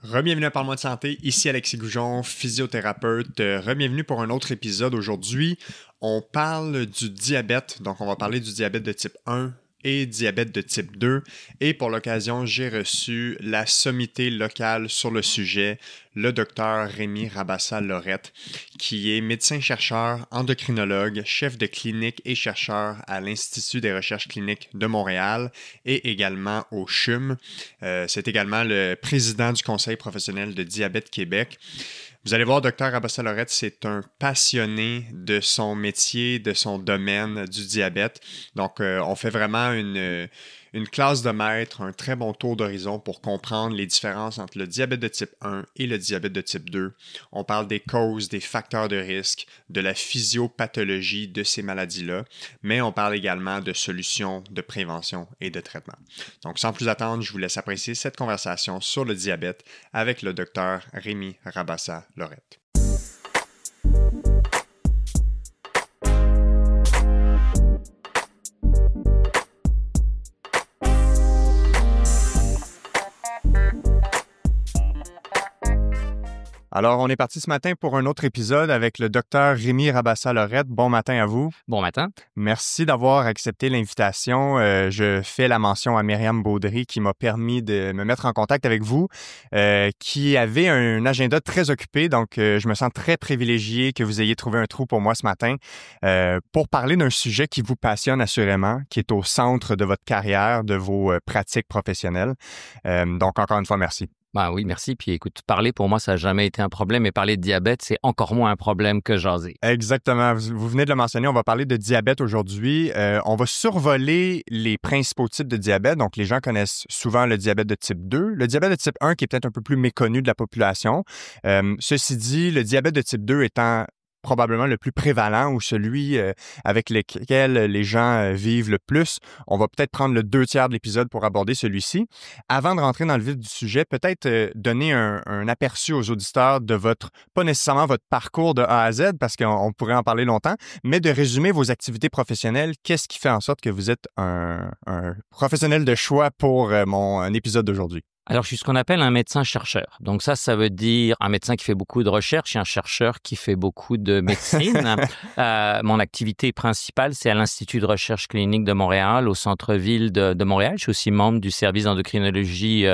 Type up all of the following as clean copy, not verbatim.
Re-bienvenue à Parle-moi de santé, ici Alexis Goujon, physiothérapeute. Re-bienvenue pour un autre épisode. Aujourd'hui, on parle du diabète. Donc, on va parler du diabète de type 1 et diabète de type 2. Et pour l'occasion, j'ai reçu la sommité locale sur le sujet, le docteur Rémi Rabassa-Lorette, qui est médecin-chercheur, endocrinologue, chef de clinique et chercheur à l'Institut des recherches cliniques de Montréal et également au CHUM. C'est également le président du Conseil professionnel de diabète Québec. Vous allez voir, Dr Rabassa-Lorette, c'est un passionné de son métier, de son domaine du diabète. Donc, on fait vraiment une classe de maître, un très bon tour d'horizon pour comprendre les différences entre le diabète de type 1 et le diabète de type 2. On parle des causes, des facteurs de risque, de la physiopathologie de ces maladies-là, mais on parle également de solutions de prévention et de traitement. Donc, sans plus attendre, je vous laisse apprécier cette conversation sur le diabète avec le docteur Rémi Rabassa-Lorette. Alors, on est parti ce matin pour un autre épisode avec le docteur Rémi Rabassa-Lorette. Bon matin à vous. Bon matin. Merci d'avoir accepté l'invitation. Je fais la mention à Myriam Baudry qui m'a permis de me mettre en contact avec vous, qui avait un agenda très occupé. Donc, je me sens très privilégié que vous ayez trouvé un trou pour moi ce matin pour parler d'un sujet qui vous passionne assurément, qui est au centre de votre carrière, de vos pratiques professionnelles. Donc, encore une fois, merci. Ben oui, merci. Puis écoute, parler pour moi, ça n'a jamais été un problème, mais parler de diabète, c'est encore moins un problème que jaser. Exactement. Vous venez de le mentionner, on va parler de diabète aujourd'hui. On va survoler les principaux types de diabète. Donc, les gens connaissent souvent le diabète de type 2. Le diabète de type 1 qui est peut-être un peu plus méconnu de la population. Ceci dit, le diabète de type 2 étant probablement le plus prévalent ou celui avec lequel les gens vivent le plus. On va peut-être prendre le 2/3 de l'épisode pour aborder celui-ci. Avant de rentrer dans le vif du sujet, peut-être donner un aperçu aux auditeurs de pas nécessairement votre parcours de A à Z, parce qu'on pourrait en parler longtemps, mais de résumer vos activités professionnelles. Qu'est-ce qui fait en sorte que vous êtes un professionnel de choix pour mon épisode d'aujourd'hui? Alors, je suis ce qu'on appelle un médecin-chercheur. Donc ça veut dire un médecin qui fait beaucoup de recherche et un chercheur qui fait beaucoup de médecine. Mon activité principale, c'est à l'Institut de recherche clinique de Montréal, au centre-ville de Montréal. Je suis aussi membre du service d'endocrinologie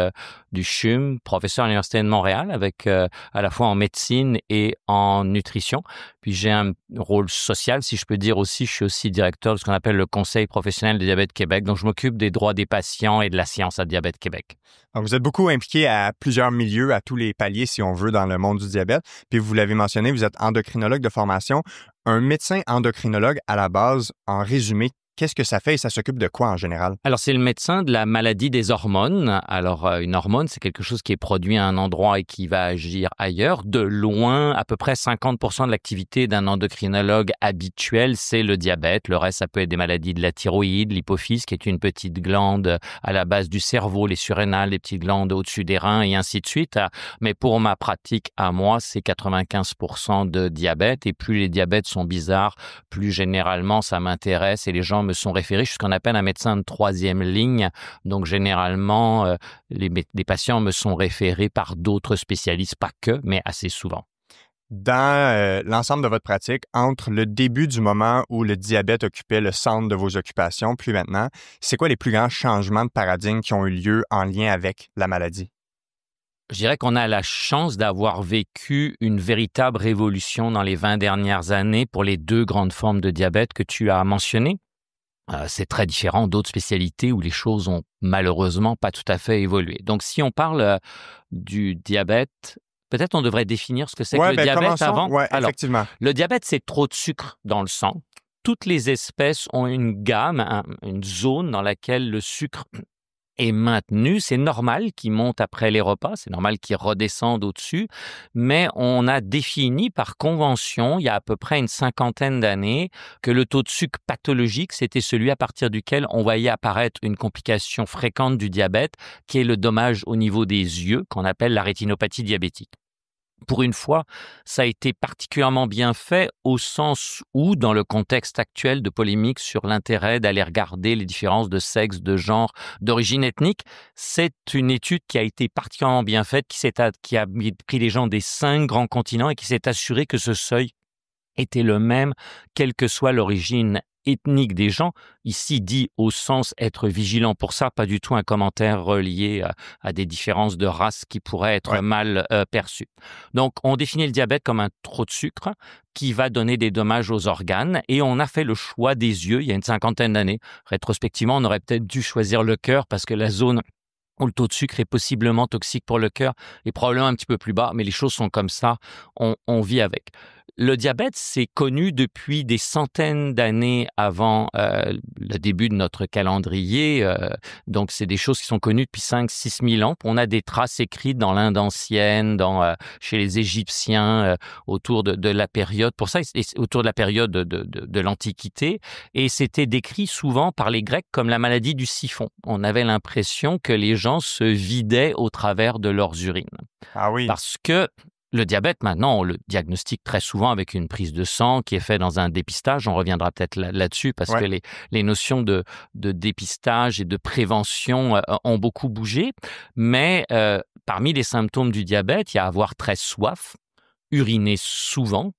du CHUM, professeur à l'Université de Montréal, avec à la fois en médecine et en nutrition. Puis j'ai un rôle social, si je peux dire aussi. Je suis aussi directeur de ce qu'on appelle le Conseil professionnel de diabète Québec. Donc, je m'occupe des droits des patients et de la science à diabète Québec. Donc, vous êtes beaucoup impliqué à plusieurs milieux, à tous les paliers, si on veut, dans le monde du diabète. Puis vous l'avez mentionné, vous êtes endocrinologue de formation. Un médecin endocrinologue, à la base, en résumé, qu'est-ce que ça fait et ça s'occupe de quoi en général? Alors, c'est le médecin de la maladie des hormones. Alors, une hormone, c'est quelque chose qui est produit à un endroit et qui va agir ailleurs. De loin, à peu près 50% de l'activité d'un endocrinologue habituel, c'est le diabète. Le reste, ça peut être des maladies de la thyroïde, l'hypophyse, qui est une petite glande à la base du cerveau, les surrénales, les petites glandes au-dessus des reins et ainsi de suite. Mais pour ma pratique à moi, c'est 95% de diabète. Et plus les diabètes sont bizarres, plus généralement, ça m'intéresse et les gens me sont référés. Je suis ce qu'on appelle un médecin de troisième ligne. Donc, généralement, les patients me sont référés par d'autres spécialistes, pas que, mais assez souvent. Dans l'ensemble de votre pratique, entre le début du moment où le diabète occupait le centre de vos occupations, puis maintenant, c'est quoi les plus grands changements de paradigme qui ont eu lieu en lien avec la maladie? Je dirais qu'on a la chance d'avoir vécu une véritable révolution dans les 20 dernières années pour les deux grandes formes de diabète que tu as mentionnées. C'est très différent d'autres spécialités où les choses ont malheureusement pas tout à fait évolué. Donc, si on parle du diabète, peut-être on devrait définir ce que c'est que le diabète avant. Alors, effectivement. Le diabète, c'est trop de sucre dans le sang. Toutes les espèces ont une gamme, une zone dans laquelle le sucre est maintenu. C'est normal qu'il monte après les repas, c'est normal qu'il redescende au-dessus, mais on a défini par convention, il y a à peu près une 50aine d'années, que le taux de sucre pathologique, c'était celui à partir duquel on voyait apparaître une complication fréquente du diabète, qui est le dommage au niveau des yeux, qu'on appelle la rétinopathie diabétique. Pour une fois, ça a été particulièrement bien fait au sens où, dans le contexte actuel de polémique sur l'intérêt d'aller regarder les différences de sexe, de genre, d'origine ethnique, c'est une étude qui a été particulièrement bien faite, qui a pris les gens des 5 grands continents et qui s'est assuré que ce seuil était le même, quelle que soit l'origine ethnique des gens, ici dit au sens être vigilant pour ça, pas du tout un commentaire relié à des différences de race qui pourraient être mal perçues. Donc, on définit le diabète comme un trop de sucre qui va donner des dommages aux organes et on a fait le choix des yeux il y a une 50aine d'années. Rétrospectivement, on aurait peut-être dû choisir le cœur parce que la zone où le taux de sucre est possiblement toxique pour le cœur est probablement un petit peu plus bas, mais les choses sont comme ça, on vit avec. Le diabète, c'est connu depuis des centaines d'années avant le début de notre calendrier. Donc, c'est des choses qui sont connues depuis 5-6 000 ans. On a des traces écrites dans l'Inde ancienne, chez les Égyptiens, autour de la période, pour ça, autour de la période de l'Antiquité. Et c'était décrit souvent par les Grecs comme la maladie du siphon. On avait l'impression que les gens se vidaient au travers de leurs urines. Ah oui. Parce que le diabète, maintenant, on le diagnostique très souvent avec une prise de sang qui est faite dans un dépistage. On reviendra peut-être là-dessus parce que les notions de dépistage et de prévention ont beaucoup bougé. Mais parmi les symptômes du diabète, il y a avoir très soif, uriner souvent,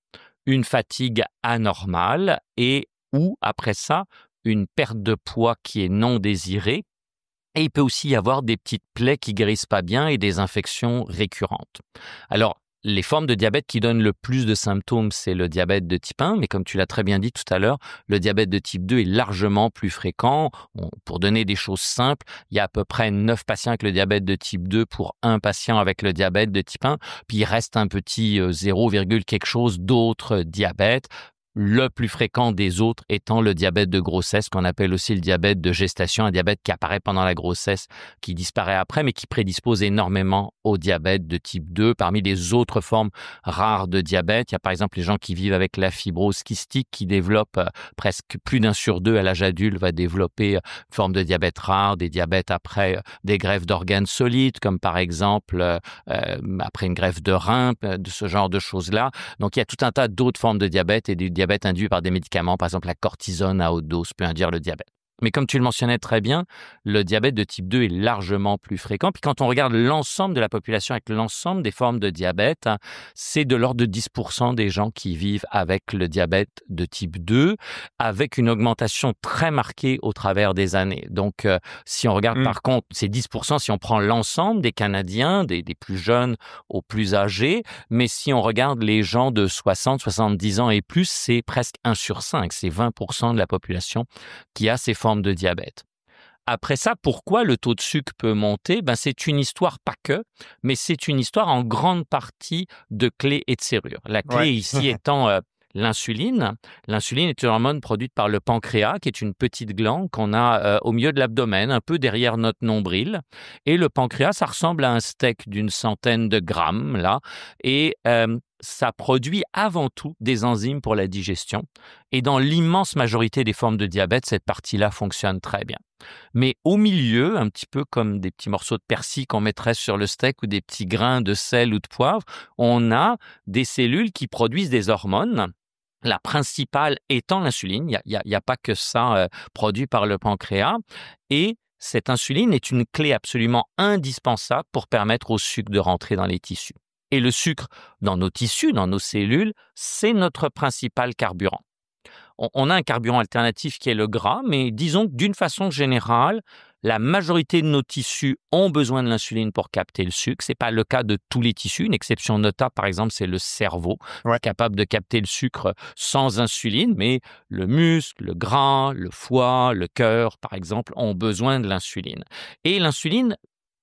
une fatigue anormale et ou, après ça, une perte de poids qui est non désirée. Et il peut aussi y avoir des petites plaies qui guérissent pas bien et des infections récurrentes. Alors, les formes de diabète qui donnent le plus de symptômes, c'est le diabète de type 1, mais comme tu l'as très bien dit tout à l'heure, le diabète de type 2 est largement plus fréquent. Pour donner des choses simples, il y a à peu près 9 patients avec le diabète de type 2 pour 1 patient avec le diabète de type 1, puis il reste un petit 0, quelque chose d'autres diabètes. Le plus fréquent des autres étant le diabète de grossesse, qu'on appelle aussi le diabète de gestation, un diabète qui apparaît pendant la grossesse, qui disparaît après, mais qui prédispose énormément au diabète de type 2. Parmi les autres formes rares de diabète, il y a par exemple les gens qui vivent avec la fibrose kystique, qui développent presque plus d'1 sur 2 à l'âge adulte, va développer une forme de diabète rare, des diabètes après des greffes d'organes solides, comme par exemple après une greffe de rein, de ce genre de choses-là. Donc il y a tout un tas d'autres formes de diabète et des diabètes induit par des médicaments, par exemple la cortisone à haute dose peut induire le diabète. Mais comme tu le mentionnais très bien, le diabète de type 2 est largement plus fréquent. Puis quand on regarde l'ensemble de la population avec l'ensemble des formes de diabète, c'est de l'ordre de 10% des gens qui vivent avec le diabète de type 2, avec une augmentation très marquée au travers des années. Donc, si on regarde par contre ces 10%, si on prend l'ensemble des Canadiens, des plus jeunes aux plus âgés, mais si on regarde les gens de 60, 70 ans et plus, c'est presque 1 sur 5, c'est 20% de la population qui a ces formes de diabète. Après ça, pourquoi le taux de sucre peut monter? C'est une histoire pas que, mais c'est une histoire en grande partie de clés et de serrures. La clé ici étant l'insuline. L'insuline est une hormone produite par le pancréas, qui est une petite glande qu'on a au milieu de l'abdomen, un peu derrière notre nombril. Et le pancréas, ça ressemble à un steak d'une centaine de grammes, là. Et ça produit avant tout des enzymes pour la digestion. Et dans l'immense majorité des formes de diabète, cette partie-là fonctionne très bien. Mais au milieu, un petit peu comme des petits morceaux de persil qu'on mettrait sur le steak ou des petits grains de sel ou de poivre, on a des cellules qui produisent des hormones. La principale étant l'insuline. Il n'y a pas que ça produit par le pancréas. Et cette insuline est une clé absolument indispensable pour permettre au sucre de rentrer dans les tissus. Et le sucre, dans nos tissus, dans nos cellules, c'est notre principal carburant. On a un carburant alternatif qui est le gras, mais disons que d'une façon générale, la majorité de nos tissus ont besoin de l'insuline pour capter le sucre. Ce n'est pas le cas de tous les tissus. Une exception notable, par exemple, c'est le cerveau, capable de capter le sucre sans insuline, mais le muscle, le gras, le foie, le cœur, par exemple, ont besoin de l'insuline. Et l'insuline,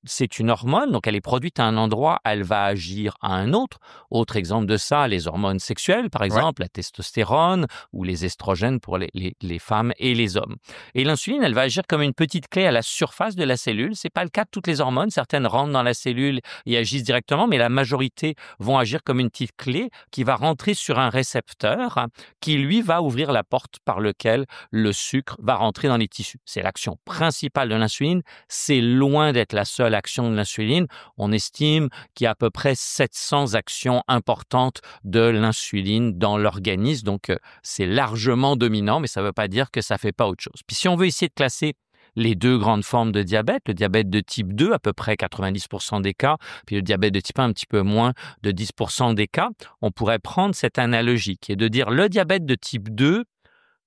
c'est une hormone, donc elle est produite à un endroit, elle va agir à un autre. Autre exemple de ça, les hormones sexuelles, par exemple, la testostérone ou les estrogènes pour les femmes et les hommes. Et l'insuline, elle va agir comme une petite clé à la surface de la cellule. C'est pas le cas de toutes les hormones. Certaines rentrent dans la cellule et agissent directement, mais la majorité vont agir comme une petite clé qui va rentrer sur un récepteur qui, lui, va ouvrir la porte par laquelle le sucre va rentrer dans les tissus. C'est l'action principale de l'insuline. C'est loin d'être la seule l'action de l'insuline. On estime qu'il y a à peu près 700 actions importantes de l'insuline dans l'organisme. Donc, c'est largement dominant, mais ça ne veut pas dire que ça ne fait pas autre chose. Puis si on veut essayer de classer les deux grandes formes de diabète, le diabète de type 2, à peu près 90% des cas, puis le diabète de type 1, un petit peu moins de 10% des cas, on pourrait prendre cette analogie qui est de dire le diabète de type 2,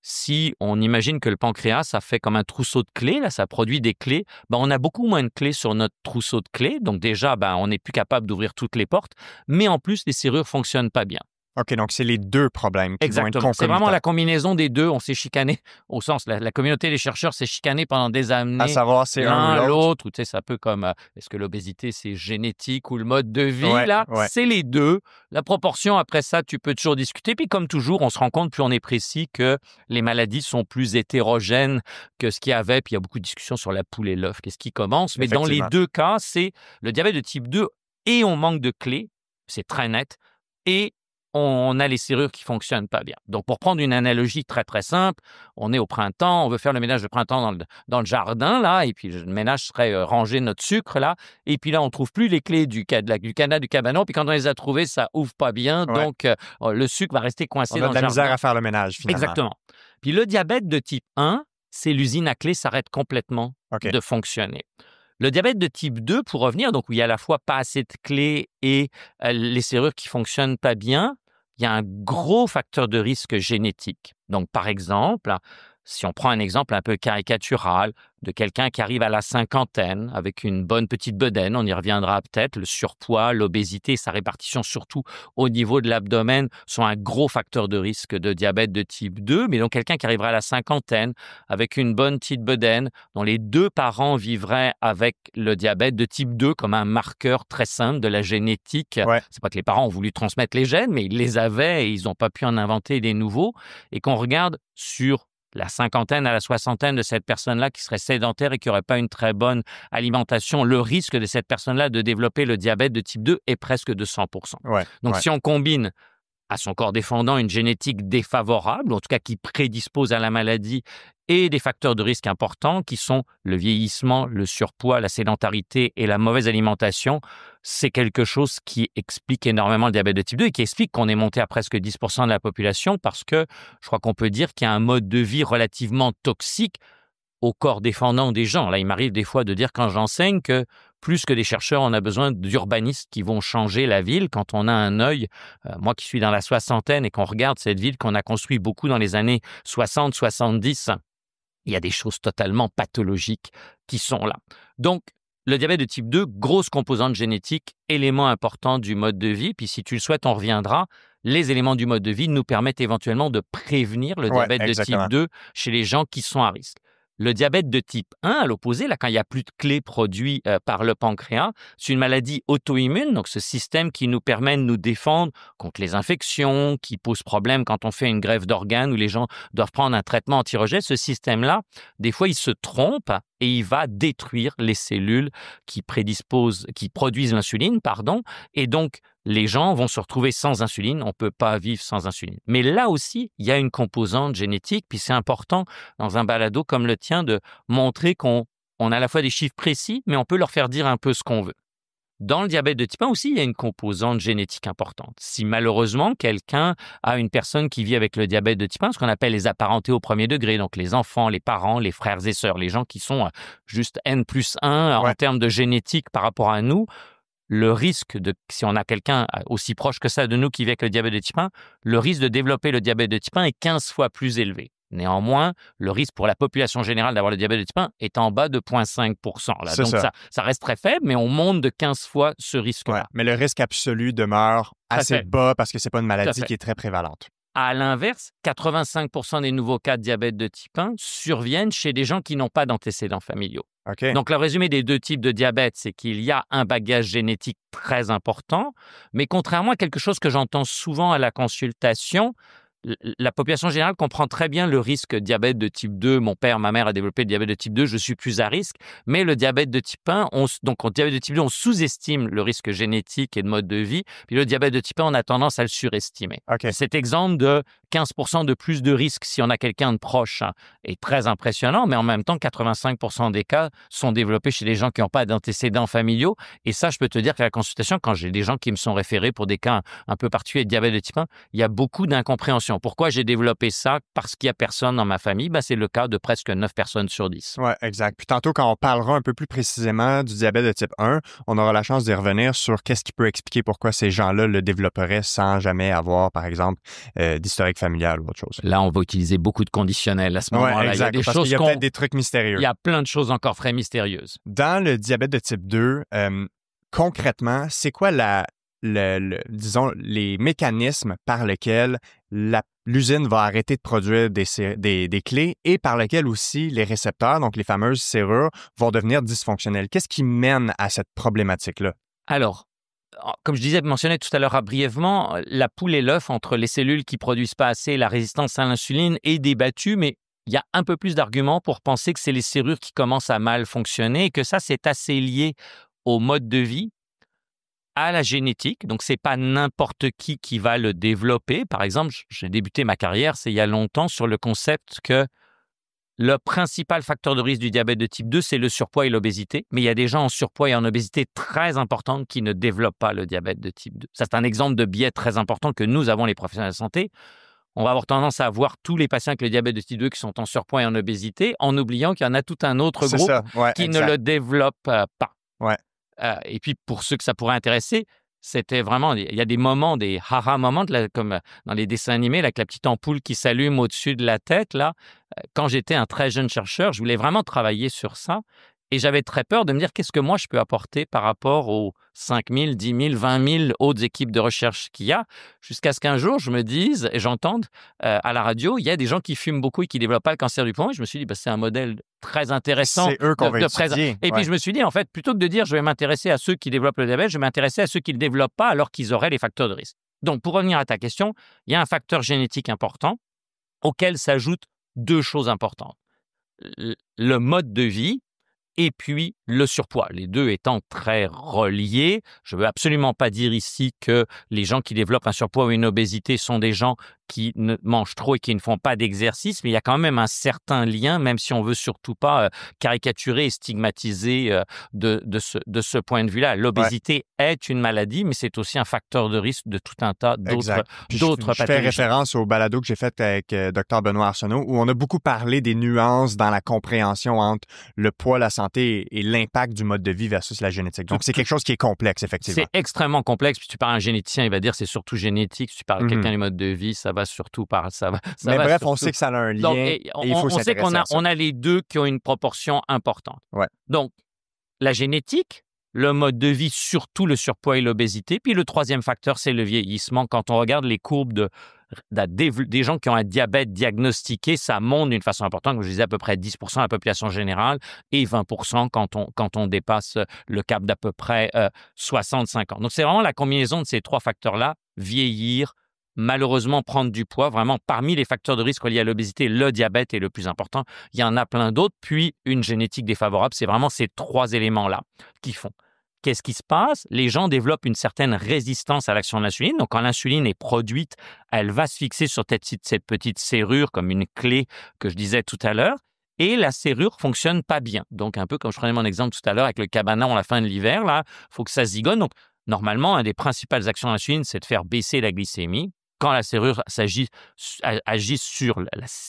si on imagine que le pancréas, ça fait comme un trousseau de clés, là, ça produit des clés, on a beaucoup moins de clés sur notre trousseau de clés, donc déjà, on n'est plus capable d'ouvrir toutes les portes, mais en plus, les serrures ne fonctionnent pas bien. OK, donc c'est les deux problèmes qui vont être concomitants. C'est vraiment la combinaison des deux. On s'est chicané, au sens, la communauté des chercheurs s'est chicanée pendant des années. À savoir, c'est l'un un ou l'autre. Ou tu sais, c'est un peu comme, est-ce que l'obésité, c'est génétique ou le mode de vie, là? Ouais. C'est les deux. La proportion, après ça, tu peux toujours discuter. Puis comme toujours, on se rend compte, plus on est précis, que les maladies sont plus hétérogènes que ce qu'il y avait. Puis il y a beaucoup de discussions sur la poule et l'œuf. Qu'est-ce qui commence? Mais dans les deux cas, c'est le diabète de type 2 et on manque de clés. C'est très net. Et on a les serrures qui ne fonctionnent pas bien. Donc, pour prendre une analogie très, très simple, on est au printemps, on veut faire le ménage de printemps dans le jardin, là, et puis le ménage serait ranger notre sucre, là, et puis là, on ne trouve plus les clés du cadenas, du cabanon, puis quand on les a trouvées, ça ouvre pas bien, donc le sucre va rester coincé dans le jardin. On a de la misère à faire le ménage, finalement. Exactement. Puis le diabète de type 1, c'est l'usine à clés s'arrête complètement de fonctionner. Le diabète de type 2, pour revenir, donc où il y a à la fois pas assez de clés et les serrures qui fonctionnent pas bien, il y a un gros facteur de risque génétique. Donc, par exemple, si on prend un exemple un peu caricatural de quelqu'un qui arrive à la cinquantaine avec une bonne petite bedaine, on y reviendra peut-être, le surpoids, l'obésité, sa répartition surtout au niveau de l'abdomen sont un gros facteur de risque de diabète de type 2. Mais donc quelqu'un qui arriverait à la cinquantaine avec une bonne petite bedaine, dont les deux parents vivraient avec le diabète de type 2 comme un marqueur très simple de la génétique. C'est pas que les parents ont voulu transmettre les gènes, mais ils les avaient et ils n'ont pas pu en inventer des nouveaux. Et qu'on regarde sur la cinquantaine à la soixantaine de cette personne-là qui serait sédentaire et qui n'aurait pas une très bonne alimentation, le risque de cette personne-là de développer le diabète de type 2 est presque de 100%. Donc, si on combine à son corps défendant une génétique défavorable, ou en tout cas qui prédispose à la maladie, et des facteurs de risque importants qui sont le vieillissement, le surpoids, la sédentarité et la mauvaise alimentation, c'est quelque chose qui explique énormément le diabète de type 2 et qui explique qu'on est monté à presque 10% de la population parce que je crois qu'on peut dire qu'il y a un mode de vie relativement toxique au corps défendant des gens. Là, il m'arrive des fois de dire quand j'enseigne que plus que des chercheurs, on a besoin d'urbanistes qui vont changer la ville. Quand on a un œil, moi qui suis dans la soixantaine et qu'on regarde cette ville qu'on a construite beaucoup dans les années 60, 70, il y a des choses totalement pathologiques qui sont là. Donc, le diabète de type 2, grosse composante génétique, élément important du mode de vie. Puis si tu le souhaites, on reviendra. Les éléments du mode de vie nous permettent éventuellement de prévenir le diabète de type 2 chez les gens qui sont à risque. Le diabète de type 1, à l'opposé, là, quand il n'y a plus de clés produites par le pancréas, c'est une maladie auto-immune, donc ce système qui nous permet de nous défendre contre les infections, qui pose problème quand on fait une greffe d'organes où les gens doivent prendre un traitement anti-rejet. Ce système-là, des fois, il se trompe et il va détruire les cellules qui produisent l'insuline, et donc les gens vont se retrouver sans insuline. On ne peut pas vivre sans insuline. Mais là aussi, il y a une composante génétique, puis c'est important dans un balado comme le tien de montrer qu'on a à la fois des chiffres précis, mais on peut leur faire dire un peu ce qu'on veut. Dans le diabète de type 1 aussi, il y a une composante génétique importante. Si malheureusement, quelqu'un a une personne qui vit avec le diabète de type 1, ce qu'on appelle les apparentés au premier degré, donc les enfants, les parents, les frères et sœurs, les gens qui sont juste N+1 en termes de génétique par rapport à nous, le risque si on a quelqu'un aussi proche que ça de nous qui vit avec le diabète de type 1, le risque de développer le diabète de type 1 est 15 fois plus élevé. Néanmoins, le risque pour la population générale d'avoir le diabète de type 1 est en bas de 0,5%. Là. Donc ça reste très faible, mais on monte de 15 fois ce risque-là. Mais le risque absolu demeure assez bas parce que ce n'est pas une maladie qui est très prévalente. À l'inverse, 85% des nouveaux cas de diabète de type 1 surviennent chez des gens qui n'ont pas d'antécédents familiaux. Donc, le résumé des deux types de diabète, c'est qu'il y a un bagage génétique très important, mais contrairement à quelque chose que j'entends souvent à la consultation, la population générale comprend très bien le risque diabète de type 2. Mon père, ma mère a développé le diabète de type 2, je suis plus à risque. Mais le diabète de type 1, donc en diabète de type 2, on sous-estime le risque génétique et de mode de vie. Puis le diabète de type 1, on a tendance à le surestimer. OK. Cet exemple de 15% de plus de risque si on a quelqu'un de proche est très impressionnant, mais en même temps, 85% des cas sont développés chez les gens qui n'ont pas d'antécédents familiaux. Et ça, je peux te dire qu'à la consultation, quand j'ai des gens qui me sont référés pour des cas un peu particuliers de diabète de type 1, il y a beaucoup d'incompréhension. Pourquoi j'ai développé ça? Parce qu'il n'y a personne dans ma famille. C'est le cas de presque 9 personnes sur 10. Oui, exact. Puis tantôt, quand on parlera un peu plus précisément du diabète de type 1, on aura la chance d'y revenir sur qu'est-ce qui peut expliquer pourquoi ces gens-là le développeraient sans jamais avoir, par exemple, d'historique familial ou autre chose. Là, on va utiliser beaucoup de conditionnels à ce moment-là. Ouais, exact, il y a des parce choses qu'il y a peut-être des trucs mystérieux. Il y a plein de choses encore très mystérieuses. Dans le diabète de type 2, concrètement, c'est quoi disons, les mécanismes par lesquels l'usine va arrêter de produire des clés et par lesquels aussi les récepteurs, donc les fameuses serrures, vont devenir dysfonctionnels? Qu'est-ce qui mène à cette problématique-là? Alors, comme je disais, mentionné tout à l'heure brièvement, la poule et l'œuf entre les cellules qui produisent pas assez, la résistance à l'insuline est débattue, mais il y a un peu plus d'arguments pour penser que c'est les serrures qui commencent à mal fonctionner et que ça, c'est assez lié au mode de vie, à la génétique. Donc, c'est pas n'importe qui va le développer. Par exemple, j'ai débuté ma carrière, c'est il y a longtemps, sur le concept que le principal facteur de risque du diabète de type 2, c'est le surpoids et l'obésité. Mais il y a des gens en surpoids et en obésité très importante qui ne développent pas le diabète de type 2. Ça, c'est un exemple de biais très important que nous avons, les professionnels de santé. On va avoir tendance à voir tous les patients avec le diabète de type 2 qui sont en surpoids et en obésité, en oubliant qu'il y en a tout un autre groupe qui exact. ne le développe pas. Ouais. Et puis, pour ceux que ça pourrait intéresser, c'était vraiment, il y a des moments, des haha moments, comme dans les dessins animés, là, avec la petite ampoule qui s'allume au-dessus de la tête. Là, quand j'étais un très jeune chercheur, je voulais vraiment travailler sur ça. Et j'avais très peur de me dire qu'est-ce que moi je peux apporter par rapport aux 5 000, 10 000, 20 000 autres équipes de recherche qu'il y a, jusqu'à ce qu'un jour je me dise et j'entende à la radio, il y a des gens qui fument beaucoup et qui ne développent pas le cancer du poumon. Et je me suis dit, c'est un modèle très intéressant. C'est eux qu'on va étudier. Et puis je me suis dit, en fait, plutôt que de dire je vais m'intéresser à ceux qui développent le diabète, je vais m'intéresser à ceux qui ne le développent pas alors qu'ils auraient les facteurs de risque. Donc, pour revenir à ta question, il y a un facteur génétique important auquel s'ajoutent deux choses importantes. Le mode de vie et puis le surpoids, les deux étant très reliés. Je ne veux absolument pas dire ici que les gens qui développent un surpoids ou une obésité sont des gens qui ne mangent trop et qui ne font pas d'exercice, mais il y a quand même un certain lien, même si on ne veut surtout pas caricaturer et stigmatiser de ce point de vue-là. L'obésité est une maladie, mais c'est aussi un facteur de risque de tout un tas d'autres pathologies. Je fais référence au balado que j'ai fait avec Dr Benoît Arsenault, où on a beaucoup parlé des nuances dans la compréhension entre le poids, la santé et l'impact du mode de vie versus la génétique. Donc, c'est quelque chose qui est complexe, effectivement. C'est extrêmement complexe. Puis tu parles à un généticien, il va dire c'est surtout génétique. Si tu parles à quelqu'un du mode de vie, ça va surtout par ça. Mais bref, surtout. On sait que ça a un lien. Donc, il faut on sait qu'on à ça. on a les deux qui ont une proportion importante. Ouais. Donc, la génétique, le mode de vie, surtout le surpoids et l'obésité. Puis le troisième facteur, c'est le vieillissement. Quand on regarde les courbes des gens qui ont un diabète diagnostiqué, ça monte d'une façon importante. Comme je disais, à peu près 10% de la population générale et 20% quand on dépasse le cap d'à peu près 65 ans. Donc, c'est vraiment la combinaison de ces trois facteurs-là, vieillir, malheureusement prendre du poids. Vraiment, parmi les facteurs de risque liés à l'obésité, le diabète est le plus important. Il y en a plein d'autres. Puis, une génétique défavorable, c'est vraiment ces trois éléments-là qui font. Qu'est-ce qui se passe? Les gens développent une certaine résistance à l'action de l'insuline. Donc, quand l'insuline est produite, elle va se fixer sur cette petite serrure comme une clé que je disais tout à l'heure. Et la serrure fonctionne pas bien. Donc, un peu comme je prenais mon exemple tout à l'heure avec le cabanon à la fin de l'hiver, là, il faut que ça zigonne. Donc, normalement, une des principales actions de l'insuline, c'est de faire baisser la glycémie. Quand la serrure agit sur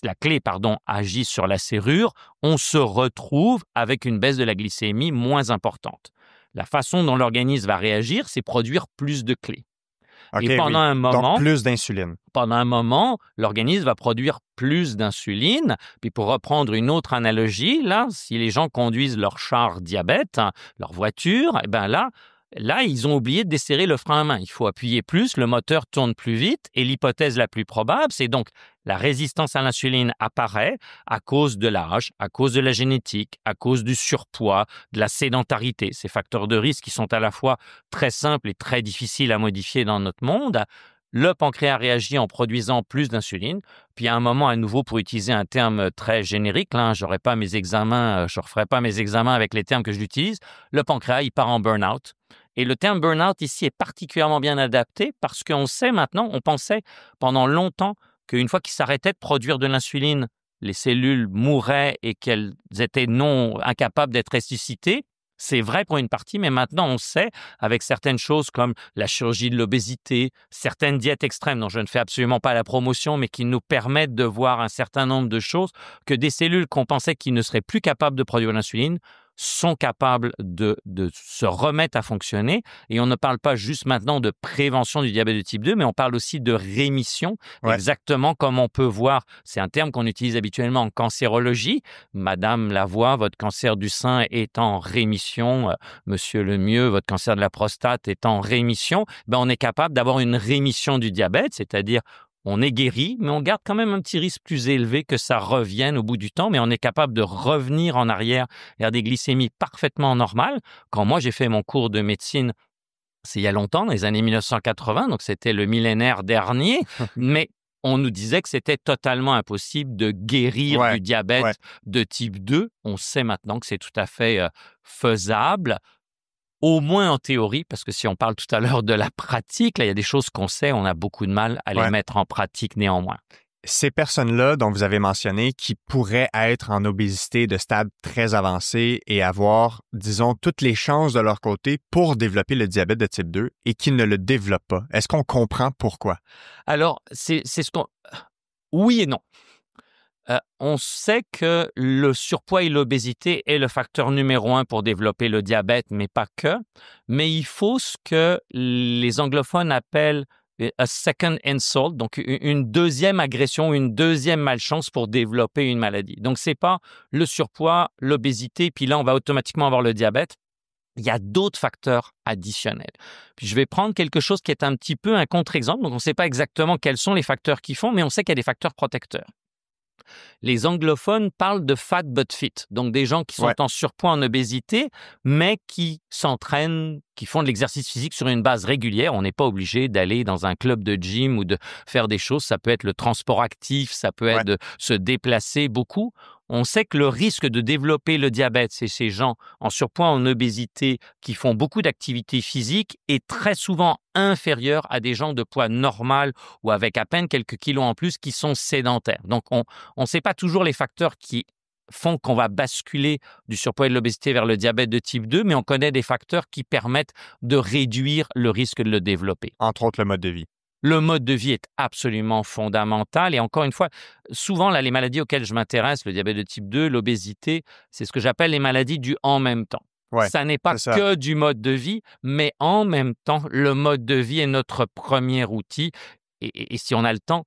la clé, agit sur la serrure, on se retrouve avec une baisse de la glycémie moins importante. La façon dont l'organisme va réagir, c'est produire plus de clés. Okay, et pendant un moment, donc plus d'insuline. Pendant un moment, l'organisme va produire plus d'insuline. Puis pour reprendre une autre analogie, là, si les gens conduisent leur char diabète, leur voiture, eh ben là, ils ont oublié de desserrer le frein à main. Il faut appuyer plus, le moteur tourne plus vite et l'hypothèse la plus probable, c'est donc la résistance à l'insuline apparaît à cause de l'âge, à cause de la génétique, à cause du surpoids, de la sédentarité. Ces facteurs de risque qui sont à la fois très simples et très difficiles à modifier dans notre monde. le pancréas réagit en produisant plus d'insuline. Puis à un moment, à nouveau, pour utiliser un terme très générique, là, je ne referai pas mes examens avec les termes que j'utilise, le pancréas, il part en burn-out. Et le terme burn-out ici est particulièrement bien adapté parce qu'on sait maintenant, on pensait pendant longtemps qu'une fois qu'il s'arrêtait de produire de l'insuline, les cellules mouraient et qu'elles étaient incapables d'être ressuscitées. C'est vrai pour une partie, mais maintenant on sait, avec certaines choses comme la chirurgie de l'obésité, certaines diètes extrêmes dont je ne fais absolument pas la promotion, mais qui nous permettent de voir un certain nombre de choses, que des cellules qu'on pensait qu'ils ne seraient plus capables de produire l'insuline sont capables de se remettre à fonctionner. Et on ne parle pas juste maintenant de prévention du diabète de type 2, mais on parle aussi de rémission, exactement comme on peut voir. C'est un terme qu'on utilise habituellement en cancérologie. Madame Lavoie, votre cancer du sein est en rémission. Monsieur Lemieux, votre cancer de la prostate est en rémission. On est capable d'avoir une rémission du diabète, c'est-à-dire on est guéri, mais on garde quand même un petit risque plus élevé que ça revienne au bout du temps, mais on est capable de revenir en arrière vers des glycémies parfaitement normales. Quand moi, j'ai fait mon cours de médecine, c'est il y a longtemps, dans les années 1980, donc c'était le millénaire dernier, mais on nous disait que c'était totalement impossible de guérir du diabète de type 2. On sait maintenant que c'est tout à fait faisable. Au moins en théorie, parce que si on parle tout à l'heure de la pratique, là, il y a des choses qu'on sait, on a beaucoup de mal à les mettre en pratique néanmoins. Ces personnes-là dont vous avez mentionné qui pourraient être en obésité de stade très avancé et avoir, disons, toutes les chances de leur côté pour développer le diabète de type 2 et qui ne le développent pas, est-ce qu'on comprend pourquoi? Alors, c'est ce qu'on... Oui et non. On sait que le surpoids et l'obésité est le facteur numéro 1 pour développer le diabète, mais pas que. Mais il faut ce que les anglophones appellent a second insult, donc une deuxième agression, une deuxième malchance pour développer une maladie. Donc, ce n'est pas le surpoids, l'obésité, puis là, on va automatiquement avoir le diabète. Il y a d'autres facteurs additionnels. Puis je vais prendre quelque chose qui est un petit peu un contre-exemple. Donc, on ne sait pas exactement quels sont les facteurs qui font, mais on sait qu'il y a des facteurs protecteurs. Les anglophones parlent de fat but fit, donc des gens qui sont en surpoids, en obésité, mais qui s'entraînent, qui font de l'exercice physique sur une base régulière. On n'est pas obligé d'aller dans un club de gym ou de faire des choses. Ça peut être le transport actif, ça peut être de se déplacer beaucoup. On sait que le risque de développer le diabète, c'est ces gens en surpoids, en obésité, qui font beaucoup d'activité physique est très souvent inférieur à des gens de poids normal ou avec à peine quelques kilos en plus qui sont sédentaires. Donc, on ne sait pas toujours les facteurs qui font qu'on va basculer du surpoids et de l'obésité vers le diabète de type 2, mais on connaît des facteurs qui permettent de réduire le risque de le développer. Entre autres, le mode de vie. Le mode de vie est absolument fondamental. Et encore une fois, souvent, là, les maladies auxquelles je m'intéresse, le diabète de type 2, l'obésité, c'est ce que j'appelle les maladies du « en même temps ». Ça n'est pas que du mode de vie, mais en même temps, le mode de vie est notre premier outil. Et si on a le temps,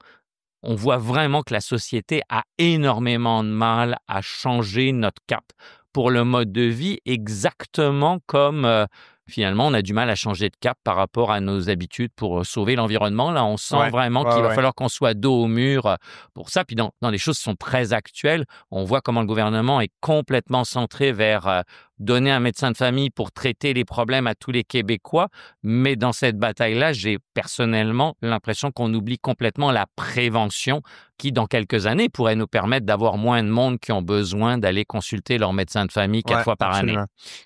on voit vraiment que la société a énormément de mal à changer notre cap pour le mode de vie, exactement comme finalement on a du mal à changer de cap par rapport à nos habitudes pour sauver l'environnement. Là, on sent vraiment qu'il va falloir qu'on soit dos au mur pour ça. Puis dans des choses qui sont très actuelles, on voit comment le gouvernement est complètement centré vers donner un médecin de famille pour traiter les problèmes à tous les Québécois. Mais dans cette bataille-là, j'ai personnellement l'impression qu'on oublie complètement la prévention qui, dans quelques années, pourrait nous permettre d'avoir moins de monde qui ont besoin d'aller consulter leur médecin de famille 4 fois par année.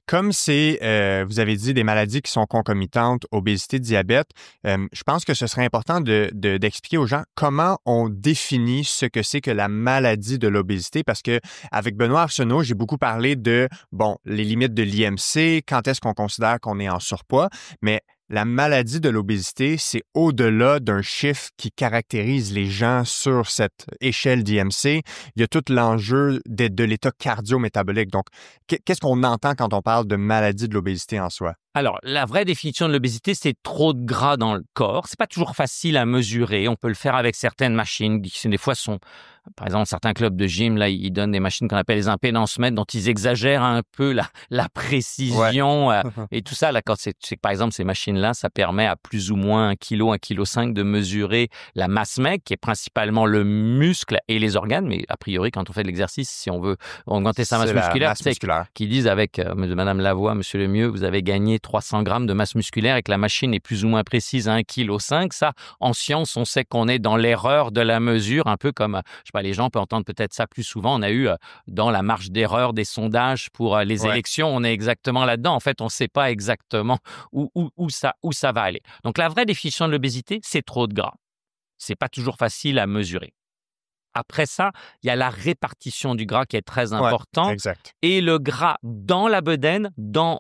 Comme c'est, vous avez dit, des maladies qui sont concomitantes, obésité, diabète, je pense que ce serait important d'expliquer aux gens comment on définit ce que c'est que la maladie de l'obésité, parce que avec Benoît Arsenault, j'ai beaucoup parlé de, les limites de l'IMC, quand est-ce qu'on considère qu'on est en surpoids, mais la maladie de l'obésité, c'est au-delà d'un chiffre qui caractérise les gens sur cette échelle d'IMC. Il y a tout l'enjeu de l'état cardio-métabolique. Donc, qu'est-ce qu'on entend quand on parle de maladie de l'obésité en soi? Alors, la vraie définition de l'obésité, c'est trop de gras dans le corps. C'est pas toujours facile à mesurer. On peut le faire avec certaines machines qui, des fois, sont par exemple, certains clubs de gym, là, ils donnent des machines qu'on appelle les impédancemètres, dont ils exagèrent un peu la précision et tout ça. Là, quand c'est par exemple, ces machines-là, ça permet à plus ou moins 1 kg, 1,5 kg de mesurer la masse maigre, qui est principalement le muscle et les organes. Mais a priori, quand on fait de l'exercice, si on veut augmenter sa masse musculaire, qu'ils disent avec Madame Lavoie, Monsieur Lemieux, vous avez gagné 300 grammes de masse musculaire et que la machine est plus ou moins précise à 1,5 kg. Ça, en science, on sait qu'on est dans l'erreur de la mesure, un peu comme, je sais pas, les gens peuvent entendre peut-être ça plus souvent. On a eu dans la marge d'erreur des sondages pour les élections, on est exactement là-dedans. En fait, on ne sait pas exactement où ça va aller. Donc, la vraie définition de l'obésité, c'est trop de gras. C'est pas toujours facile à mesurer. Après ça, il y a la répartition du gras qui est très importante. Exact. Et le gras dans la bedaine,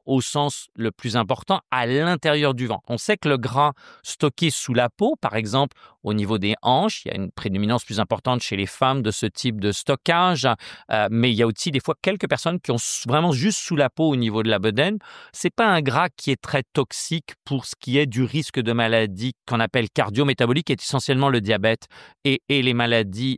au sens le plus important, à l'intérieur du ventre. On sait que le gras stocké sous la peau, par exemple, au niveau des hanches, il y a une prédominance plus importante chez les femmes de ce type de stockage. Mais il y a aussi des fois quelques personnes qui ont vraiment juste sous la peau au niveau de la bedaine. C'est pas un gras qui est très toxique pour ce qui est du risque de maladie qu'on appelle cardio-métabolique, qui est essentiellement le diabète et les maladies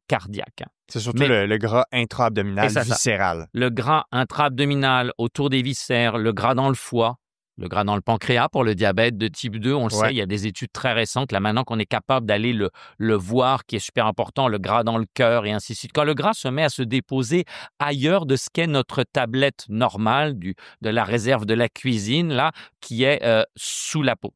cardiaque. C'est surtout le gras intra-abdominal viscéral. Le gras intra-abdominal autour des viscères, le gras dans le foie, le gras dans le pancréas pour le diabète de type 2. On le sait, il y a des études très récentes, là maintenant qu'on est capable d'aller le voir, qui est super important, le gras dans le cœur et ainsi de suite. Quand le gras se met à se déposer ailleurs de ce qu'est notre tablette normale, de la réserve de la cuisine, là, qui est sous la peau.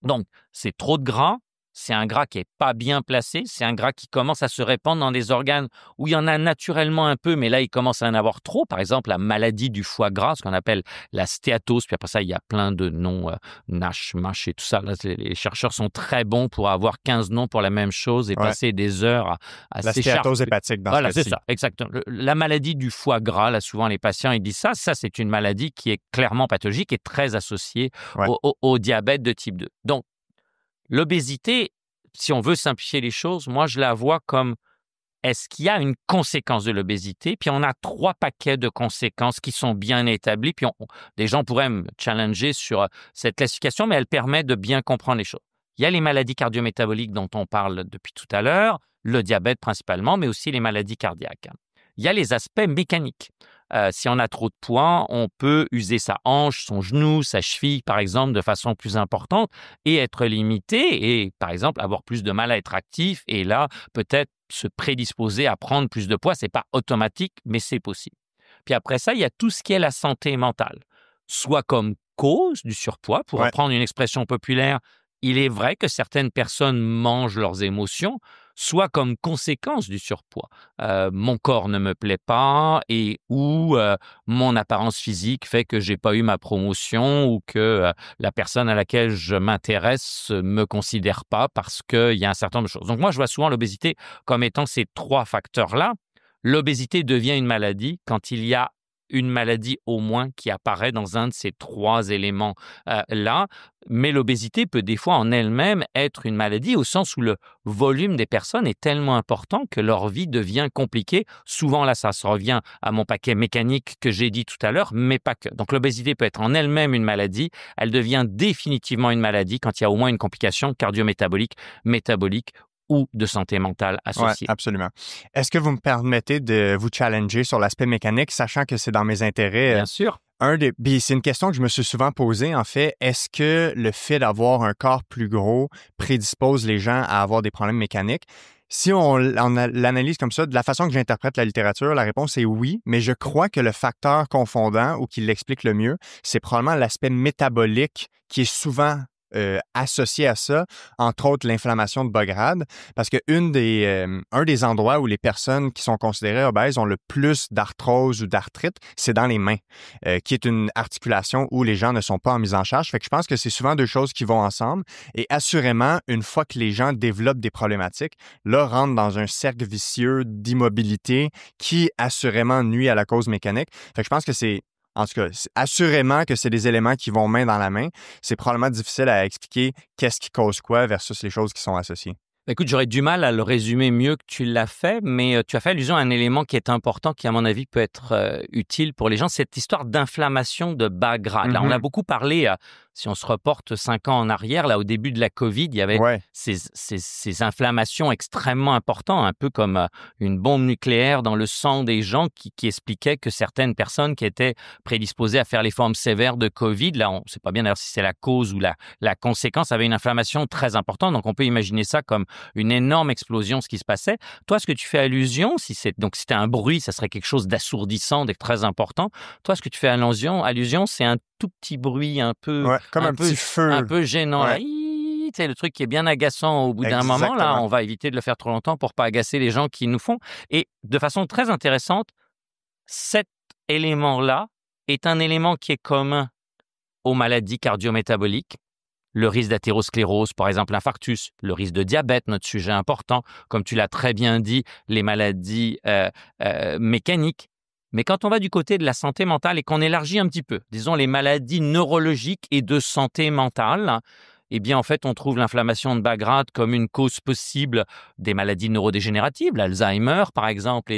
Donc, c'est trop de gras. C'est un gras qui n'est pas bien placé, c'est un gras qui commence à se répandre dans des organes où il y en a naturellement un peu, mais là, il commence à en avoir trop. Par exemple, la maladie du foie gras, ce qu'on appelle la stéatose. Puis après ça, il y a plein de noms, NASH, MASH et tout ça. Là, les chercheurs sont très bons pour avoir 15 noms pour la même chose et passer des heures à la stéatose hépatique dans ce cas-ci. C'est ça, exactement. La maladie du foie gras, là, souvent, les patients, ils disent ça. Ça, c'est une maladie qui est clairement pathologique et très associée au diabète de type 2. Donc, l'obésité, si on veut simplifier les choses, moi, je la vois comme est-ce qu'il y a une conséquence de l'obésité? Puis on a 3 paquets de conséquences qui sont bien établis. Puis des gens pourraient me challenger sur cette classification, mais elle permet de bien comprendre les choses. Il y a les maladies cardio-métaboliques dont on parle depuis tout à l'heure, le diabète principalement, mais aussi les maladies cardiaques. Il y a les aspects mécaniques. Si on a trop de poids, on peut user sa hanche, son genou, sa cheville, par exemple, de façon plus importante et être limité et, par exemple, avoir plus de mal à être actif et là, peut-être se prédisposer à prendre plus de poids. Ce n'est pas automatique, mais c'est possible. Puis après ça, il y a tout ce qui est la santé mentale, soit comme cause du surpoids, pour reprendre une expression populaire. Il est vrai que certaines personnes mangent leurs émotions, soit comme conséquence du surpoids. Mon corps ne me plaît pas ou mon apparence physique fait que je n'ai pas eu ma promotion ou que la personne à laquelle je m'intéresse ne me considère pas parce qu'il y a un certain nombre de choses. Donc moi, je vois souvent l'obésité comme étant ces 3 facteurs-là. L'obésité devient une maladie quand il y a une maladie au moins qui apparaît dans un de ces 3 éléments-là. Mais l'obésité peut des fois en elle-même être une maladie au sens où le volume des personnes est tellement important que leur vie devient compliquée. Souvent, là, ça se revient à mon paquet mécanique que j'ai dit tout à l'heure, mais pas que. Donc, l'obésité peut être en elle-même une maladie. Elle devient définitivement une maladie quand il y a au moins une complication cardio-métabolique, métabolique ou de santé mentale associée. Oui, absolument. Est-ce que vous me permettez de vous challenger sur l'aspect mécanique, sachant que c'est dans mes intérêts? Bien sûr. C'est une question que je me suis souvent posée, en fait. Est-ce que le fait d'avoir un corps plus gros prédispose les gens à avoir des problèmes mécaniques? Si on l'analyse comme ça, de la façon que j'interprète la littérature, la réponse est oui, mais je crois que le facteur confondant ou qui l'explique le mieux, c'est probablement l'aspect métabolique qui est souvent associé à ça, entre autres l'inflammation de bas grade, parce que un des endroits où les personnes qui sont considérées obèses ont le plus d'arthrose ou d'arthrite, c'est dans les mains, qui est une articulation où les gens ne sont pas en mise en charge. Fait que je pense que c'est souvent 2 choses qui vont ensemble et assurément, une fois que les gens développent des problématiques, là, rentrent dans un cercle vicieux d'immobilité qui assurément nuit à la cause mécanique. Fait que je pense que en tout cas, assurément que c'est des éléments qui vont main dans la main. C'est probablement difficile à expliquer qu'est-ce qui cause quoi versus les choses qui sont associées. Écoute, j'aurais du mal à le résumer mieux que tu l'as fait, mais tu as fait allusion à un élément qui est important, qui, à mon avis, peut être utile pour les gens, cette histoire d'inflammation de bas grade. Là, on a beaucoup parlé, Si on se reporte 5 ans en arrière, là, au début de la COVID, il y avait Ouais, ces inflammations extrêmement importantes, un peu comme une bombe nucléaire dans le sang des gens qui expliquaient que certaines personnes qui étaient prédisposées à faire les formes sévères de COVID, là, on ne sait pas bien d'ailleurs si c'est la cause ou la conséquence, avaient une inflammation très importante. Donc, on peut imaginer ça comme une énorme explosion, ce qui se passait. Toi, ce que tu fais allusion, si c'était un bruit, ça serait quelque chose d'assourdissant, de très important. Toi, ce que tu fais allusion, c'est un tout petit bruit un peu ouais, comme un petit un feu. peu gênant, là. Ouais, Tu sais, le truc qui est bien agaçant au bout d'un moment, là, exactement. on va éviter de le faire trop longtemps pour pas agacer les gens qui nous font. Et de façon très intéressante, cet élément-là est un élément qui est commun aux maladies cardiométaboliques, le risque d'athérosclérose, par exemple l'infarctus, le risque de diabète, notre sujet important, comme tu l'as très bien dit, les maladies mécaniques. Mais quand on va du côté de la santé mentale et qu'on élargit un petit peu, disons les maladies neurologiques et de santé mentale, eh bien en fait on trouve l'inflammation de bas grade comme une cause possible des maladies neurodégénératives, l'Alzheimer par exemple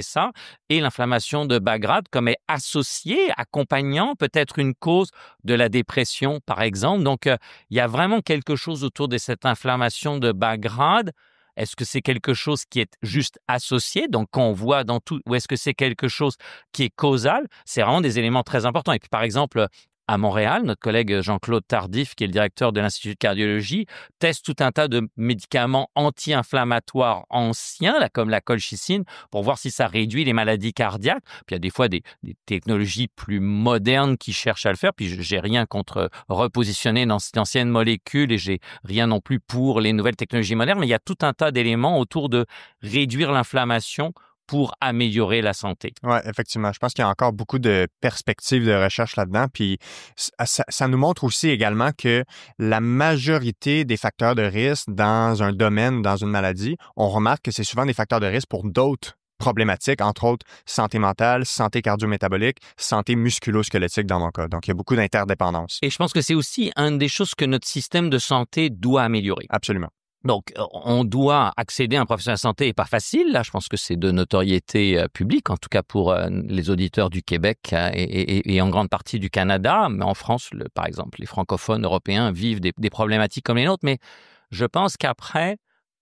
et l'inflammation de bas grade comme est associée, accompagnant peut-être une cause de la dépression par exemple. Donc il y a vraiment quelque chose autour de cette inflammation de bas grade. Est-ce que c'est quelque chose qui est juste associé, donc qu'on voit dans tout, ou est-ce que c'est quelque chose qui est causal? C'est vraiment des éléments très importants. Et puis, par exemple, à Montréal, notre collègue Jean-Claude Tardif, qui est le directeur de l'Institut de cardiologie, teste tout un tas de médicaments anti-inflammatoires anciens, là, comme la colchicine, pour voir si ça réduit les maladies cardiaques. Puis il y a des fois des technologies plus modernes qui cherchent à le faire. Puis j'ai rien contre repositionner d'anciennes molécules et j'ai rien non plus pour les nouvelles technologies modernes, mais il y a tout un tas d'éléments autour de réduire l'inflammation pour améliorer la santé. Oui, effectivement. Je pense qu'il y a encore beaucoup de perspectives de recherche là-dedans. Puis ça nous montre aussi également que la majorité des facteurs de risque dans un domaine, dans une maladie, on remarque que c'est souvent des facteurs de risque pour d'autres problématiques, entre autres santé mentale, santé cardio-métabolique, santé musculo-squelettique dans mon cas. Donc, il y a beaucoup d'interdépendance. Et je pense que c'est aussi une des choses que notre système de santé doit améliorer. Absolument. Donc, on doit accéder à un professionnel de santé, et pas facile. Là, je pense que c'est de notoriété publique, en tout cas pour les auditeurs du Québec et en grande partie du Canada. Mais en France, par exemple, les francophones européens vivent des problématiques comme les nôtres. Mais je pense qu'après,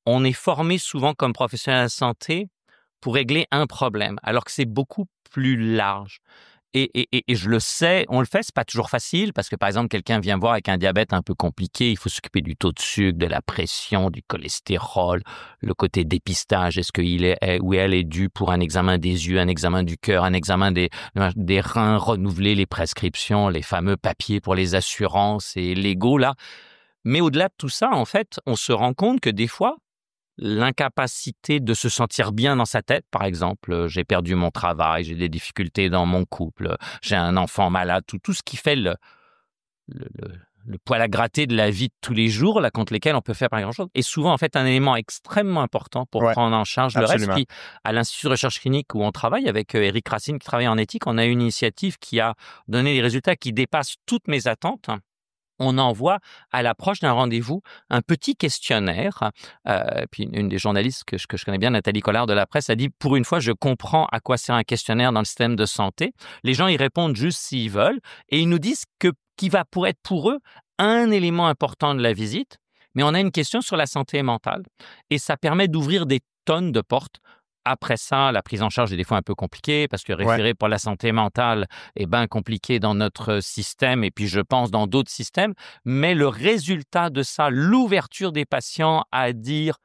on est formé souvent comme professionnel de santé pour régler un problème, alors que c'est beaucoup plus large. Et je le sais, on le fait, c'est pas toujours facile parce que, par exemple, quelqu'un vient voir avec un diabète un peu compliqué, il faut s'occuper du taux de sucre, de la pression, du cholestérol, le côté dépistage, est-ce qu'il est ou elle est due pour un examen des yeux, un examen du cœur, un examen des reins, renouveler les prescriptions, les fameux papiers pour les assurances et légaux, là. Mais au-delà de tout ça, en fait, on se rend compte que des fois, l'incapacité de se sentir bien dans sa tête, par exemple, j'ai perdu mon travail, j'ai des difficultés dans mon couple, j'ai un enfant malade, tout ce qui fait le poil à gratter de la vie de tous les jours, là, contre lesquels on peut faire pas grand-chose, est souvent en fait un élément extrêmement important pour prendre en charge le reste. Puis, à l'Institut de recherche clinique où on travaille avec Éric Racine qui travaille en éthique, on a une initiative qui a donné des résultats qui dépassent toutes mes attentes. On envoie à l'approche d'un rendez-vous un petit questionnaire. Puis une des journalistes que je connais bien, Nathalie Collard de la Presse, a dit « Pour une fois, je comprends à quoi sert un questionnaire dans le système de santé. » Les gens y répondent juste s'ils veulent et ils nous disent qui va pour être pour eux un élément important de la visite. Mais on a une question sur la santé mentale et ça permet d'ouvrir des tonnes de portes. Après ça, la prise en charge est des fois un peu compliquée parce que référer pour la santé mentale est bien compliqué dans notre système et puis je pense dans d'autres systèmes. Mais le résultat de ça, l'ouverture des patients à dire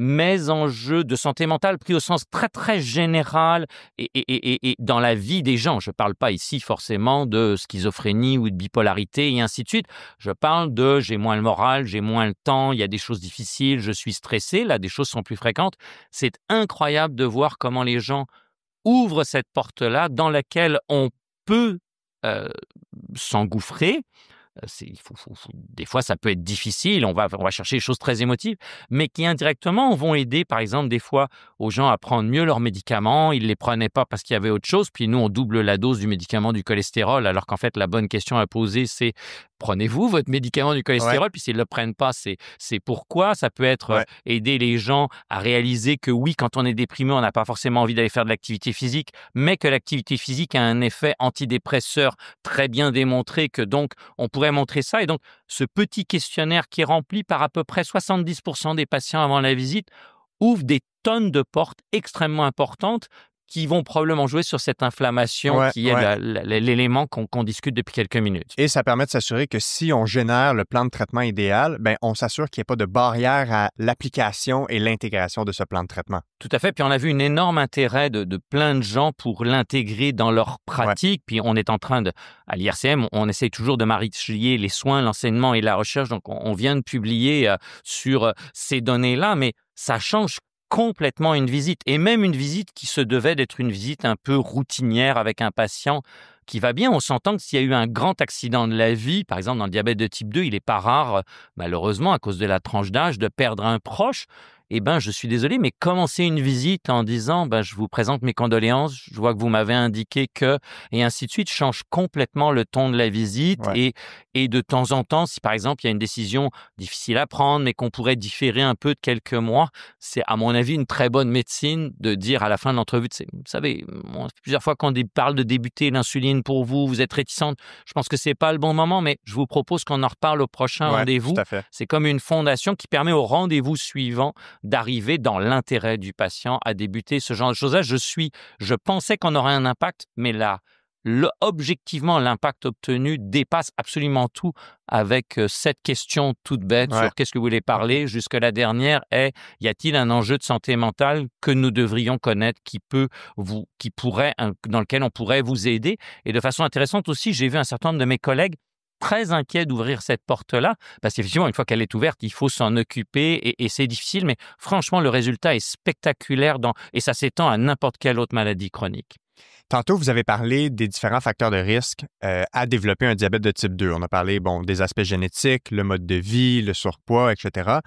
mes enjeux de santé mentale pris au sens très, très général et dans la vie des gens. Je ne parle pas ici forcément de schizophrénie ou de bipolarité et ainsi de suite. Je parle de j'ai moins le moral, j'ai moins le temps, il y a des choses difficiles, je suis stressé. Là, des choses sont plus fréquentes. C'est incroyable de voir comment les gens ouvrent cette porte-là dans laquelle on peut s'engouffrer. Des fois, ça peut être difficile, on va chercher des choses très émotives, mais qui indirectement vont aider, par exemple, des fois, aux gens à prendre mieux leurs médicaments. Ils ne les prenaient pas parce qu'il y avait autre chose, puis nous, on double la dose du médicament du cholestérol, alors qu'en fait, la bonne question à poser, c'est prenez-vous votre médicament du cholestérol, puis s'ils ne le prennent pas, c'est pourquoi. Ça peut être aider les gens à réaliser que oui, quand on est déprimé, on n'a pas forcément envie d'aller faire de l'activité physique, mais que l'activité physique a un effet antidépresseur très bien démontré, que donc on pourrait montrer ça. Et donc, ce petit questionnaire qui est rempli par à peu près 70% des patients avant la visite ouvre des tonnes de portes extrêmement importantes qui vont probablement jouer sur cette inflammation qui est l'élément qu'on discute depuis quelques minutes. Et ça permet de s'assurer que si on génère le plan de traitement idéal, ben on s'assure qu'il n'y ait pas de barrière à l'application et l'intégration de ce plan de traitement. Tout à fait. Puis on a vu un énorme intérêt de plein de gens pour l'intégrer dans leur pratique. Puis on est en train à l'IRCM, on essaye toujours de marier les soins, l'enseignement et la recherche. Donc on vient de publier sur ces données-là, mais ça change complètement une visite, et même une visite qui se devait d'être une visite un peu routinière avec un patient qui va bien. On s'entend que s'il y a eu un grand accident de la vie, par exemple dans le diabète de type 2, il n'est pas rare, malheureusement, à cause de la tranche d'âge, de perdre un proche. Eh bien, je suis désolé, mais commencer une visite en disant je vous présente mes condoléances, je vois que vous m'avez indiqué que, et ainsi de suite, change complètement le ton de la visite. Et de temps en temps, si par exemple il y a une décision difficile à prendre, mais qu'on pourrait différer un peu de quelques mois, c'est à mon avis une très bonne médecine de dire à la fin de l'entrevue, vous savez, plusieurs fois qu'on parle de débuter l'insuline pour vous, vous êtes réticente, je pense que c'est pas le bon moment, mais je vous propose qu'on en reparle au prochain rendez-vous. Tout à fait. C'est comme une fondation qui permet au rendez-vous suivant d'arriver dans l'intérêt du patient à débuter ce genre de choses-là. Je pensais qu'on aurait un impact, mais là, objectivement, l'impact obtenu dépasse absolument tout avec cette question toute bête sur qu'est-ce que vous voulez parler. Jusque la dernière est, y a-t-il un enjeu de santé mentale que nous devrions connaître dans lequel on pourrait vous aider? Et de façon intéressante aussi, j'ai vu un certain nombre de mes collègues très inquiets d'ouvrir cette porte-là, parce qu'effectivement, une fois qu'elle est ouverte, il faut s'en occuper et c'est difficile, mais franchement, le résultat est spectaculaire et ça s'étend à n'importe quelle autre maladie chronique. Tantôt, vous avez parlé des différents facteurs de risque à développer un diabète de type 2. On a parlé des aspects génétiques, le mode de vie, le surpoids, etc.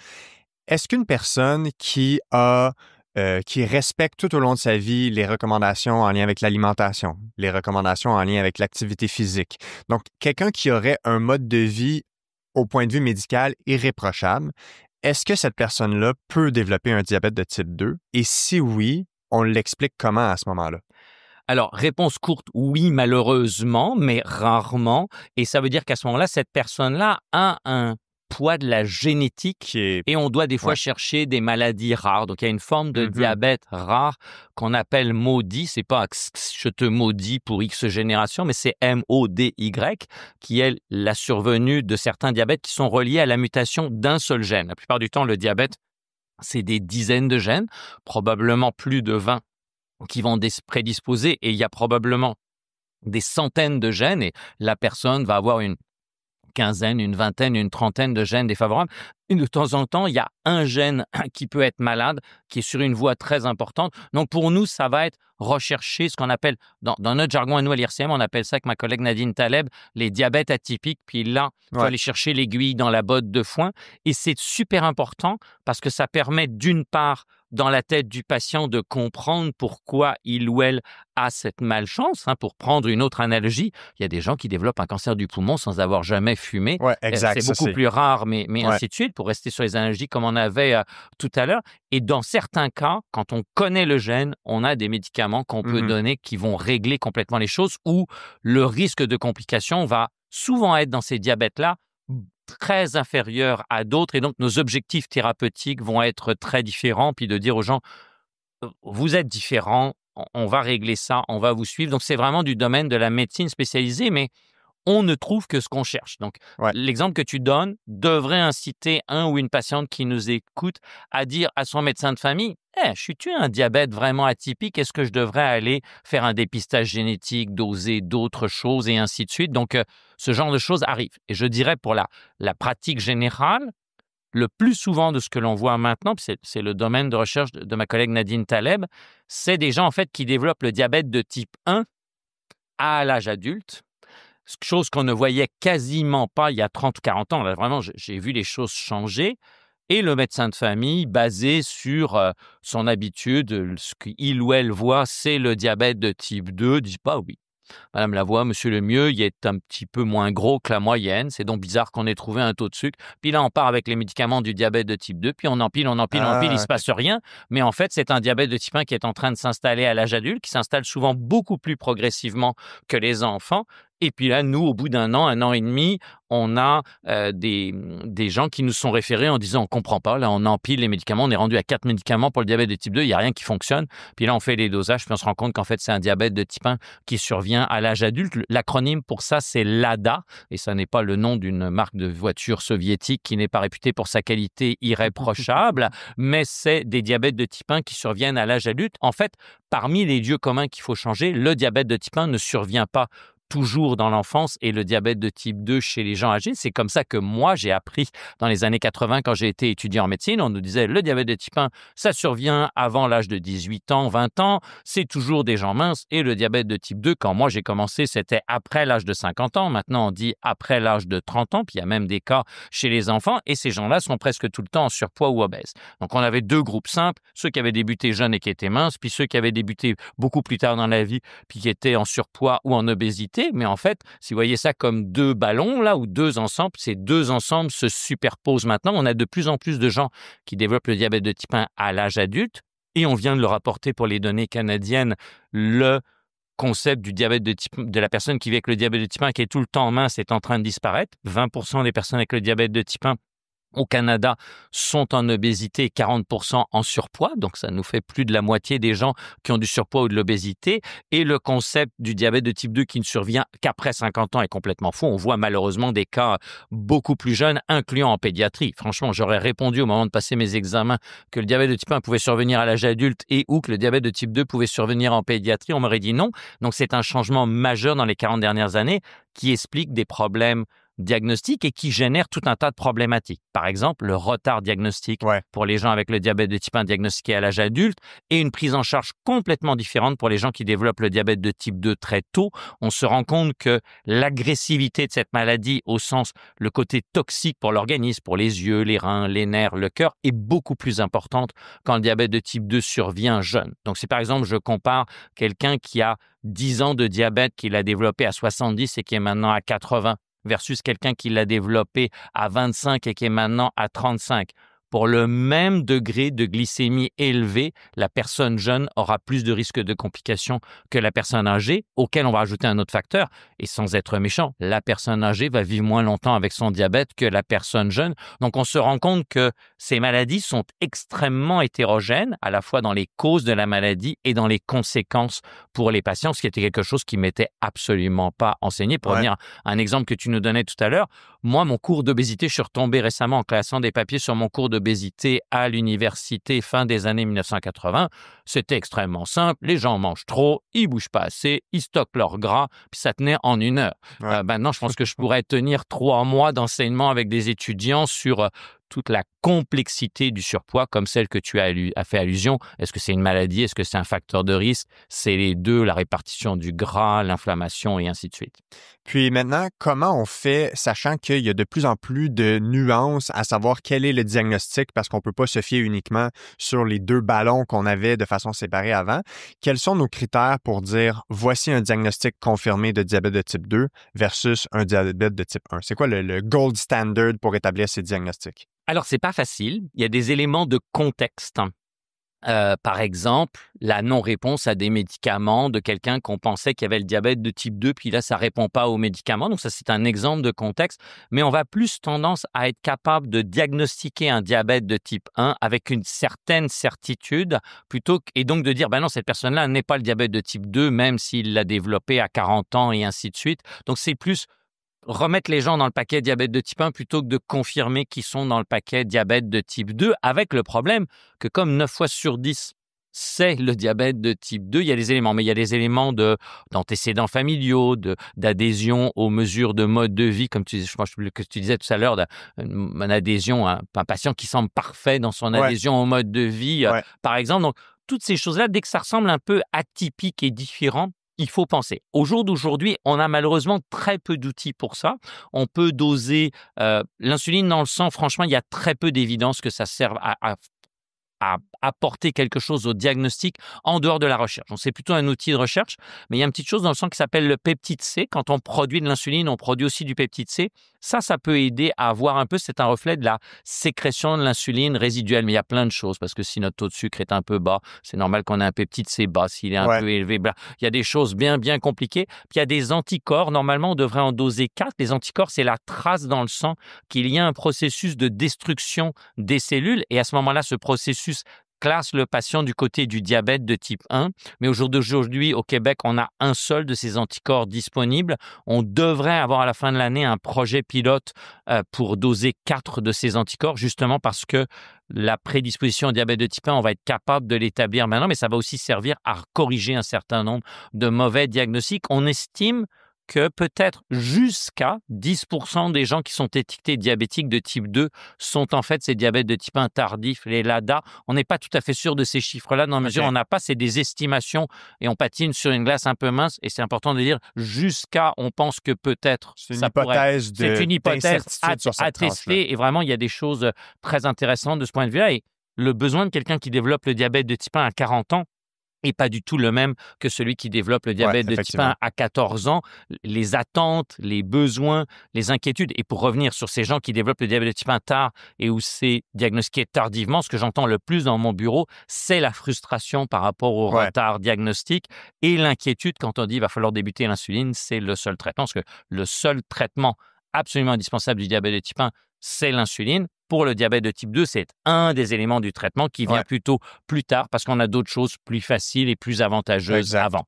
Est-ce qu'une personne qui respecte tout au long de sa vie les recommandations en lien avec l'alimentation, les recommandations en lien avec l'activité physique, donc quelqu'un qui aurait un mode de vie au point de vue médical irréprochable, est-ce que cette personne-là peut développer un diabète de type 2? Et si oui, on l'explique comment à ce moment-là? Alors, réponse courte, oui, malheureusement, mais rarement. Et ça veut dire qu'à ce moment-là, cette personne-là a un poids de la génétique et on doit des fois chercher des maladies rares. Donc, il y a une forme de diabète rare qu'on appelle maudit. C'est pas je te maudis pour X génération, mais c'est MODY, qui est la survenue de certains diabètes qui sont reliés à la mutation d'un seul gène. La plupart du temps, le diabète, c'est des dizaines de gènes, probablement plus de 20 qui vont prédisposer, et il y a probablement des centaines de gènes et la personne va avoir une quinzaine, une vingtaine, une trentaine de gènes défavorables. Et de temps en temps, il y a un gène qui peut être malade, qui est sur une voie très importante. Donc pour nous, ça va être rechercher ce qu'on appelle, dans notre jargon à nous à l'IRCM, on appelle ça avec ma collègue Nadine Taleb, les diabètes atypiques. Puis là, il faut aller chercher l'aiguille dans la botte de foin. Et c'est super important parce que ça permet d'une part, dans la tête du patient, de comprendre pourquoi il ou elle a cette malchance. Pour prendre une autre analogie, il y a des gens qui développent un cancer du poumon sans avoir jamais fumé. Exact, c'est beaucoup plus rare, mais ainsi de suite, pour rester sur les analogies comme on avait tout à l'heure. Et dans certains cas, quand on connaît le gène, on a des médicaments qu'on peut donner qui vont régler complètement les choses, où le risque de complications va souvent être dans ces diabètes-là très inférieur à d'autres, et donc nos objectifs thérapeutiques vont être très différents, puis de dire aux gens, vous êtes différents, on va régler ça, on va vous suivre. Donc c'est vraiment du domaine de la médecine spécialisée, mais on ne trouve que ce qu'on cherche. Donc, l'exemple que tu donnes devrait inciter un ou une patiente qui nous écoute à dire à son médecin de famille, suis-tu un diabète vraiment atypique? Est-ce que je devrais aller faire un dépistage génétique, doser d'autres choses et ainsi de suite? Donc, ce genre de choses arrive. Et je dirais pour la pratique générale, le plus souvent de ce que l'on voit maintenant, c'est le domaine de recherche de ma collègue Nadine Taleb, c'est des gens en fait qui développent le diabète de type 1 à l'âge adulte. Chose qu'on ne voyait quasiment pas il y a 30 ou 40 ans. Là, vraiment, j'ai vu les choses changer. Et le médecin de famille, basé sur son habitude, ce qu'il ou elle voit, c'est le diabète de type 2, dit pas oui. Madame Lavoie, monsieur Lemieux, il est un petit peu moins gros que la moyenne. C'est donc bizarre qu'on ait trouvé un taux de sucre. Puis là, on part avec les médicaments du diabète de type 2, puis on empile, il se passe rien. Mais en fait, c'est un diabète de type 1 qui est en train de s'installer à l'âge adulte, qui s'installe souvent beaucoup plus progressivement que les enfants. Et puis là, nous, au bout d'un an et demi, on a des gens qui nous sont référés en disant on ne comprend pas, là, on empile les médicaments, on est rendu à 4 médicaments pour le diabète de type 2, il n'y a rien qui fonctionne. Puis là, on fait les dosages, puis on se rend compte qu'en fait, c'est un diabète de type 1 qui survient à l'âge adulte. L'acronyme pour ça, c'est LADA, et ça n'est pas le nom d'une marque de voiture soviétique qui n'est pas réputée pour sa qualité irréprochable, mais c'est des diabètes de type 1 qui surviennent à l'âge adulte. En fait, parmi les lieux communs qu'il faut changer, le diabète de type 1 ne survient pas toujours dans l'enfance et le diabète de type 2 chez les gens âgés. C'est comme ça que moi, j'ai appris dans les années 80 quand j'ai été étudiant en médecine. On nous disait le diabète de type 1, ça survient avant l'âge de 18 ans, 20 ans. C'est toujours des gens minces. Et le diabète de type 2, quand moi j'ai commencé, c'était après l'âge de 50 ans. Maintenant, on dit après l'âge de 30 ans. Puis il y a même des cas chez les enfants. Et ces gens-là sont presque tout le temps en surpoids ou obèses. Donc, on avait deux groupes simples. Ceux qui avaient débuté jeunes et qui étaient minces, puis ceux qui avaient débuté beaucoup plus tard dans la vie, puis qui étaient en surpoids ou en obésité. Mais en fait, si vous voyez ça comme deux ballons, là, ou deux ensembles, ces deux ensembles se superposent maintenant. On a de plus en plus de gens qui développent le diabète de type 1 à l'âge adulte, et on vient de le rapporter pour les données canadiennes, le concept du diabète de la personne qui vit avec le diabète de type 1 qui est tout le temps mince est en train de disparaître. 20% des personnes avec le diabète de type 1 au Canada sont en obésité et 40% en surpoids. Donc, ça nous fait plus de la moitié des gens qui ont du surpoids ou de l'obésité. Et le concept du diabète de type 2 qui ne survient qu'après 50 ans est complètement faux. On voit malheureusement des cas beaucoup plus jeunes, incluant en pédiatrie. Franchement, j'aurais répondu au moment de passer mes examens que le diabète de type 1 pouvait survenir à l'âge adulte et ou que le diabète de type 2 pouvait survenir en pédiatrie. On m'aurait dit non. Donc, c'est un changement majeur dans les 40 dernières années qui explique des problèmes diagnostic et qui génère tout un tas de problématiques. Par exemple, le retard diagnostique pour les gens avec le diabète de type 1 diagnostiqué à l'âge adulte et une prise en charge complètement différente pour les gens qui développent le diabète de type 2 très tôt. On se rend compte que l'agressivité de cette maladie, au sens le côté toxique pour l'organisme, pour les yeux, les reins, les nerfs, le cœur, est beaucoup plus importante quand le diabète de type 2 survient jeune. Donc, si par exemple, je compare quelqu'un qui a 10 ans de diabète, qu'il a développé à 70 et qui est maintenant à 80, versus quelqu'un qui l'a développé à 25 et qui est maintenant à 35. Pour le même degré de glycémie élevé, la personne jeune aura plus de risques de complications que la personne âgée, auquel on va ajouter un autre facteur. Et sans être méchant, la personne âgée va vivre moins longtemps avec son diabète que la personne jeune. Donc, on se rend compte que ces maladies sont extrêmement hétérogènes, à la fois dans les causes de la maladie et dans les conséquences pour les patients, ce qui était quelque chose qui m'était absolument pas enseigné. Pour revenir à un exemple que tu nous donnais tout à l'heure, moi, mon cours d'obésité, je suis retombé récemment en classant des papiers sur mon cours d'obésité à l'université fin des années 1980. C'était extrêmement simple. Les gens mangent trop, ils bougent pas assez, ils stockent leur gras, puis ça tenait en 1 heure. Maintenant, je pense que je pourrais tenir 3 mois d'enseignement avec des étudiants sur toute la complexité du surpoids, comme celle que tu as fait allusion. Est-ce que c'est une maladie? Est-ce que c'est un facteur de risque? C'est les deux, la répartition du gras, l'inflammation et ainsi de suite. Puis maintenant, comment on fait, sachant qu'il y a de plus en plus de nuances à savoir quel est le diagnostic, parce qu'on ne peut pas se fier uniquement sur les 2 ballons qu'on avait de façon séparée avant. Quels sont nos critères pour dire, voici un diagnostic confirmé de diabète de type 2 versus un diabète de type 1? C'est quoi le gold standard pour établir ces diagnostics? Alors, c'est pas facile. Il y a des éléments de contexte. Par exemple, la non-réponse à des médicaments de quelqu'un qu'on pensait qui avait le diabète de type 2, puis là, ça répond pas aux médicaments. Donc ça, c'est un exemple de contexte. Mais on va plus tendance à être capable de diagnostiquer un diabète de type 1 avec une certaine certitude, et donc de dire, ben non, cette personne-là n'est pas le diabète de type 2, même s'il l'a développé à 40 ans et ainsi de suite. Donc c'est plus remettre les gens dans le paquet diabète de type 1 plutôt que de confirmer qu'ils sont dans le paquet diabète de type 2, avec le problème que comme 9 fois sur 10, c'est le diabète de type 2, il y a des éléments, mais il y a des éléments d'antécédents familiaux, d'adhésion aux mesures de mode de vie, comme je pense que tu disais tout à l'heure, une adhésion à un patient qui semble parfait dans son adhésion au mode de vie, par exemple. Donc, toutes ces choses-là, dès que ça ressemble un peu atypique et différent, il faut penser. Au jour d'aujourd'hui, on a malheureusement très peu d'outils pour ça. On peut doser l'insuline dans le sang. Franchement, il y a très peu d'évidence que ça serve à apporter quelque chose au diagnostic en dehors de la recherche. Donc, c'est plutôt un outil de recherche, mais il y a une petite chose dans le sang qui s'appelle le peptide C. Quand on produit de l'insuline, on produit aussi du peptide C. Ça peut aider à voir un peu, c'est un reflet de la sécrétion de l'insuline résiduelle. Mais il y a plein de choses, parce que si notre taux de sucre est un peu bas, c'est normal qu'on ait un peptide C bas. S'il est un peu élevé, il y a des choses bien compliquées. Puis il y a des anticorps. Normalement, on devrait en doser 4. Les anticorps, c'est la trace dans le sang qu'il y a un processus de destruction des cellules. Et à ce moment-là, ce processus classe le patient du côté du diabète de type 1. Mais aujourd'hui, au Québec, on a un seul de ces anticorps disponibles. On devrait avoir à la fin de l'année un projet pilote pour doser 4 de ces anticorps, justement parce que la prédisposition au diabète de type 1, on va être capable de l'établir maintenant, mais ça va aussi servir à corriger un certain nombre de mauvais diagnostics. On estime que peut-être jusqu'à 10% des gens qui sont étiquetés diabétiques de type 2 sont en fait ces diabètes de type 1 tardifs, les LADA. On n'est pas tout à fait sûr de ces chiffres-là, dans la mesure où on n'a pas, c'est des estimations et on patine sur une glace un peu mince. Et c'est important de dire jusqu'à, on pense que peut-être c'est une hypothèse à tester. Et vraiment, il y a des choses très intéressantes de ce point de vue-là. Et le besoin de quelqu'un qui développe le diabète de type 1 à 40 ans, et pas du tout le même que celui qui développe le diabète de type 1 à 14 ans. Les attentes, les besoins, les inquiétudes. Et pour revenir sur ces gens qui développent le diabète de type 1 tard et où c'est diagnostiqué tardivement, ce que j'entends le plus dans mon bureau, c'est la frustration par rapport au retard diagnostique et l'inquiétude quand on dit qu'il va falloir débuter l'insuline, c'est le seul traitement. Parce que le seul traitement absolument indispensable du diabète de type 1, c'est l'insuline. Pour le diabète de type 2, c'est un des éléments du traitement qui vient plutôt plus tard parce qu'on a d'autres choses plus faciles et plus avantageuses avant.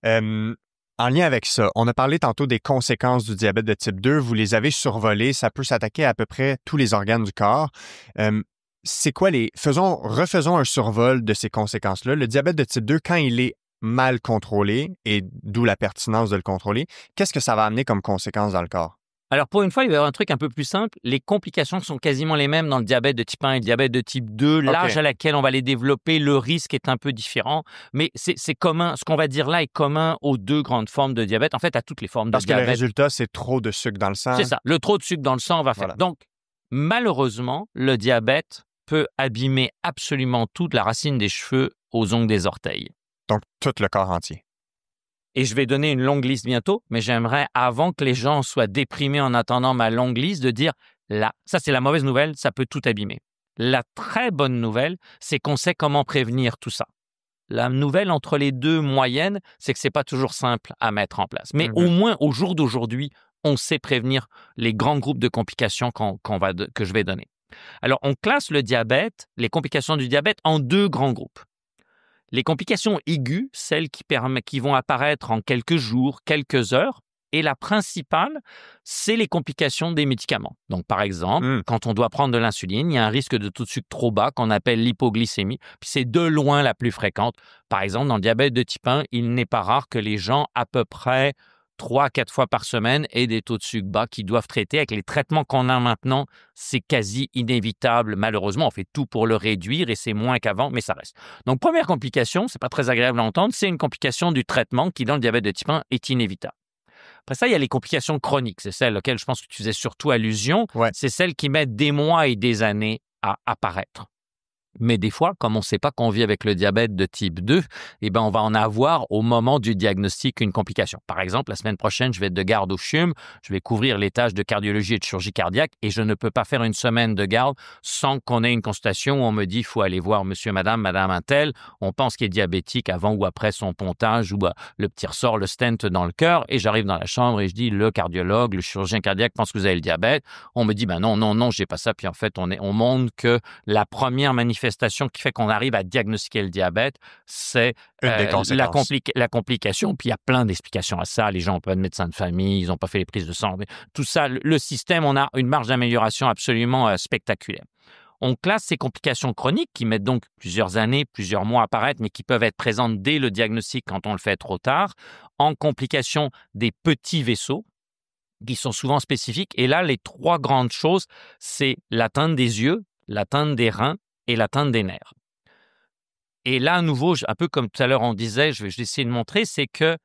En lien avec ça, on a parlé tantôt des conséquences du diabète de type 2. Vous les avez survolées. Ça peut s'attaquer à peu près tous les organes du corps. C'est quoi refaisons un survol de ces conséquences-là. Le diabète de type 2, quand il est mal contrôlé, et d'où la pertinence de le contrôler, qu'est-ce que ça va amener comme conséquences dans le corps? Alors, pour une fois, il va y avoir un truc un peu plus simple. Les complications sont quasiment les mêmes dans le diabète de type 1 et le diabète de type 2. L'âge à laquelle on va les développer, le risque est un peu différent. Mais c'est commun. Ce qu'on va dire là est commun aux deux grandes formes de diabète. En fait, à toutes les formes de diabète. Parce que le résultat, c'est trop de sucre dans le sang. C'est ça. Le trop de sucre dans le sang va faire. Donc, malheureusement, le diabète peut abîmer absolument toute la racine des cheveux aux ongles des orteils. Donc, tout le corps entier. Et je vais donner une longue liste bientôt, mais j'aimerais, avant que les gens soient déprimés en attendant ma longue liste, de dire, là, ça c'est la mauvaise nouvelle, ça peut tout abîmer. La très bonne nouvelle, c'est qu'on sait comment prévenir tout ça. La nouvelle entre les deux moyennes, c'est que c'est pas toujours simple à mettre en place. Mais au moins, au jour d'aujourd'hui, on sait prévenir les grands groupes de complications que je vais donner. Alors, on classe le diabète, les complications du diabète, en deux grands groupes. Les complications aiguës, celles qui vont apparaître en quelques jours, quelques heures, et la principale, c'est les complications des médicaments. Donc, par exemple, quand on doit prendre de l'insuline, il y a un risque de taux de sucre trop bas qu'on appelle l'hypoglycémie, puis c'est de loin la plus fréquente. Par exemple, dans le diabète de type 1, il n'est pas rare que les gens, à peu près 3 à 4 fois par semaine, aient des taux de sucre bas qu'ils doivent traiter. Avec les traitements qu'on a maintenant, c'est quasi inévitable. Malheureusement, on fait tout pour le réduire et c'est moins qu'avant, mais ça reste. Donc, première complication, c'est pas très agréable à entendre, c'est une complication du traitement qui, dans le diabète de type 1, est inévitable. Après ça, il y a les complications chroniques. C'est celles auxquelles je pense que tu faisais surtout allusion. C'est celles qui mettent des mois et des années à apparaître. Mais des fois, comme on ne sait pas qu'on vit avec le diabète de type 2, on va en avoir au moment du diagnostic une complication. Par exemple, la semaine prochaine, je vais être de garde au CHUM, je vais couvrir les tâches de cardiologie et de chirurgie cardiaque et je ne peux pas faire une semaine de garde sans qu'on ait une consultation où on me dit il faut aller voir monsieur, madame un tel, on pense qu'il est diabétique avant ou après son pontage ou le petit ressort, le stent dans le cœur et j'arrive dans la chambre et je dis le cardiologue, le chirurgien cardiaque pense que vous avez le diabète. On me dit non, j'ai pas ça. Puis en fait, on montre que la première manifestation qui fait qu'on arrive à diagnostiquer le diabète, c'est la complication. Puis il y a plein d'explications à ça. Les gens n'ont pas de médecin de famille, ils n'ont pas fait les prises de sang. Tout ça, le système, on a une marge d'amélioration absolument spectaculaire. On classe ces complications chroniques qui mettent donc plusieurs années, plusieurs mois à apparaître, mais qui peuvent être présentes dès le diagnostic quand on le fait trop tard, en complications des petits vaisseaux, qui sont souvent spécifiques. Et là, les trois grandes choses, c'est l'atteinte des yeux, l'atteinte des reins et l'atteinte des nerfs. Et là, à nouveau, un peu comme tout à l'heure on disait, je vais essayer de montrer, c'est que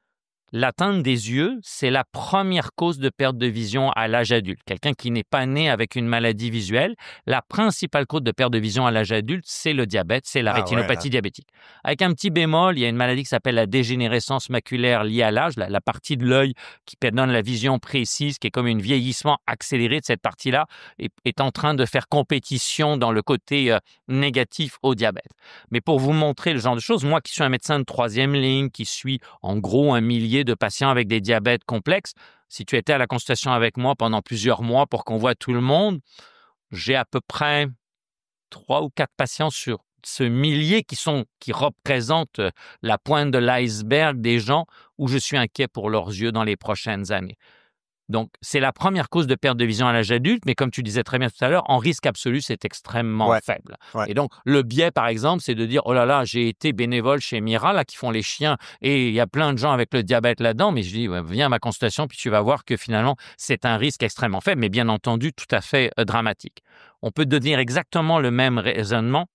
l'atteinte des yeux, c'est la première cause de perte de vision à l'âge adulte. Quelqu'un qui n'est pas né avec une maladie visuelle, la principale cause de perte de vision à l'âge adulte, c'est le diabète, c'est la rétinopathie diabétique. Avec un petit bémol, il y a une maladie qui s'appelle la dégénérescence maculaire liée à l'âge, la partie de l'œil qui donne la vision précise, qui est comme un vieillissement accéléré de cette partie-là, est en train de faire compétition dans le côté négatif au diabète. Mais pour vous montrer le genre de choses, moi qui suis un médecin de troisième ligne, qui suis en gros 1 millier de patients avec des diabètes complexes, si tu étais à la consultation avec moi pendant plusieurs mois pour qu'on voit tout le monde, j'ai à peu près 3 ou 4 patients sur ce millier qui représentent la pointe de l'iceberg des gens où je suis inquiet pour leurs yeux dans les prochaines années. Donc, c'est la première cause de perte de vision à l'âge adulte, mais comme tu disais très bien tout à l'heure, en risque absolu, c'est extrêmement faible. Et donc, le biais, par exemple, c'est de dire « Oh là là, j'ai été bénévole chez Mira, là, qui font les chiens, et il y a plein de gens avec le diabète là-dedans. » Mais je dis « Viens à ma consultation, puis tu vas voir que finalement, c'est un risque extrêmement faible, mais bien entendu, tout à fait dramatique. » On peut donner exactement le même raisonnement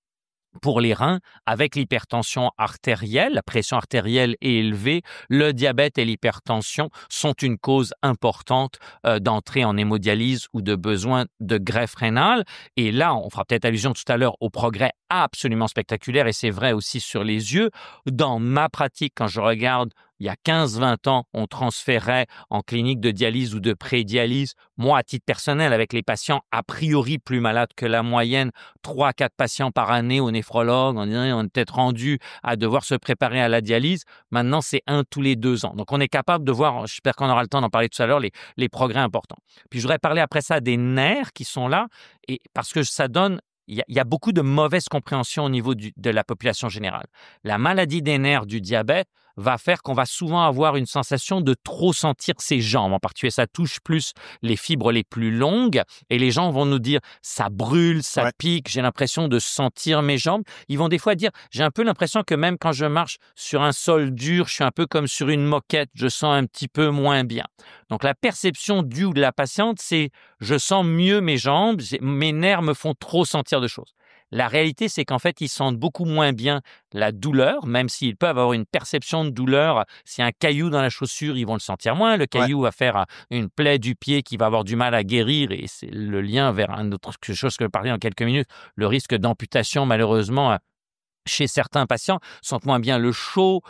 pour les reins, avec l'hypertension artérielle, la pression artérielle est élevée, le diabète et l'hypertension sont une cause importante d'entrée en hémodialyse ou de besoin de greffe rénale. Et là, on fera peut-être allusion tout à l'heure au progrès absolument spectaculaire, et c'est vrai aussi sur les yeux. Dans ma pratique, quand je regarde il y a 15-20 ans, on transférait en clinique de dialyse ou de pré-dialyse. Moi, à titre personnel, avec les patients a priori plus malades que la moyenne, 3-4 patients par année au néphrologue, on est peut-être rendu à devoir se préparer à la dialyse. Maintenant, c'est 1 tous les 2 ans. Donc, on est capable de voir, j'espère qu'on aura le temps d'en parler tout à l'heure, les progrès importants. Puis, je voudrais parler après ça des nerfs qui sont là, et parce que ça donne... Il y a beaucoup de mauvaise compréhension au niveau de la population générale. La maladie des nerfs du diabète va faire qu'on va souvent avoir une sensation de trop sentir ses jambes. En particulier, ça touche plus les fibres les plus longues et les gens vont nous dire « ça brûle, ça pique, j'ai l'impression de sentir mes jambes ». Ils vont des fois dire « j'ai un peu l'impression que même quand je marche sur un sol dur, je suis un peu comme sur une moquette, je sens un petit peu moins bien ». Donc, la perception du ou de la patiente, c'est « je sens mieux mes jambes, mes nerfs me font trop sentir de choses ». La réalité, c'est qu'en fait, ils sentent beaucoup moins bien la douleur, même s'ils peuvent avoir une perception de douleur. S'il y a un caillou dans la chaussure, ils vont le sentir moins. Le caillou va faire une plaie du pied qui va avoir du mal à guérir, et c'est le lien vers un autre chose que je vais parler dans quelques minutes, le risque d'amputation, malheureusement, chez certains patients, sentent moins bien le chaud,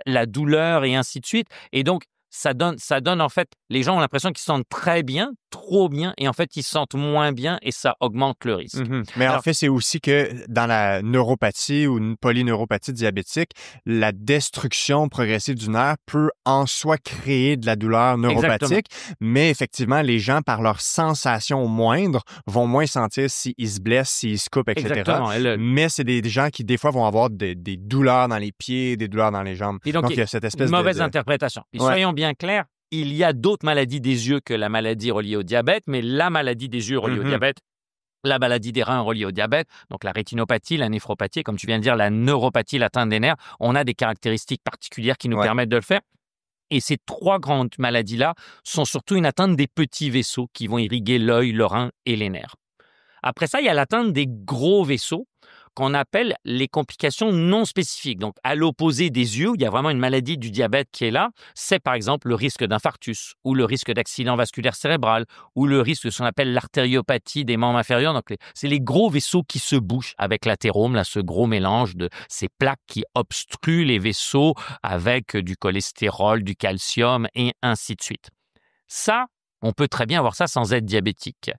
la douleur et ainsi de suite. Et donc, ça donne en fait, les gens ont l'impression qu'ils se sentent très bien, trop bien, et en fait, ils se sentent moins bien et ça augmente le risque. Mais alors, en fait, c'est aussi que dans la neuropathie ou une polyneuropathie diabétique, la destruction progressive du nerf peut en soi créer de la douleur neuropathique, mais effectivement, les gens, par leur sensation moindre, vont moins sentir s'ils se blessent, s'ils se coupent, etc. Mais c'est des gens qui, des fois, vont avoir des douleurs dans les pieds, des douleurs dans les jambes. Et donc il y a cette espèce de mauvaise interprétation. Et soyons bien clairs, il y a d'autres maladies des yeux que la maladie reliée au diabète, mais la maladie des yeux reliée au diabète, la maladie des reins reliée au diabète, donc la rétinopathie, la néphropathie, comme tu viens de dire, la neuropathie, l'atteinte des nerfs, on a des caractéristiques particulières qui nous permettent de le faire. Et ces 3 grandes maladies-là sont surtout une atteinte des petits vaisseaux qui vont irriguer l'œil, le rein et les nerfs. Après ça, il y a l'atteinte des gros vaisseaux qu'on appelle les complications non spécifiques. Donc, à l'opposé des yeux, où il y a vraiment une maladie du diabète qui est là, c'est par exemple le risque d'infarctus ou le risque d'accident vasculaire cérébral ou le risque de ce qu'on appelle l'artériopathie des membres inférieurs. Donc, c'est les gros vaisseaux qui se bouchent avec l'athérome, là, ce gros mélange de ces plaques qui obstruent les vaisseaux avec du cholestérol, du calcium et ainsi de suite. Ça, on peut très bien avoir ça sans être diabétique.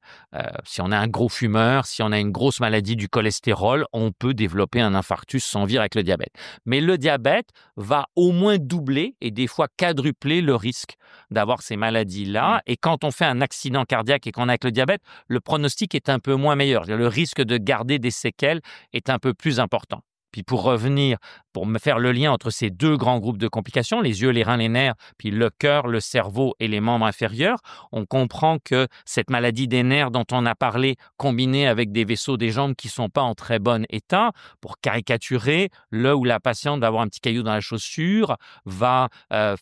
Si on a un gros fumeur, si on a une grosse maladie du cholestérol, on peut développer un infarctus sans vivre avec le diabète. Mais le diabète va au moins doubler et des fois quadrupler le risque d'avoir ces maladies-là. Et quand on fait un accident cardiaque et qu'on a avec le diabète, le pronostic est un peu moins meilleur. Le risque de garder des séquelles est un peu plus important. Puis pour revenir, pour me faire le lien entre ces 2 grands groupes de complications, les yeux, les reins, les nerfs, puis le cœur, le cerveau et les membres inférieurs, on comprend que cette maladie des nerfs dont on a parlé, combinée avec des vaisseaux des jambes qui ne sont pas en très bon état, pour caricaturer, le ou la patiente va avoir un petit caillou dans la chaussure, va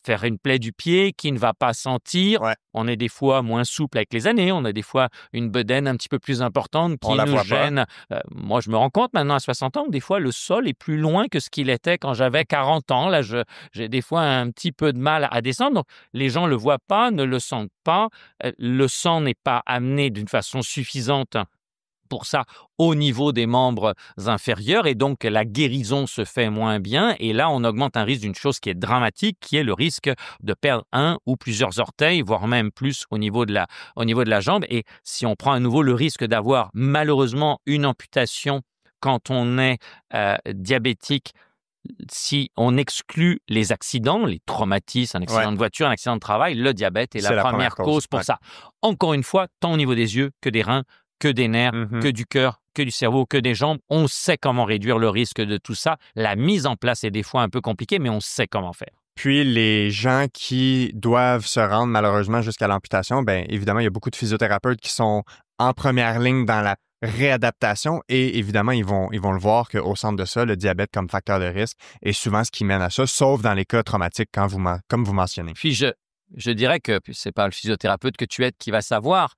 faire une plaie du pied qui ne va pas sentir. On est des fois moins souple avec les années, on a des fois une bedaine un petit peu plus importante qui nous gêne. Moi, je me rends compte maintenant à 60 ans que des fois, le sol est plus loin que ce qu'il était c'était quand j'avais 40 ans. Là, j'ai des fois un petit peu de mal à descendre. Donc, les gens ne le voient pas, ne le sentent pas. Le sang n'est pas amené d'une façon suffisante pour ça au niveau des membres inférieurs et donc la guérison se fait moins bien et là on augmente un risque d'une chose qui est dramatique qui est le risque de perdre un ou plusieurs orteils voire même plus au niveau de la jambe et si on prend à nouveau le risque d'avoir malheureusement une amputation quand on est diabétique si on exclut les accidents, les traumatismes, un accident de voiture, un accident de travail, le diabète est la première cause pour ça. Encore une fois, tant au niveau des yeux que des reins, que des nerfs, que du cœur, que du cerveau, que des jambes. On sait comment réduire le risque de tout ça. La mise en place est des fois un peu compliquée, mais on sait comment faire. Puis les gens qui doivent se rendre malheureusement jusqu'à l'amputation, bien évidemment, il y a beaucoup de physiothérapeutes qui sont en première ligne dans la réadaptation et évidemment, ils vont le voir qu'au centre de ça, le diabète comme facteur de risque est souvent ce qui mène à ça, sauf dans les cas traumatiques comme vous mentionnez. Puis je dirais que c'est pas le physiothérapeute que tu es qui va savoir.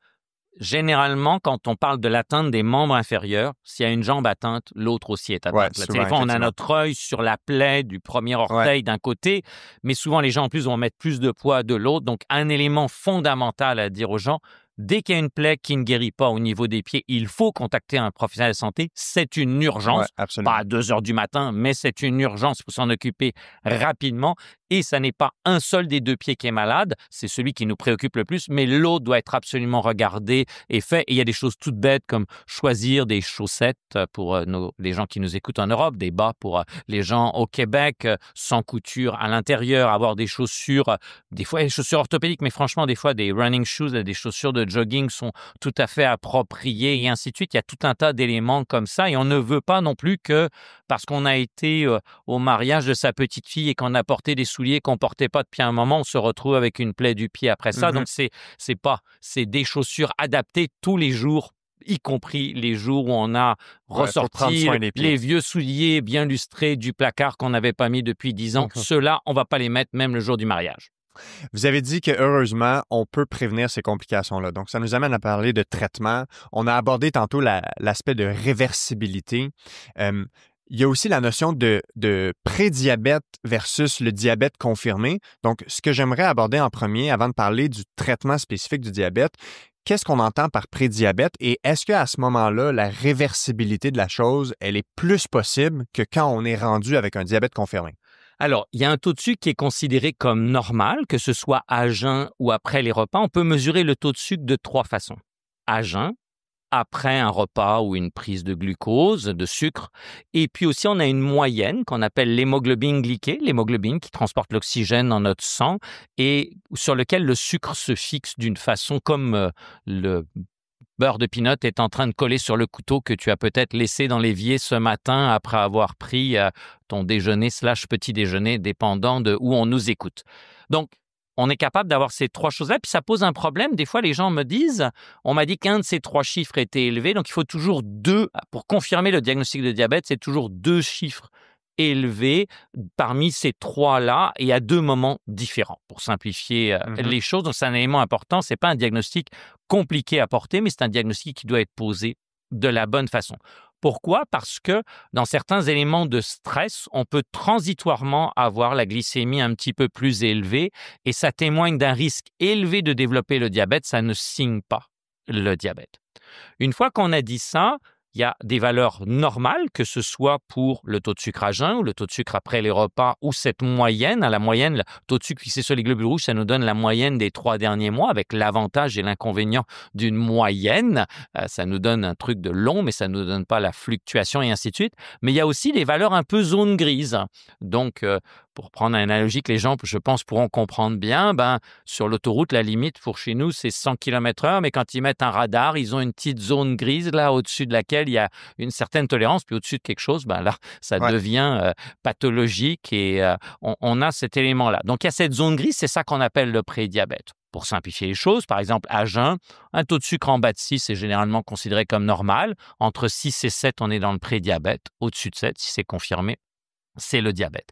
Généralement, quand on parle de l'atteinte des membres inférieurs, s'il y a une jambe atteinte, l'autre aussi est atteinte. Souvent, des fois, on a notre œil sur la plaie du premier orteil d'un côté, mais souvent, les gens en plus vont mettre plus de poids de l'autre. Donc, un élément fondamental à dire aux gens, dès qu'il y a une plaie qui ne guérit pas au niveau des pieds, il faut contacter un professionnel de santé. C'est une urgence, pas à 2 heures du matin, mais c'est une urgence. Il faut s'en occuper rapidement. Et ça n'est pas un seul des deux pieds qui est malade, c'est celui qui nous préoccupe le plus, mais l'autre doit être absolument regardé et fait. Et il y a des choses toutes bêtes comme choisir des chaussettes pour les gens qui nous écoutent en Europe, des bas pour les gens au Québec, sans couture à l'intérieur, avoir des chaussures, des fois des chaussures orthopédiques, mais franchement, des fois des running shoes, des chaussures de jogging sont tout à fait appropriées et ainsi de suite. Il y a tout un tas d'éléments comme ça et on ne veut pas non plus que parce qu'on a été au mariage de sa petite fille et qu'on a porté des souliers qu'on portait pas depuis un moment, on se retrouve avec une plaie du pied après ça. Donc c'est des chaussures adaptées tous les jours, y compris les jours où on a ressorti les vieux souliers bien lustrés du placard qu'on n'avait pas mis depuis 10 ans. Ceux-là, on va pas les mettre même le jour du mariage. Vous avez dit que heureusement, on peut prévenir ces complications-là. Donc, ça nous amène à parler de traitement. On a abordé tantôt l'aspect de réversibilité. Il y a aussi la notion de prédiabète versus le diabète confirmé. Donc, ce que j'aimerais aborder en premier, avant de parler du traitement spécifique du diabète, qu'est-ce qu'on entend par prédiabète et est-ce qu'à ce moment-là, la réversibilité de la chose, elle est plus possible que quand on est rendu avec un diabète confirmé? Alors, il y a un taux de sucre qui est considéré comme normal, que ce soit à jeun ou après les repas. On peut mesurer le taux de sucre de 3 façons. À jeun, après un repas ou une prise de glucose, de sucre. Et puis aussi, on a une moyenne qu'on appelle l'hémoglobine glyquée, l'hémoglobine qui transporte l'oxygène dans notre sang et sur lequel le sucre se fixe d'une façon comme le beurre de pinot est en train de coller sur le couteau que tu as peut-être laissé dans l'évier ce matin après avoir pris ton déjeuner / petit déjeuner, dépendant de où on nous écoute. Donc, on est capable d'avoir ces 3 choses-là, puis ça pose un problème. Des fois, les gens me disent, on m'a dit qu'un de ces 3 chiffres était élevé, donc il faut toujours 2, pour confirmer le diagnostic de diabète, c'est toujours 2 chiffres élevés parmi ces 3-là et à 2 moments différents, pour simplifier les choses. Donc, c'est un élément important. Ce n'est pas un diagnostic compliqué à porter, mais c'est un diagnostic qui doit être posé de la bonne façon. Pourquoi? Parce que dans certains éléments de stress, on peut transitoirement avoir la glycémie un petit peu plus élevée et ça témoigne d'un risque élevé de développer le diabète. Ça ne signe pas le diabète. Une fois qu'on a dit ça, il y a des valeurs normales, que ce soit pour le taux de sucre à jeun ou le taux de sucre après les repas ou cette moyenne. À la moyenne, le taux de sucre fixé sur les globules rouges, ça nous donne la moyenne des 3 derniers mois avec l'avantage et l'inconvénient d'une moyenne. Ça nous donne un truc de long, mais ça ne nous donne pas la fluctuation et ainsi de suite. Mais il y a aussi des valeurs un peu zone grise. Donc, pour prendre une analogie que les gens, je pense, pourront comprendre bien, sur l'autoroute, la limite pour chez nous, c'est 100 km/h, mais quand ils mettent un radar, ils ont une petite zone grise là au-dessus de laquelle il y a une certaine tolérance, puis au-dessus de quelque chose, là, ça devient pathologique et on a cet élément-là. Donc, il y a cette zone grise, c'est ça qu'on appelle le prédiabète. Pour simplifier les choses, par exemple, à jeun, un taux de sucre en bas de 6 est généralement considéré comme normal. Entre 6 et 7, on est dans le prédiabète. Au-dessus de 7, si c'est confirmé, c'est le diabète.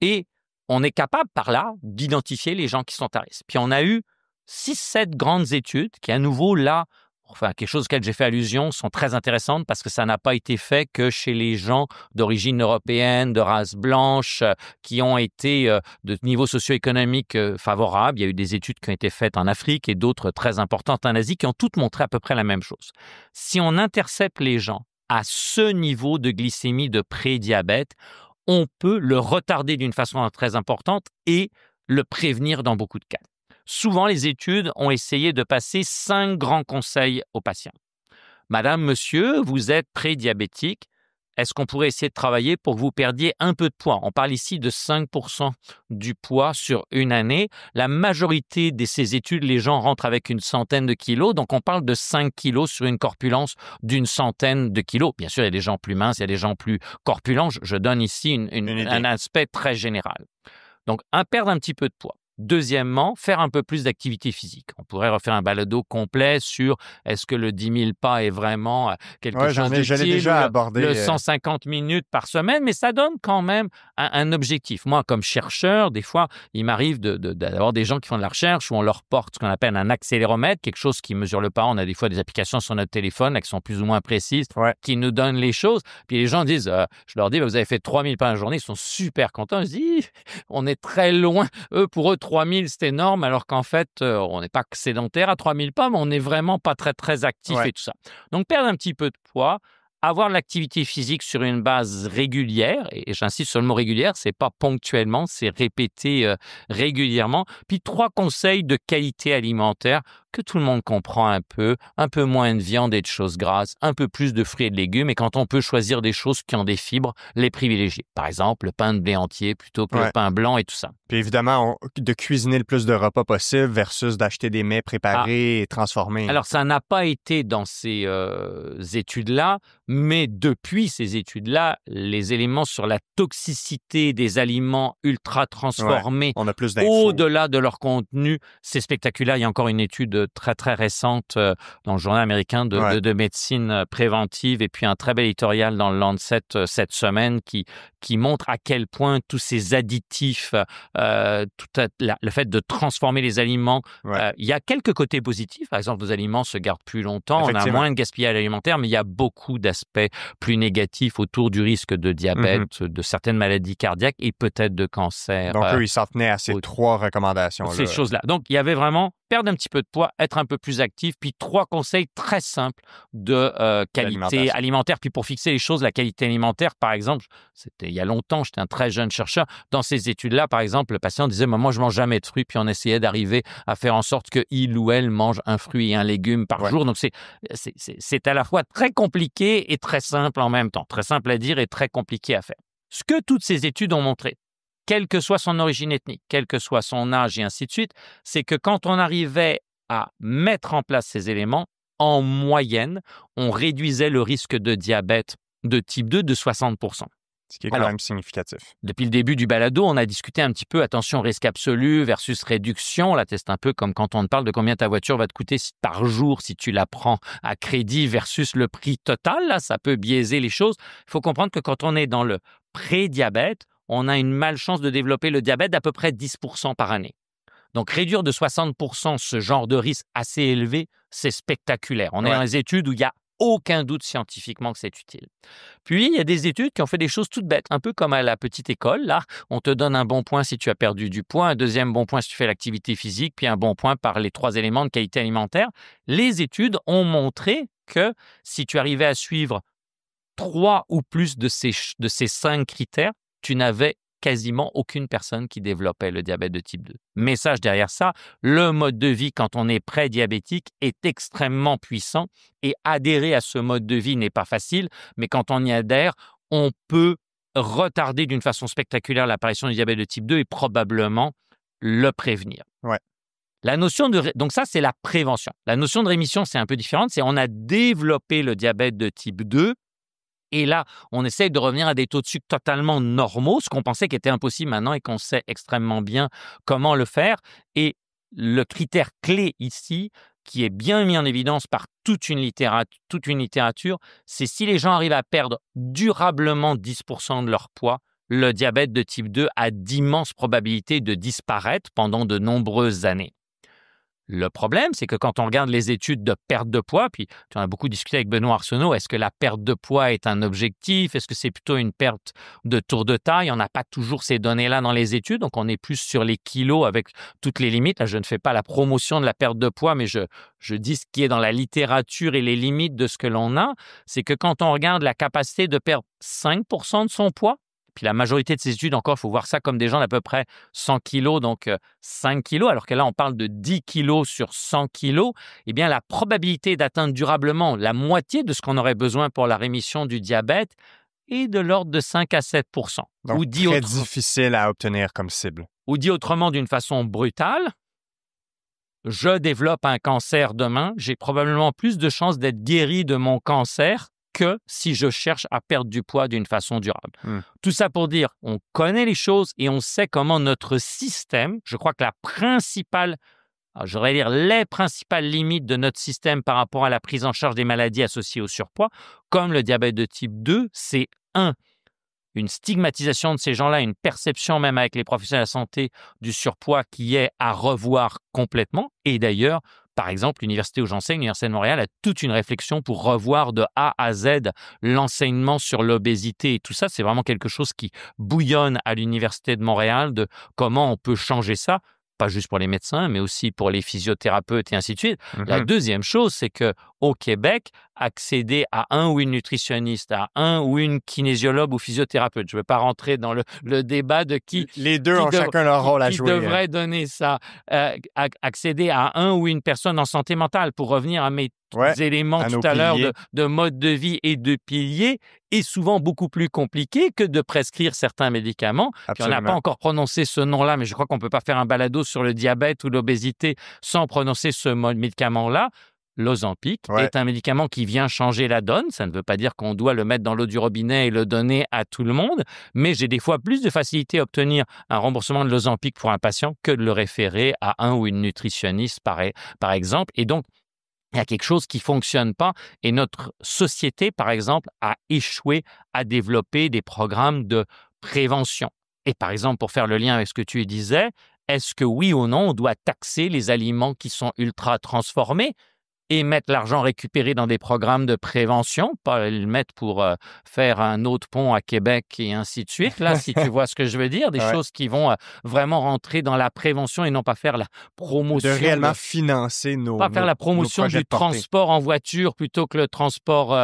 Et on est capable par là d'identifier les gens qui sont à risque. Puis on a eu 6-7 grandes études qui à nouveau là enfin quelque chose auquel j'ai fait allusion, sont très intéressantes parce que ça n'a pas été fait que chez les gens d'origine européenne, de race blanche, qui ont été de niveau socio-économique favorable. Il y a eu des études qui ont été faites en Afrique et d'autres très importantes en Asie qui ont toutes montré à peu près la même chose. Si on intercepte les gens à ce niveau de glycémie de prédiabète, on peut le retarder d'une façon très importante et le prévenir dans beaucoup de cas. Souvent, les études ont essayé de passer 5 grands conseils aux patients. Madame, monsieur, vous êtes prédiabétique. Est-ce qu'on pourrait essayer de travailler pour que vous perdiez un peu de poids? On parle ici de 5% du poids sur une année. La majorité de ces études, les gens rentrent avec une centaine de kilos. Donc, on parle de 5 kilos sur une corpulence d'une centaine de kilos. Bien sûr, il y a des gens plus minces, il y a des gens plus corpulents. Je donne ici un aspect très général. Donc, perdre un petit peu de poids. Deuxièmement, faire un peu plus d'activité physique. On pourrait refaire un balado complet sur est-ce que le 10 000 pas est vraiment quelque chose d'utile, je l'ai déjà abordé. Le 150 minutes par semaine, mais ça donne quand même un objectif. Moi, comme chercheur, des fois, il m'arrive d'avoir des gens qui font de la recherche où on leur porte ce qu'on appelle un accéléromètre, quelque chose qui mesure le pas. On a des fois des applications sur notre téléphone qui sont plus ou moins précises, qui nous donnent les choses. Puis les gens disent, je leur dis, vous avez fait 3 000 pas en journée, ils sont super contents. Je dis, on est très loin. Pour eux, 3 000, c'est énorme, alors qu'en fait, on n'est pas sédentaire à 3 000 pas, mais on n'est vraiment pas très, très actif et tout ça. Donc, perdre un petit peu de poids, avoir de l'activité physique sur une base régulière, et j'insiste sur le mot régulière, c'est pas ponctuellement, c'est répété régulièrement. Puis 3 conseils de qualité alimentaire que tout le monde comprend un peu moins de viande et de choses grasses, un peu plus de fruits et de légumes, et quand on peut choisir des choses qui ont des fibres, les privilégier. Par exemple, le pain de blé entier plutôt que le pain blanc et tout ça. Puis évidemment, de cuisiner le plus de repas possible versus d'acheter des mets préparés et transformés. Alors, ça n'a pas été dans ces études-là, mais depuis ces études-là, les éléments sur la toxicité des aliments ultra transformés, on a plus d'infos. Au-delà de leur contenu, c'est spectaculaire. Il y a encore une étude très, très récente dans le journal américain de médecine préventive et puis un très bel éditorial dans le Lancet cette semaine qui montre à quel point tous ces additifs, le fait de transformer les aliments, il y a quelques côtés positifs. Par exemple, nos aliments se gardent plus longtemps, on a moins de gaspillage alimentaire, mais il y a beaucoup d'aspects plus négatifs autour du risque de diabète, de certaines maladies cardiaques et peut-être de cancer. Donc, eux, ils s'en tenaient à ces 3 recommandations-là. Ces choses-là. Donc, il y avait vraiment perdre un petit peu de poids, être un peu plus actif, puis 3 conseils très simples de qualité alimentaire. Puis pour fixer les choses, la qualité alimentaire, par exemple, c'était il y a longtemps, j'étais un très jeune chercheur. Dans ces études-là, par exemple, le patient disait, moi, je mange jamais de fruits, puis on essayait d'arriver à faire en sorte qu'il ou elle mange un fruit et un légume par jour. Donc, c'est à la fois très compliqué et très simple en même temps. Très simple à dire et très compliqué à faire. Ce que toutes ces études ont montré, quelle que soit son origine ethnique, quel que soit son âge et ainsi de suite, c'est que quand on arrivait à mettre en place ces éléments, en moyenne, on réduisait le risque de diabète de type 2 de 60%. Ce qui est quand même significatif. Depuis le début du balado, on a discuté un petit peu, attention, risque absolu versus réduction. On la teste un peu comme quand on te parle de combien ta voiture va te coûter par jour si tu la prends à crédit versus le prix total. Là, ça peut biaiser les choses. Il faut comprendre que quand on est dans le prédiabète, on a une malchance de développer le diabète d'à peu près 10% par année. Donc, réduire de 60% ce genre de risque assez élevé, c'est spectaculaire. On est dans les études où il n'y a aucun doute scientifiquement que c'est utile. Puis, il y a des études qui ont fait des choses toutes bêtes, un peu comme à la petite école. Là, on te donne un bon point si tu as perdu du poids, un deuxième bon point si tu fais l'activité physique, puis un bon point par les 3 éléments de qualité alimentaire. Les études ont montré que si tu arrivais à suivre 3 ou plus de ces 5 critères, tu n'avais quasiment aucune personne qui développait le diabète de type 2. Message derrière ça, le mode de vie quand on est prédiabétique est extrêmement puissant et adhérer à ce mode de vie n'est pas facile, mais quand on y adhère, on peut retarder d'une façon spectaculaire l'apparition du diabète de type 2 et probablement le prévenir. La notion donc ça, c'est la prévention. La notion de rémission, c'est un peu différente, c'est on a développé le diabète de type 2. Et là, on essaye de revenir à des taux de sucre totalement normaux, ce qu'on pensait qui était impossible maintenant et qu'on sait extrêmement bien comment le faire. Et le critère clé ici, qui est bien mis en évidence par toute une littérature, c'est si les gens arrivent à perdre durablement 10% de leur poids, le diabète de type 2 a d'immenses probabilités de disparaître pendant de nombreuses années. Le problème, c'est que quand on regarde les études de perte de poids, puis tu en as beaucoup discuté avec Benoît Arsenault, est-ce que la perte de poids est un objectif? Est-ce que c'est plutôt une perte de tour de taille? On n'a pas toujours ces données-là dans les études, donc on est plus sur les kilos avec toutes les limites. Là, je ne fais pas la promotion de la perte de poids, mais je dis ce qui est dans la littérature et les limites de ce que l'on a. C'est que quand on regarde la capacité de perdre 5% de son poids, puis la majorité de ces études, encore, il faut voir ça comme des gens d'à peu près 100 kilos, donc 5 kilos, alors que là, on parle de 10 kilos sur 100 kilos, eh bien, la probabilité d'atteindre durablement la moitié de ce qu'on aurait besoin pour la rémission du diabète est de l'ordre de 5 à 7%. Donc, très difficile à obtenir comme cible. Ou dit autrement, d'une façon brutale, je développe un cancer demain, j'ai probablement plus de chances d'être guéri de mon cancer que si je cherche à perdre du poids d'une façon durable. Tout ça pour dire, on connaît les choses et on sait comment notre système, je crois que les principales limites de notre système par rapport à la prise en charge des maladies associées au surpoids, comme le diabète de type 2, c'est une stigmatisation de ces gens-là, une perception même avec les professionnels de la santé du surpoids qui est à revoir complètement. Et d'ailleurs, par exemple, l'université où j'enseigne, l'Université de Montréal, a toute une réflexion pour revoir de A à Z l'enseignement sur l'obésité et tout ça. C'est vraiment quelque chose qui bouillonne à l'Université de Montréal de comment on peut changer ça, pas juste pour les médecins, mais aussi pour les physiothérapeutes et ainsi de suite. La deuxième chose, c'est qu'au Québec, accéder à un ou une nutritionniste, à un ou une kinésiologue ou physiothérapeute, je ne veux pas rentrer dans le débat de qui... Les deux ont chacun leur rôle à jouer. Qui devrait donner ça. Accéder à un ou une personne en santé mentale, pour revenir à mes éléments tout à l'heure de mode de vie et de piliers, est souvent beaucoup plus compliqué que de prescrire certains médicaments. Puis on n'a pas encore prononcé ce nom-là, mais je crois qu'on ne peut pas faire un balado sur le diabète ou l'obésité sans prononcer ce médicament-là. L'Ozempic est un médicament qui vient changer la donne. Ça ne veut pas dire qu'on doit le mettre dans l'eau du robinet et le donner à tout le monde, mais j'ai des fois plus de facilité à obtenir un remboursement de l'Ozempic pour un patient que de le référer à un ou une nutritionniste, par exemple. Et donc, il y a quelque chose qui ne fonctionne pas et notre société, par exemple, a échoué à développer des programmes de prévention. Et par exemple, pour faire le lien avec ce que tu disais, est-ce que oui ou non, on doit taxer les aliments qui sont ultra transformés et mettre l'argent récupéré dans des programmes de prévention, pas le mettre pour faire un autre pont à Québec et ainsi de suite, là, si tu vois ce que je veux dire, des choses qui vont vraiment rentrer dans la prévention et non pas faire la promotion. De réellement financer nos Pas faire la promotion du transport en voiture plutôt que le transport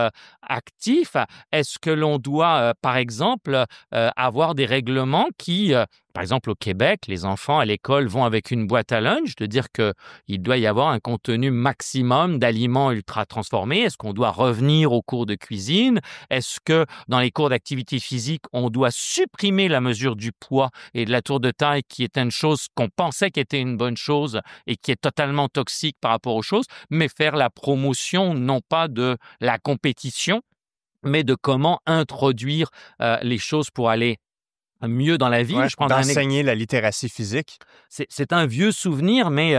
actif. Est-ce que l'on doit, par exemple, avoir des règlements qui... Par exemple, au Québec, les enfants à l'école vont avec une boîte à lunch, de dire qu'il doit y avoir un contenu maximum d'aliments ultra transformés. Est-ce qu'on doit revenir aux cours de cuisine? Est-ce que dans les cours d'activité physique, on doit supprimer la mesure du poids et de la tour de taille qui était une chose qu'on pensait qu'était une bonne chose et qui est totalement toxique par rapport aux choses, mais faire la promotion non pas de la compétition, mais de comment introduire les choses pour aller mieux dans la vie. D'enseigner la littératie physique. C'est un vieux souvenir, mais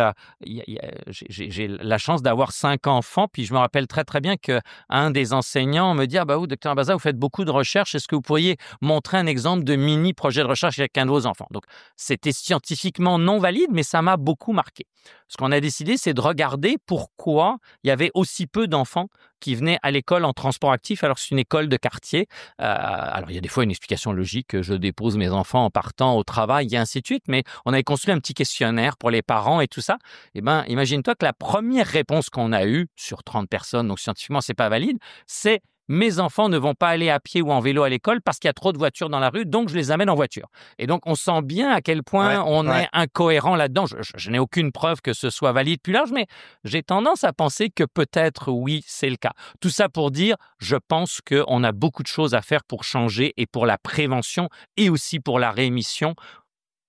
j'ai la chance d'avoir 5 enfants, puis je me rappelle très, très bien qu'un des enseignants me dit « Ah bah oui, docteur Abaza, vous faites beaucoup de recherches, est-ce que vous pourriez montrer un exemple de mini-projet de recherche avec un de vos enfants ?» Donc, c'était scientifiquement non valide, mais ça m'a beaucoup marqué. Ce qu'on a décidé, c'est de regarder pourquoi il y avait aussi peu d'enfants qui venaient à l'école en transport actif alors que c'est une école de quartier. Alors, il y a des fois une explication logique, je dépose mes enfants en partant au travail et ainsi de suite, mais on avait construit un petit questionnaire pour les parents et tout ça. Eh bien, imagine-toi que la première réponse qu'on a eue sur 30 personnes, donc scientifiquement, c'est pas valide, c'est « Mes enfants ne vont pas aller à pied ou en vélo à l'école parce qu'il y a trop de voitures dans la rue, donc je les amène en voiture. » Et donc, on sent bien à quel point on est incohérent là-dedans. Je n'ai aucune preuve que ce soit valide plus large, mais j'ai tendance à penser que peut-être, oui, c'est le cas. Tout ça pour dire, je pense qu'on a beaucoup de choses à faire pour changer et pour la prévention et aussi pour la rémission.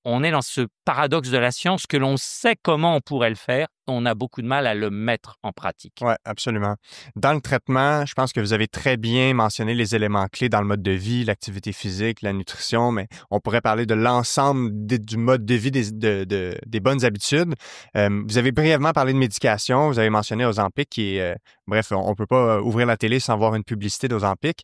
On est dans ce paradoxe de la science que l'on sait comment on pourrait le faire, on a beaucoup de mal à le mettre en pratique. Oui, absolument. Dans le traitement, je pense que vous avez très bien mentionné les éléments clés dans le mode de vie, l'activité physique, la nutrition, mais on pourrait parler de l'ensemble du mode de vie des bonnes habitudes. Vous avez brièvement parlé de médication, vous avez mentionné Ozempic, qui est, bref, on ne peut pas ouvrir la télé sans voir une publicité d'Ozempic.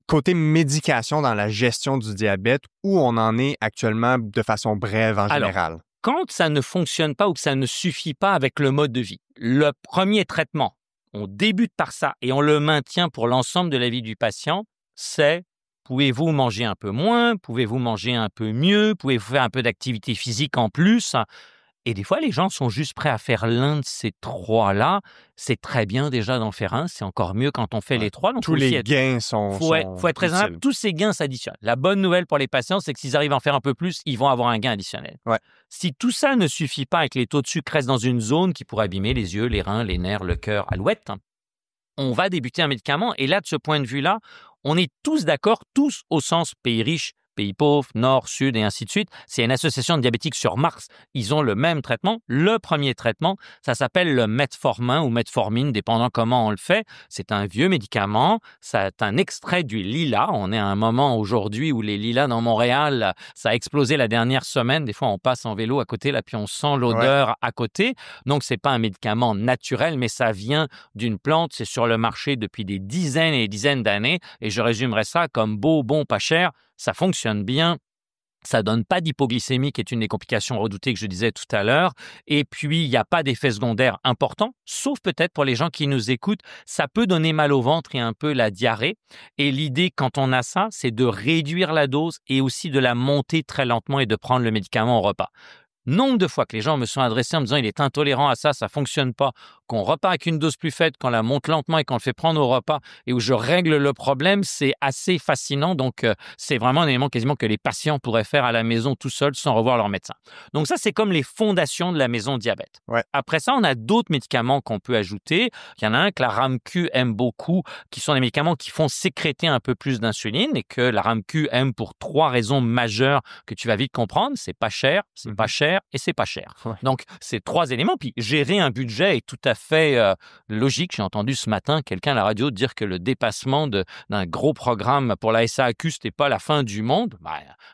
Côté médication dans la gestion du diabète, où on en est actuellement de façon brève en général? quand ça ne fonctionne pas ou que ça ne suffit pas avec le mode de vie, le premier traitement, on débute par ça et on le maintient pour l'ensemble de la vie du patient, c'est pouvez-vous manger un peu moins, pouvez-vous manger un peu mieux, pouvez-vous faire un peu d'activité physique en plus. Et des fois, les gens sont juste prêts à faire l'un de ces trois-là. C'est très bien déjà d'en faire un, c'est encore mieux quand on fait les trois. Donc tous les gains sont faut être raisonnable. utiles. Tous ces gains s'additionnent. La bonne nouvelle pour les patients, c'est que s'ils arrivent à en faire un peu plus, ils vont avoir un gain additionnel. Ouais. Si tout ça ne suffit pas et que les taux de sucre restent dans une zone qui pourrait abîmer les yeux, les reins, les nerfs, le cœur, alouette, on va débuter un médicament. Et là, de ce point de vue-là, on est tous d'accord, tous au sens pays riche, pays pauvres, nord, sud et ainsi de suite. C'est une association de diabétiques sur Mars. Ils ont le même traitement. Le premier traitement, ça s'appelle le metformin ou metformine, dépendant comment on le fait. C'est un vieux médicament. C'est un extrait du lilas. On est à un moment aujourd'hui où les lilas dans Montréal, ça a explosé la dernière semaine. Des fois, on passe en vélo à côté, là, puis on sent l'odeur à côté. Donc, c'est pas un médicament naturel, mais ça vient d'une plante. C'est sur le marché depuis des dizaines et des dizaines d'années. Et je résumerais ça comme beau, bon, pas cher. Ça fonctionne bien. Ça donne pas d'hypoglycémie, qui est une des complications redoutées que je disais tout à l'heure. Et puis, il n'y a pas d'effet secondaire important, sauf peut-être pour les gens qui nous écoutent. Ça peut donner mal au ventre et un peu la diarrhée. Et l'idée, quand on a ça, c'est de réduire la dose et aussi de la monter très lentement et de prendre le médicament au repas. Nombre de fois que les gens me sont adressés en me disant « il est intolérant à ça ne fonctionne pas », qu'on repart avec une dose plus faible, qu'on la monte lentement et qu'on le fait prendre au repas et où je règle le problème, c'est assez fascinant. Donc, c'est vraiment un élément quasiment que les patients pourraient faire à la maison tout seuls sans revoir leur médecin. Donc ça, c'est comme les fondations de la maison diabète. Ouais. Après ça, on a d'autres médicaments qu'on peut ajouter. Il y en a un que la RAMQ aime beaucoup, qui sont des médicaments qui font sécréter un peu plus d'insuline et que la RAMQ aime pour 3 raisons majeures que tu vas vite comprendre. C'est pas cher, c'est pas cher et c'est pas cher. Ouais. Donc, c'est 3 éléments. Puis, gérer un budget est tout à fait logique. J'ai entendu ce matin quelqu'un à la radio dire que le dépassement d'un gros programme pour la SAQ, c'était pas la fin du monde.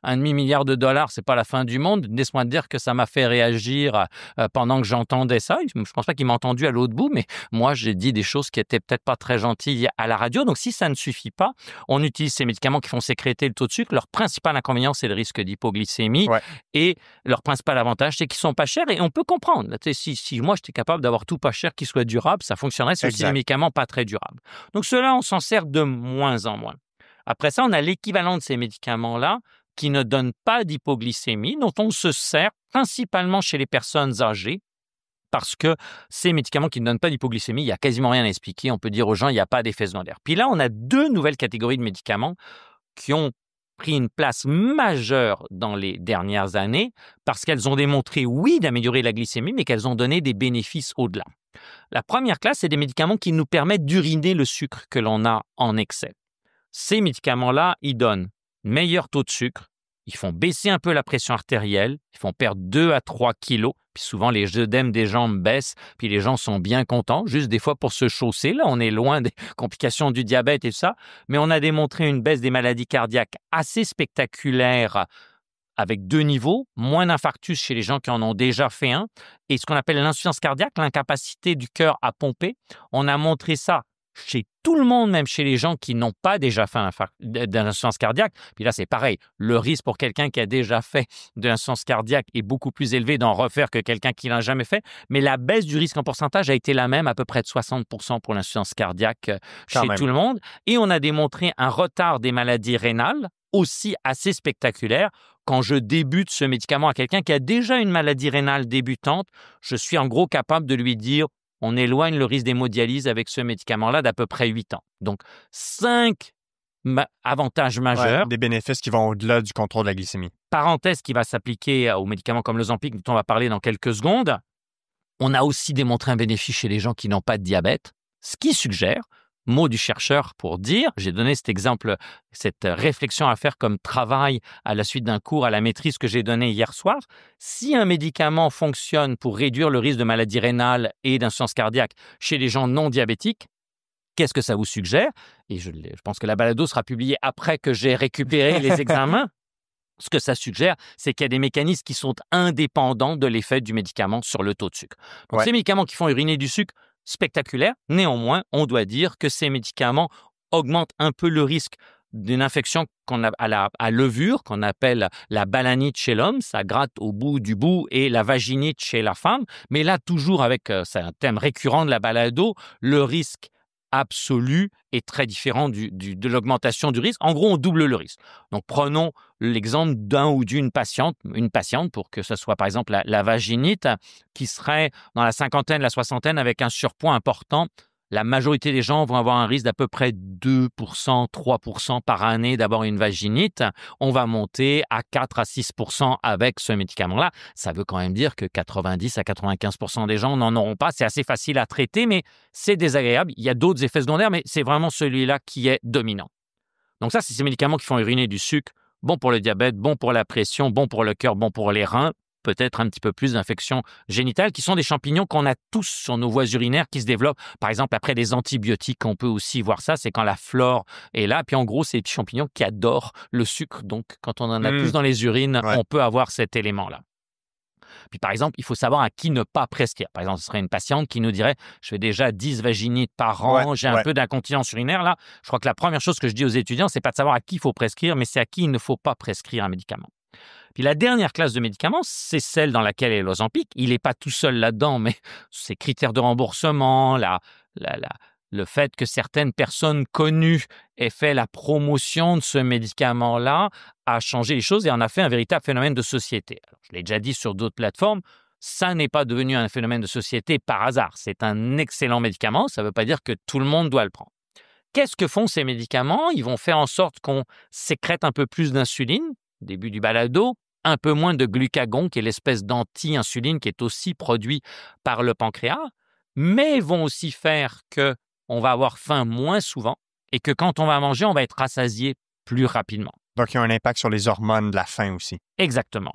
$1,5 milliard, c'est pas la fin du monde. Laisse-moi te dire que ça m'a fait réagir pendant que j'entendais ça. Je pense pas qu'il m'a entendu à l'autre bout, mais moi, j'ai dit des choses qui étaient peut-être pas très gentilles à la radio. Donc, si ça ne suffit pas, on utilise ces médicaments qui font sécréter le taux de sucre. Leur principal inconvénient, c'est le risque d'hypoglycémie. Ouais. Et leur principal avantage, c'est qu'ils sont pas chers et on peut comprendre. Si moi, j'étais capable d'avoir tout pas cher qui soit durable, ça fonctionnerait. C'est aussi des médicaments pas très durables. Donc, ceux-là, on s'en sert de moins en moins. Après ça, on a l'équivalent de ces médicaments-là qui ne donnent pas d'hypoglycémie, dont on se sert principalement chez les personnes âgées. Parce que ces médicaments qui ne donnent pas d'hypoglycémie, il n'y a quasiment rien à expliquer. On peut dire aux gens, il n'y a pas d'effet secondaire. Puis là, on a 2 nouvelles catégories de médicaments qui ont pris une place majeure dans les dernières années parce qu'elles ont démontré, oui, d'améliorer la glycémie, mais qu'elles ont donné des bénéfices au-delà. La première classe, c'est des médicaments qui nous permettent d'uriner le sucre que l'on a en excès. Ces médicaments-là, ils donnent meilleur taux de sucre, ils font baisser un peu la pression artérielle, ils font perdre 2 à 3 kilos, puis souvent les œdèmes des jambes baissent, puis les gens sont bien contents, juste des fois pour se chausser. Là, on est loin des complications du diabète et tout ça, mais on a démontré une baisse des maladies cardiaques assez spectaculaire avec 2 niveaux, moins d'infarctus chez les gens qui en ont déjà fait un, et ce qu'on appelle l'insuffisance cardiaque, l'incapacité du cœur à pomper. On a montré ça chez tout le monde, même chez les gens qui n'ont pas déjà fait d'insuffisance cardiaque. Puis là, c'est pareil. Le risque pour quelqu'un qui a déjà fait de l'insuffisance cardiaque est beaucoup plus élevé d'en refaire que quelqu'un qui l'a jamais fait. Mais la baisse du risque en pourcentage a été la même, à peu près de 60% pour l'insuffisance cardiaque chez tout le monde. Et on a démontré un retard des maladies rénales aussi assez spectaculaire. Quand je débute ce médicament à quelqu'un qui a déjà une maladie rénale débutante, je suis en gros capable de lui dire on éloigne le risque d'hémodialyse avec ce médicament-là d'à peu près 8 ans. Donc, 5 avantages majeurs. Ouais, des bénéfices qui vont au-delà du contrôle de la glycémie. Parenthèse qui va s'appliquer aux médicaments comme le Ozempic, dont on va parler dans quelques secondes. On a aussi démontré un bénéfice chez les gens qui n'ont pas de diabète, ce qui suggère, mot du chercheur pour dire, j'ai donné cet exemple, cette réflexion à faire comme travail à la suite d'un cours à la maîtrise que j'ai donné hier soir. Si un médicament fonctionne pour réduire le risque de maladie rénale et d'insuffisance cardiaque chez les gens non diabétiques, qu'est-ce que ça vous suggère? Et je pense que la balado sera publiée après que j'ai récupéré les examens. Ce que ça suggère, c'est qu'il y a des mécanismes qui sont indépendants de l'effet du médicament sur le taux de sucre. Donc, ces médicaments qui font uriner du sucre, spectaculaire. Néanmoins, on doit dire que ces médicaments augmentent un peu le risque d'une infection à levure qu'on appelle la balanite chez l'homme, ça gratte au bout du bout, et la vaginite chez la femme. Mais là, toujours avec, c'est un thème récurrent de la balado, le risque absolu est très différent de l'augmentation du risque. En gros, on double le risque. Donc, prenons l'exemple d'un ou d'une patiente, une patiente pour que ce soit par exemple la vaginite, qui serait dans la cinquantaine, la soixantaine avec un surpoids important. La majorité des gens vont avoir un risque d'à peu près 2%, 3% par année d'avoir une vaginite. On va monter à 4 à 6% avec ce médicament-là. Ça veut quand même dire que 90 à 95% des gens n'en auront pas. C'est assez facile à traiter, mais c'est désagréable. Il y a d'autres effets secondaires, mais c'est vraiment celui-là qui est dominant. Donc ça, c'est ces médicaments qui font uriner du sucre, bon pour le diabète, bon pour la pression, bon pour le cœur, bon pour les reins, peut-être un petit peu plus d'infections génitales, qui sont des champignons qu'on a tous sur nos voies urinaires qui se développent. Par exemple, après des antibiotiques, on peut aussi voir ça, c'est quand la flore est là. Puis en gros, c'est des petits champignons qui adorent le sucre. Donc, quand on en a plus dans les urines, on peut avoir cet élément-là. Puis, par exemple, il faut savoir à qui ne pas prescrire. Par exemple, ce serait une patiente qui nous dirait « Je fais déjà 10 vaginites par an, j'ai un peu d'incontinence urinaire. » Là, je crois que la première chose que je dis aux étudiants, c'est pas de savoir à qui il faut prescrire, mais c'est à qui il ne faut pas prescrire un médicament. Puis la dernière classe de médicaments, c'est celle dans laquelle est l'Ozempic. Il n'est pas tout seul là-dedans, mais ces critères de remboursement, le fait que certaines personnes connues aient fait la promotion de ce médicament-là a changé les choses et en a fait un véritable phénomène de société. Alors, je l'ai déjà dit sur d'autres plateformes, ça n'est pas devenu un phénomène de société par hasard. C'est un excellent médicament, ça ne veut pas dire que tout le monde doit le prendre. Qu'est-ce que font ces médicaments? Ils vont faire en sorte qu'on sécrète un peu plus d'insuline, au début du balado, un peu moins de glucagon, qui est l'espèce d'anti-insuline qui est aussi produit par le pancréas, mais vont aussi faire qu'on va avoir faim moins souvent et que quand on va manger, on va être rassasié plus rapidement. Donc, il y a un impact sur les hormones de la faim aussi. Exactement.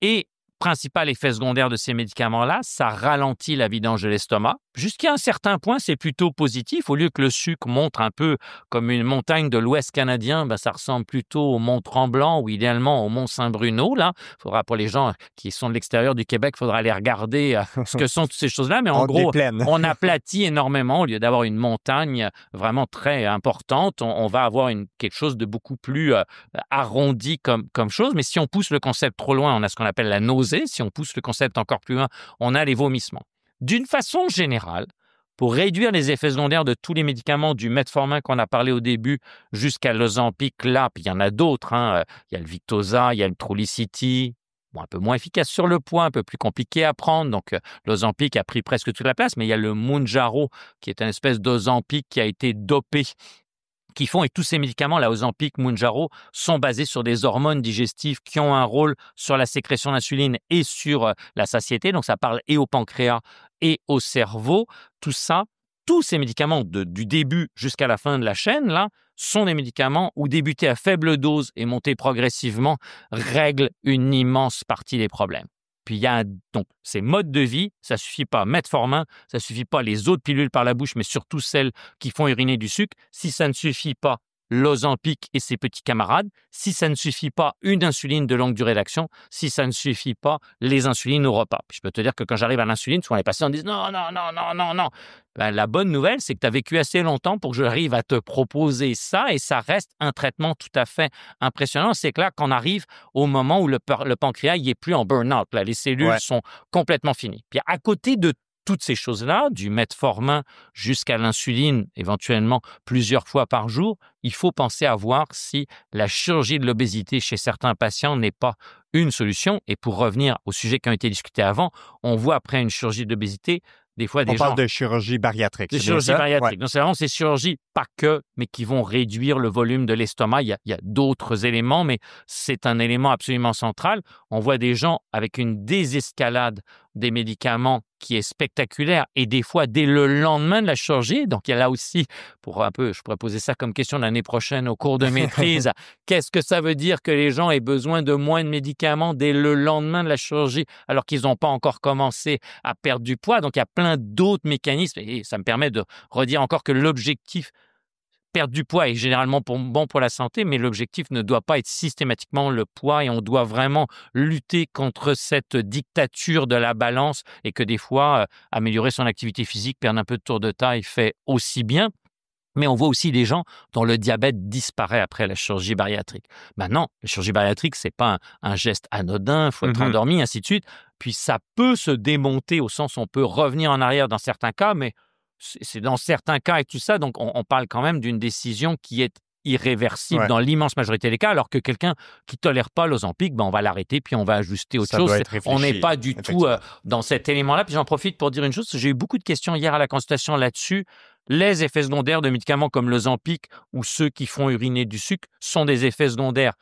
Et principal effet secondaire de ces médicaments-là, ça ralentit la vidange de l'estomac. Jusqu'à un certain point, c'est plutôt positif. Au lieu que le sucre montre un peu comme une montagne de l'Ouest canadien, ça ressemble plutôt au Mont Tremblant ou idéalement au Mont Saint-Bruno. Là, faudra pour les gens qui sont de l'extérieur du Québec, il faudra aller regarder ce que sont toutes ces choses-là. Mais en gros, on aplatit énormément. Au lieu d'avoir une montagne vraiment très importante, on va avoir quelque chose de beaucoup plus arrondi comme chose. Mais si on pousse le concept trop loin, on a ce qu'on appelle la nausée. Si on pousse le concept encore plus loin, on a les vomissements. D'une façon générale, pour réduire les effets secondaires de tous les médicaments, du metformin qu'on a parlé au début jusqu'à l'Ozempic, là, puis il y en a d'autres, il y a le Victoza, il y a le Trulicity, un peu moins efficace sur le poids, un peu plus compliqué à prendre, donc l'Ozempic a pris presque toute la place, mais il y a le Mounjaro, qui est une espèce d'Ozempic qui a été dopé, qui font, et tous ces médicaments, la Ozempic, Mounjaro, sont basés sur des hormones digestives qui ont un rôle sur la sécrétion d'insuline et sur la satiété. Donc, ça parle et au pancréas et au cerveau. Tout ça, tous ces médicaments, du début jusqu'à la fin de la chaîne, là, sont des médicaments où débuter à faible dose et monter progressivement règle une immense partie des problèmes. Puis il y a donc ces modes de vie, ça ne suffit pas metformin, ça ne suffit pas les autres pilules par la bouche, mais surtout celles qui font uriner du sucre. Si ça ne suffit pas, l'Ozempic et ses petits camarades. Si ça ne suffit pas, une insuline de longue durée d'action. Si ça ne suffit pas, les insulines au repas. Puis je peux te dire que quand j'arrive à l'insuline, souvent les patients disent non, non, non, non, non, non. La bonne nouvelle, c'est que tu as vécu assez longtemps pour que j'arrive à te proposer ça et ça reste un traitement tout à fait impressionnant. C'est que là, qu'on arrive au moment où le pancréas il est plus en burn-out, là, les cellules sont complètement finies. Puis à côté de toutes ces choses-là, du metformin jusqu'à l'insuline, éventuellement plusieurs fois par jour, il faut penser à voir si la chirurgie de l'obésité chez certains patients n'est pas une solution. Et pour revenir aux sujets qui ont été discutés avant, on voit après une chirurgie de l'obésité, des fois des gens... On parle de chirurgie bariatrique. De chirurgie bariatrique. Donc, c'est vraiment ces chirurgies, pas que, mais qui vont réduire le volume de l'estomac. Il y a d'autres éléments, mais c'est un élément absolument central. On voit des gens avec une désescalade des médicaments qui est spectaculaire et des fois dès le lendemain de la chirurgie. Donc, il y a là aussi, je pourrais poser ça comme question l'année prochaine au cours de maîtrise. Qu'est-ce que ça veut dire que les gens aient besoin de moins de médicaments dès le lendemain de la chirurgie alors qu'ils n'ont pas encore commencé à perdre du poids? Donc, il y a plein d'autres mécanismes et ça me permet de redire encore que l'objectif, perdre du poids est généralement bon pour la santé, mais l'objectif ne doit pas être systématiquement le poids et on doit vraiment lutter contre cette dictature de la balance et que des fois, améliorer son activité physique, perdre un peu de tour de taille fait aussi bien. Mais on voit aussi des gens dont le diabète disparaît après la chirurgie bariatrique. Maintenant, la chirurgie bariatrique, c'est pas un geste anodin, il faut être endormi, ainsi de suite. Puis ça peut se démonter au sens où on peut revenir en arrière dans certains cas, mais c'est dans certains cas et tout ça. Donc on parle quand même d'une décision qui est irréversible dans l'immense majorité des cas, alors que quelqu'un qui ne tolère pas l'Ozempic, on va l'arrêter puis on va ajuster autre chose. On n'est pas du tout dans cet élément-là. Puis j'en profite pour dire une chose, j'ai eu beaucoup de questions hier à la consultation là-dessus. Les effets secondaires de médicaments comme l'Ozempic ou ceux qui font uriner du sucre sont des effets secondaires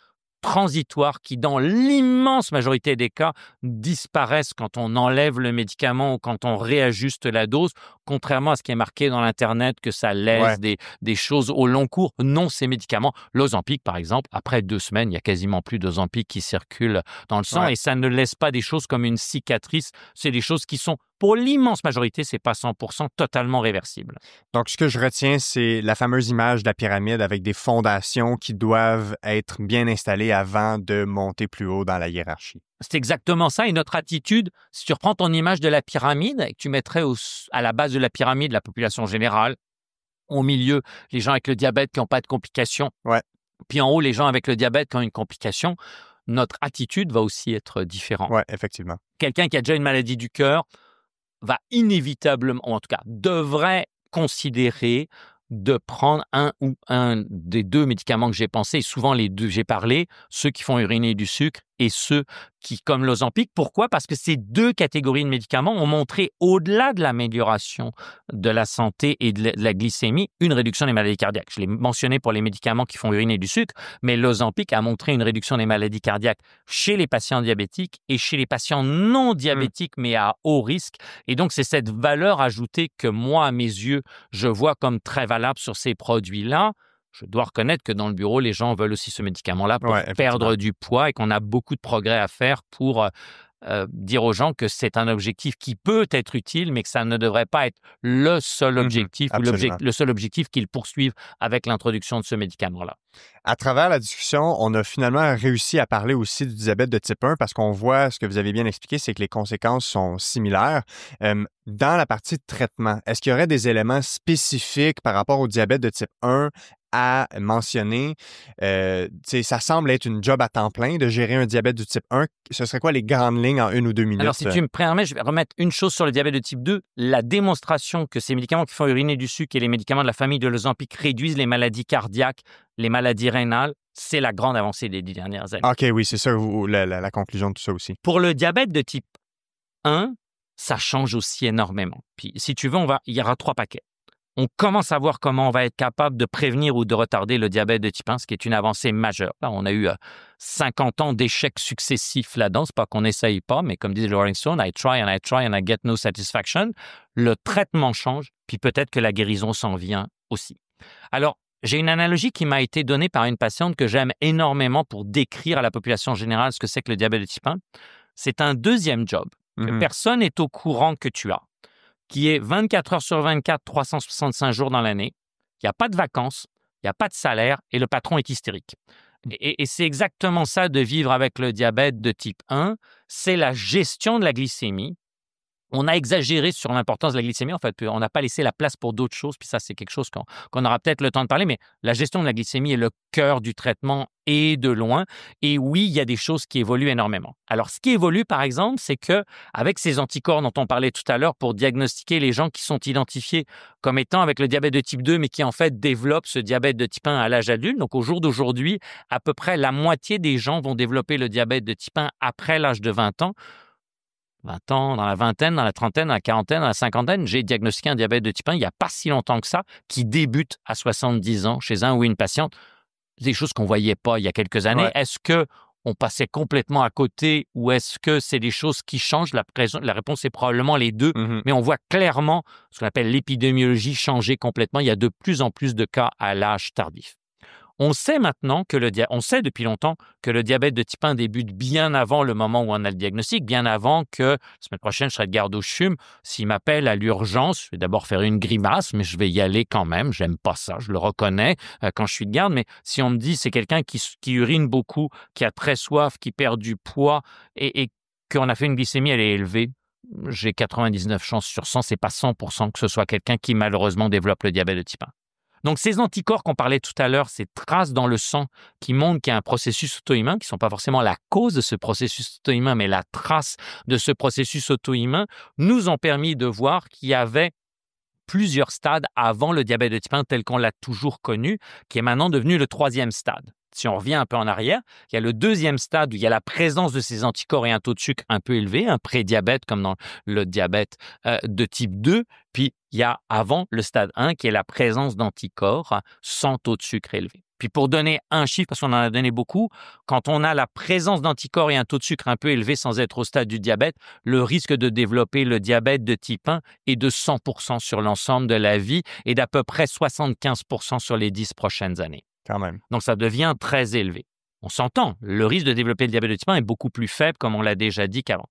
transitoires qui, dans l'immense majorité des cas, disparaissent quand on enlève le médicament ou quand on réajuste la dose, contrairement à ce qui est marqué dans l'Internet, que ça laisse des choses au long cours. Non, ces médicaments, l'Ozempic par exemple, après 2 semaines, il n'y a quasiment plus d'Ozempic qui circule dans le sang et ça ne laisse pas des choses comme une cicatrice. C'est des choses qui sont, pour l'immense majorité, c'est pas 100% totalement réversible. Donc, ce que je retiens, c'est la fameuse image de la pyramide avec des fondations qui doivent être bien installées avant de monter plus haut dans la hiérarchie. C'est exactement ça. Et notre attitude, si tu reprends ton image de la pyramide et que tu mettrais à la base de la pyramide la population générale, au milieu, les gens avec le diabète qui n'ont pas de complications, puis en haut, les gens avec le diabète qui ont une complication, notre attitude va aussi être différente. Oui, effectivement. Quelqu'un qui a déjà une maladie du cœur va inévitablement, ou en tout cas, devrait considérer de prendre un des 2 médicaments que j'ai pensé, et souvent les 2 j'ai parlé, ceux qui font uriner du sucre et ceux qui, comme l'Ozempic. Pourquoi? Parce que ces 2 catégories de médicaments ont montré, au-delà de l'amélioration de la santé et de la glycémie, une réduction des maladies cardiaques. Je l'ai mentionné pour les médicaments qui font uriner du sucre, mais l'Ozempic a montré une réduction des maladies cardiaques chez les patients diabétiques et chez les patients non diabétiques, mais à haut risque. Et donc, c'est cette valeur ajoutée que moi, à mes yeux, je vois comme très valable sur ces produits-là. Je dois reconnaître que dans le bureau, les gens veulent aussi ce médicament-là pour perdre du poids et qu'on a beaucoup de progrès à faire pour dire aux gens que c'est un objectif qui peut être utile, mais que ça ne devrait pas être le seul objectif ou le seul objectif qu'ils poursuivent avec l'introduction de ce médicament-là. À travers la discussion, on a finalement réussi à parler aussi du diabète de type 1 parce qu'on voit, ce que vous avez bien expliqué, c'est que les conséquences sont similaires. Dans la partie de traitement, est-ce qu'il y aurait des éléments spécifiques par rapport au diabète de type 1 à mentionner? Ça semble être une job à temps plein de gérer un diabète du type 1. Ce serait quoi les grandes lignes en 1 ou 2 minutes? Alors, si tu me permets, je vais remettre une chose sur le diabète de type 2. La démonstration que ces médicaments qui font uriner du sucre et les médicaments de la famille de l'Ozempic réduisent les maladies cardiaques, les maladies rénales, c'est la grande avancée des 10 dernières années. OK, oui, c'est ça la conclusion de tout ça aussi. Pour le diabète de type 1, ça change aussi énormément. Puis, si tu veux, il y aura 3 paquets. On commence à voir comment on va être capable de prévenir ou de retarder le diabète de type 1, ce qui est une avancée majeure. Là, on a eu 50 ans d'échecs successifs là-dedans. C'est pas qu'on n'essaye pas, mais comme disait Rolling Stone, I try and I get no satisfaction. Le traitement change, puis peut-être que la guérison s'en vient aussi. Alors, j'ai une analogie qui m'a été donnée par une patiente que j'aime énormément pour décrire à la population générale ce que c'est que le diabète de type 1. C'est un deuxième job que personne n'est au courant que tu as, qui est 24 heures sur 24, 365 jours dans l'année. Il n'y a pas de vacances, il n'y a pas de salaire et le patron est hystérique. Et c'est exactement ça de vivre avec le diabète de type 1, c'est la gestion de la glycémie. On a exagéré sur l'importance de la glycémie. En fait, on n'a pas laissé la place pour d'autres choses. Puis ça, c'est quelque chose qu'on aura peut-être le temps de parler. Mais la gestion de la glycémie est le cœur du traitement et de loin. Et oui, il y a des choses qui évoluent énormément. Alors, ce qui évolue, par exemple, c'est qu'avec ces anticorps dont on parlait tout à l'heure pour diagnostiquer les gens qui sont identifiés comme étant avec le diabète de type 2, mais qui en fait développent ce diabète de type 1 à l'âge adulte. Donc, au jour d'aujourd'hui, à peu près la moitié des gens vont développer le diabète de type 1 après l'âge de 20 ans. 20 ans, dans la vingtaine, dans la trentaine, dans la quarantaine, dans la cinquantaine, j'ai diagnostiqué un diabète de type 1 il n'y a pas si longtemps que ça, qui débute à 70 ans chez un ou une patiente. Des choses qu'on ne voyait pas il y a quelques années. Ouais. Est-ce qu'on passait complètement à côté ou est-ce que c'est des choses qui changent? La réponse est probablement les deux, mais on voit clairement ce qu'on appelle l'épidémiologie changer complètement. Il y a de plus en plus de cas à l'âge tardif. On sait maintenant on sait depuis longtemps que le diabète de type 1 débute bien avant le moment où on a le diagnostic, bien avant que la semaine prochaine, je serai de garde au CHUM. S'il m'appelle à l'urgence, je vais d'abord faire une grimace, mais je vais y aller quand même. J'aime pas ça, je le reconnais quand je suis de garde. Mais si on me dit c'est quelqu'un qui urine beaucoup, qui a très soif, qui perd du poids et qu'on a fait une glycémie, elle est élevée, j'ai 99 chances sur 100, c'est pas 100% que ce soit quelqu'un qui malheureusement développe le diabète de type 1. Donc, ces anticorps qu'on parlait tout à l'heure, ces traces dans le sang qui montrent qu'il y a un processus auto-immun, qui ne sont pas forcément la cause de ce processus auto-immun, mais la trace de ce processus auto-immun, nous ont permis de voir qu'il y avait plusieurs stades avant le diabète de type 1 tel qu'on l'a toujours connu, qui est maintenant devenu le 3e stade. Si on revient un peu en arrière, il y a le 2e stade où il y a la présence de ces anticorps et un taux de sucre un peu élevé, un prédiabète comme dans le diabète de type 2. Puis il y a avant le stade 1 qui est la présence d'anticorps sans taux de sucre élevé. Puis pour donner un chiffre, parce qu'on en a donné beaucoup, quand on a la présence d'anticorps et un taux de sucre un peu élevé sans être au stade du diabète, le risque de développer le diabète de type 1 est de 100% sur l'ensemble de la vie et d'à peu près 75% sur les 10 prochaines années. Quand même. Donc, ça devient très élevé. On s'entend, le risque de développer le diabète de type 1 est beaucoup plus faible, comme on l'a déjà dit qu'avant.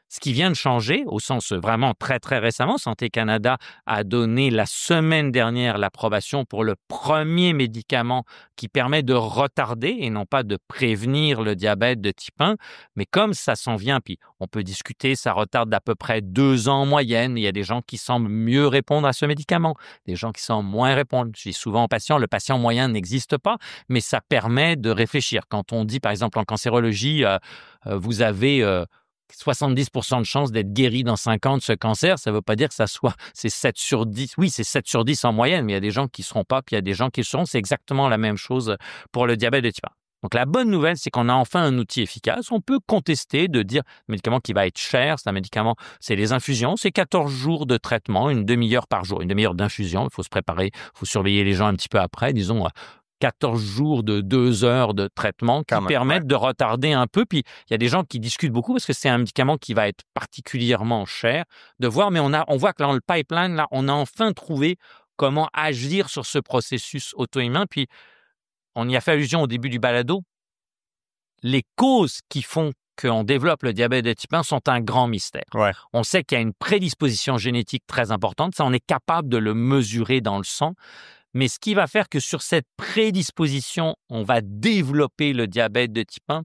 Ce qui vient de changer, au sens vraiment très, très récemment, Santé Canada a donné la semaine dernière l'approbation pour le premier médicament qui permet de retarder et non pas de prévenir le diabète de type 1. Mais comme ça s'en vient, puis on peut discuter, ça retarde d'à peu près 2 ans en moyenne. Il y a des gens qui semblent mieux répondre à ce médicament, des gens qui semblent moins répondre. Je dis souvent aux patients, le patient moyen n'existe pas, mais ça permet de réfléchir. Quand on dit, par exemple, en cancérologie, vous avez 70% de chances d'être guéri dans 5 ans de ce cancer, ça ne veut pas dire que c'est 7 sur 10. Oui, c'est 7 sur 10 en moyenne, mais il y a des gens qui ne seront pas, puis il y a des gens qui le seront. C'est exactement la même chose pour le diabète de type 1. Donc, la bonne nouvelle, c'est qu'on a enfin un outil efficace. On peut contester de dire un médicament qui va être cher, c'est un médicament, c'est les infusions, c'est 14 jours de traitement, une demi-heure par jour, une demi-heure d'infusion. Il faut se préparer, il faut surveiller les gens un petit peu après, disons 14 jours de 2 heures de traitement qui permettent de retarder un peu. Puis, il y a des gens qui discutent beaucoup parce que c'est un médicament qui va être particulièrement cher de voir. Mais on voit que dans le pipeline, là, on a enfin trouvé comment agir sur ce processus auto-immun. Puis, on y a fait allusion au début du balado. Les causes qui font qu'on développe le diabète de type 1 sont un grand mystère. Ouais. On sait qu'il y a une prédisposition génétique très importante. Ça, on est capable de le mesurer dans le sang. Mais ce qui va faire que sur cette prédisposition, on va développer le diabète de type 1,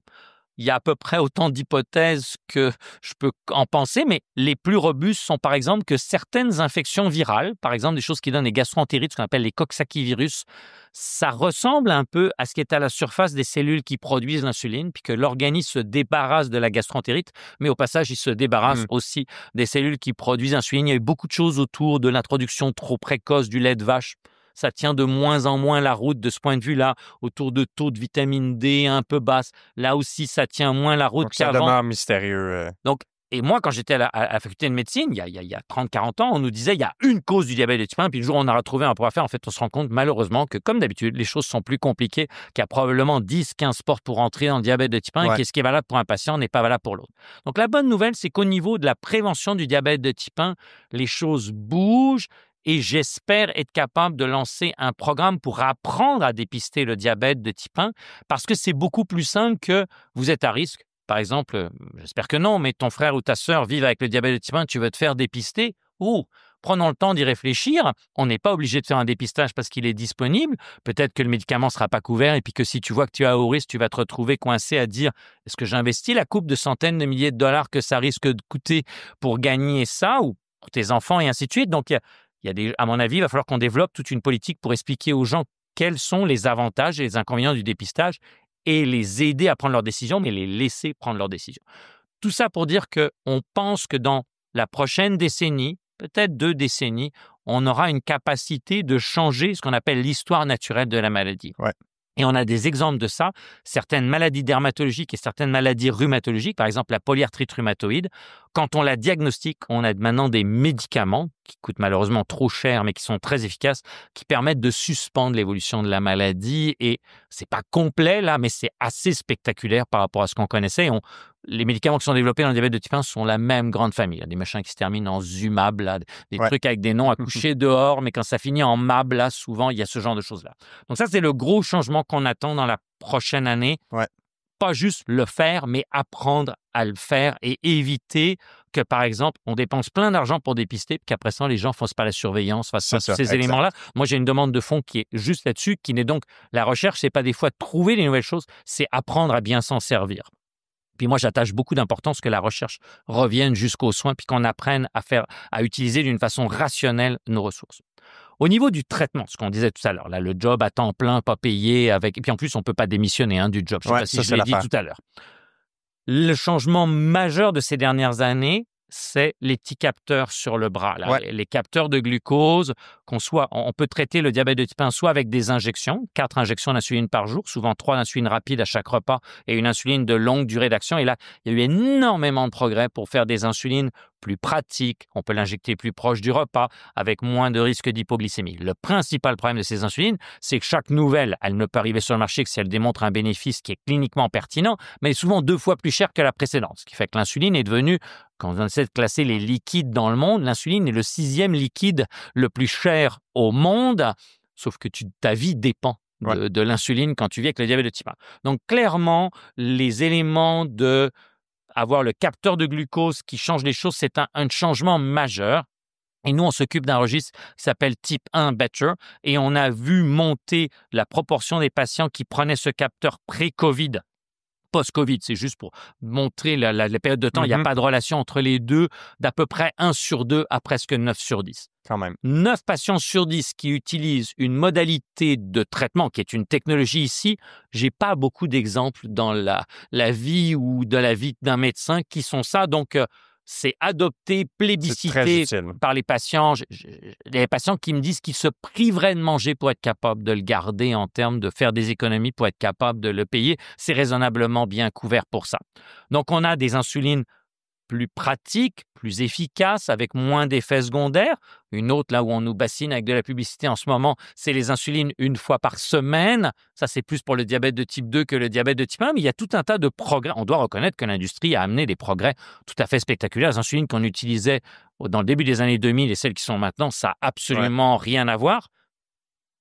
il y a à peu près autant d'hypothèses que je peux en penser, mais les plus robustes sont par exemple que certaines infections virales, par exemple des choses qui donnent les gastroentérites, ce qu'on appelle les Coxsackie-virus, ça ressemble un peu à ce qui est à la surface des cellules qui produisent l'insuline, puis que l'organisme se débarrasse de la gastroentérite, mais au passage, il se débarrasse aussi des cellules qui produisent l'insuline. Il y a eu beaucoup de choses autour de l'introduction trop précoce du lait de vache. Ça tient de moins en moins la route de ce point de vue-là, autour de taux de vitamine D un peu basse. Là aussi, ça tient moins la route qu'avant. Ça demeure mystérieux. Donc, et moi, quand j'étais à la faculté de médecine, il y a 30-40 ans, on nous disait il y a une cause du diabète de type 1, puis le jour où on a retrouvé un point à faire, en fait, on se rend compte malheureusement que, comme d'habitude, les choses sont plus compliquées, qu'il y a probablement 10-15 portes pour entrer dans le diabète de type 1, et que ce qui est valable pour un patient n'est pas valable pour l'autre. Donc, la bonne nouvelle, c'est qu'au niveau de la prévention du diabète de type 1, les choses bougent. Et j'espère être capable de lancer un programme pour apprendre à dépister le diabète de type 1 parce que c'est beaucoup plus simple que vous êtes à risque. Par exemple, j'espère que non, mais ton frère ou ta sœur vivent avec le diabète de type 1, tu veux te faire dépister. Prenons le temps d'y réfléchir. On n'est pas obligé de faire un dépistage parce qu'il est disponible. Peut-être que le médicament ne sera pas couvert et puis que si tu vois que tu as haut risque, tu vas te retrouver coincé à dire « Est-ce que j'investis la coupe de centaines de milliers de dollars que ça risque de coûter pour gagner ça ou pour tes enfants et ainsi de suite ?» Donc, à mon avis, il va falloir qu'on développe toute une politique pour expliquer aux gens quels sont les avantages et les inconvénients du dépistage et les aider à prendre leurs décisions, mais les laisser prendre leurs décisions. Tout ça pour dire qu'on pense que dans la prochaine décennie, peut-être 2 décennies, on aura une capacité de changer ce qu'on appelle l'histoire naturelle de la maladie. Ouais. Et on a des exemples de ça. Certaines maladies dermatologiques et certaines maladies rhumatologiques, par exemple la polyarthrite rhumatoïde, quand on la diagnostique, on a maintenant des médicaments qui coûtent malheureusement trop cher, mais qui sont très efficaces, qui permettent de suspendre l'évolution de la maladie. Et c'est pas complet là, mais c'est assez spectaculaire par rapport à ce qu'on connaissait. Les médicaments qui sont développés dans le diabète de type 1 sont la même grande famille. Il y a des machins qui se terminent en Zumab, là, des trucs avec des noms à coucher dehors, mais quand ça finit en Mab, là, souvent, il y a ce genre de choses-là. Donc ça, c'est le gros changement qu'on attend dans la prochaine année. Ouais. Pas juste le faire, mais apprendre à le faire et éviter que, par exemple, on dépense plein d'argent pour dépister, puis qu'après ça, les gens ne fassent pas la surveillance, fassent pas tous ces éléments-là. Moi, j'ai une demande de fonds qui est juste là-dessus, qui n'est donc la recherche, c'est pas des fois trouver les nouvelles choses, c'est apprendre à bien s'en servir. Puis moi, j'attache beaucoup d'importance que la recherche revienne jusqu'aux soins, puis qu'on apprenne à utiliser d'une façon rationnelle nos ressources. Au niveau du traitement, ce qu'on disait tout à l'heure, là, le job à temps plein, pas payé, et puis en plus, on ne peut pas démissionner du job. Je ne sais pas si je l'ai dit tout à l'heure. Le changement majeur de ces dernières années, c'est les petits capteurs sur le bras. Là. Les capteurs de glucose, on peut traiter le diabète de type 1 soit avec des injections, 4 injections d'insuline par jour, souvent 3 d'insuline rapide à chaque repas et une insuline de longue durée d'action. Et là, il y a eu énormément de progrès pour faire des insulines plus pratiques. On peut l'injecter plus proche du repas avec moins de risque d'hypoglycémie. Le principal problème de ces insulines, c'est que chaque nouvelle, elle ne peut arriver sur le marché que si elle démontre un bénéfice qui est cliniquement pertinent, mais souvent 2 fois plus cher que la précédente. Ce qui fait que l'insuline est devenue, quand on essaie de classer les liquides dans le monde, l'insuline est le 6e liquide le plus cher au monde, sauf que ta vie dépend de l'insuline quand tu vis avec le diabète de type 1. Donc clairement, les éléments de avoir le capteur de glucose qui change les choses, c'est un changement majeur. Et nous, on s'occupe d'un registre qui s'appelle Type 1 Better et on a vu monter la proportion des patients qui prenaient ce capteur pré-COVID. Post-COVID, c'est juste pour montrer la période de temps. Il n'y a pas de relation entre les deux, d'à peu près 1 sur 2 à presque 9 sur 10. Quand même. 9 patients sur 10 qui utilisent une modalité de traitement, qui est une technologie ici. Je n'ai pas beaucoup d'exemples dans la vie ou de la vie d'un médecin qui sont ça. Donc, c'est adopté, plébiscité par les patients. Les patients qui me disent qu'ils se priveraient de manger pour être capables de le garder en termes de faire des économies pour être capables de le payer. C'est raisonnablement bien couvert pour ça. Donc, on a des insulines plus pratiques, plus efficaces, avec moins d'effets secondaires. Une autre, là où on nous bassine avec de la publicité en ce moment, c'est les insulines 1 fois par semaine. Ça, c'est plus pour le diabète de type 2 que le diabète de type 1, mais il y a tout un tas de progrès. On doit reconnaître que l'industrie a amené des progrès tout à fait spectaculaires. Les insulines qu'on utilisait dans le début des années 2000 et celles qui sont maintenant, ça n'a absolument rien à voir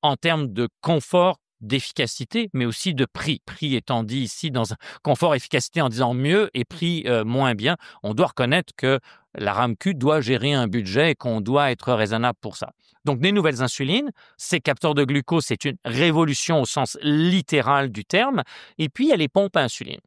en termes de confort, d'efficacité, mais aussi de prix. Prix étant dit ici dans un confort, efficacité en disant mieux et prix moins bien. On doit reconnaître que la RAMQ doit gérer un budget et qu'on doit être raisonnable pour ça. Donc, des nouvelles insulines, ces capteurs de glucose, c'est une révolution au sens littéral du terme. Et puis, il y a les pompes à insuline.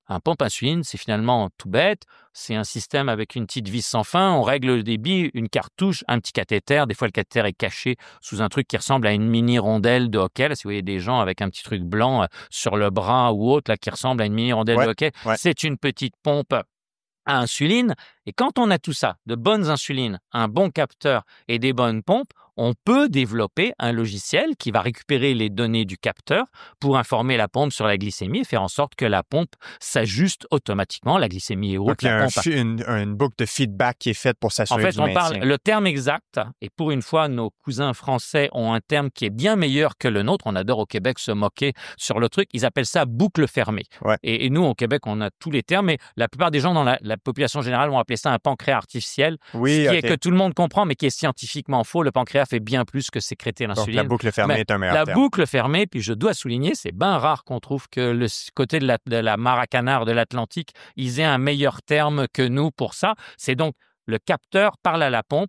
Un pompe insuline, c'est finalement tout bête. C'est un système avec une petite vis sans fin. On règle le débit, une cartouche, un petit cathéter. Des fois, le cathéter est caché sous un truc qui ressemble à une mini rondelle de hockey. Là, si vous voyez des gens avec un petit truc blanc sur le bras ou autre, là, qui ressemble à une mini rondelle de hockey, c'est une petite pompe à insuline. Et quand on a tout ça, de bonnes insulines, un bon capteur et des bonnes pompes, on peut développer un logiciel qui va récupérer les données du capteur pour informer la pompe sur la glycémie et faire en sorte que la pompe s'ajuste automatiquement. La glycémie est haute. Donc, il y a une boucle de feedback qui est faite pour s'assurer du maintien. On parle le terme exact, et pour une fois, nos cousins français ont un terme qui est bien meilleur que le nôtre. On adore au Québec se moquer sur le truc. Ils appellent ça boucle fermée. Et nous, au Québec, on a tous les termes, mais la plupart des gens dans la population générale vont appeler ça un pancréas artificiel, ce qui est que tout le monde comprend, mais qui est scientifiquement faux. Le pancréas fait bien plus que sécréter l'insuline. Donc, la boucle fermée est un meilleur terme. La boucle fermée, puis je dois souligner, c'est bien rare qu'on trouve que le côté de la mare à canard de l'Atlantique, ils aient un meilleur terme que nous pour ça. C'est donc le capteur parle à la pompe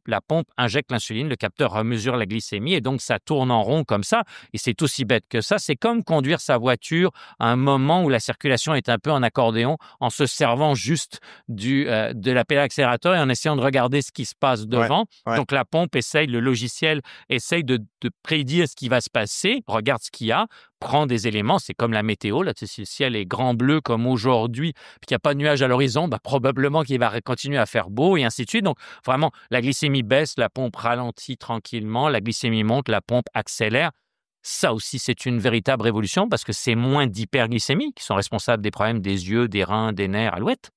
injecte l'insuline, le capteur mesure la glycémie et donc ça tourne en rond comme ça. Et c'est aussi bête que ça. C'est comme conduire sa voiture à un moment où la circulation est un peu en accordéon en se servant juste de la pédale accélérateur et en essayant de regarder ce qui se passe devant. Donc la pompe le logiciel essaye de prédire ce qui va se passer, regarde ce qu'il y a, prend des éléments, c'est comme la météo, là, si le ciel est grand bleu comme aujourd'hui, puis qu'il n'y a pas de nuages à l'horizon, probablement qu'il va continuer à faire beau et ainsi de suite. Donc, vraiment, la glycémie baisse, la pompe ralentit tranquillement, la glycémie monte, la pompe accélère. Ça aussi, c'est une véritable révolution parce que c'est moins d'hyperglycémie qui sont responsables des problèmes des yeux, des reins, des nerfs, alouettes.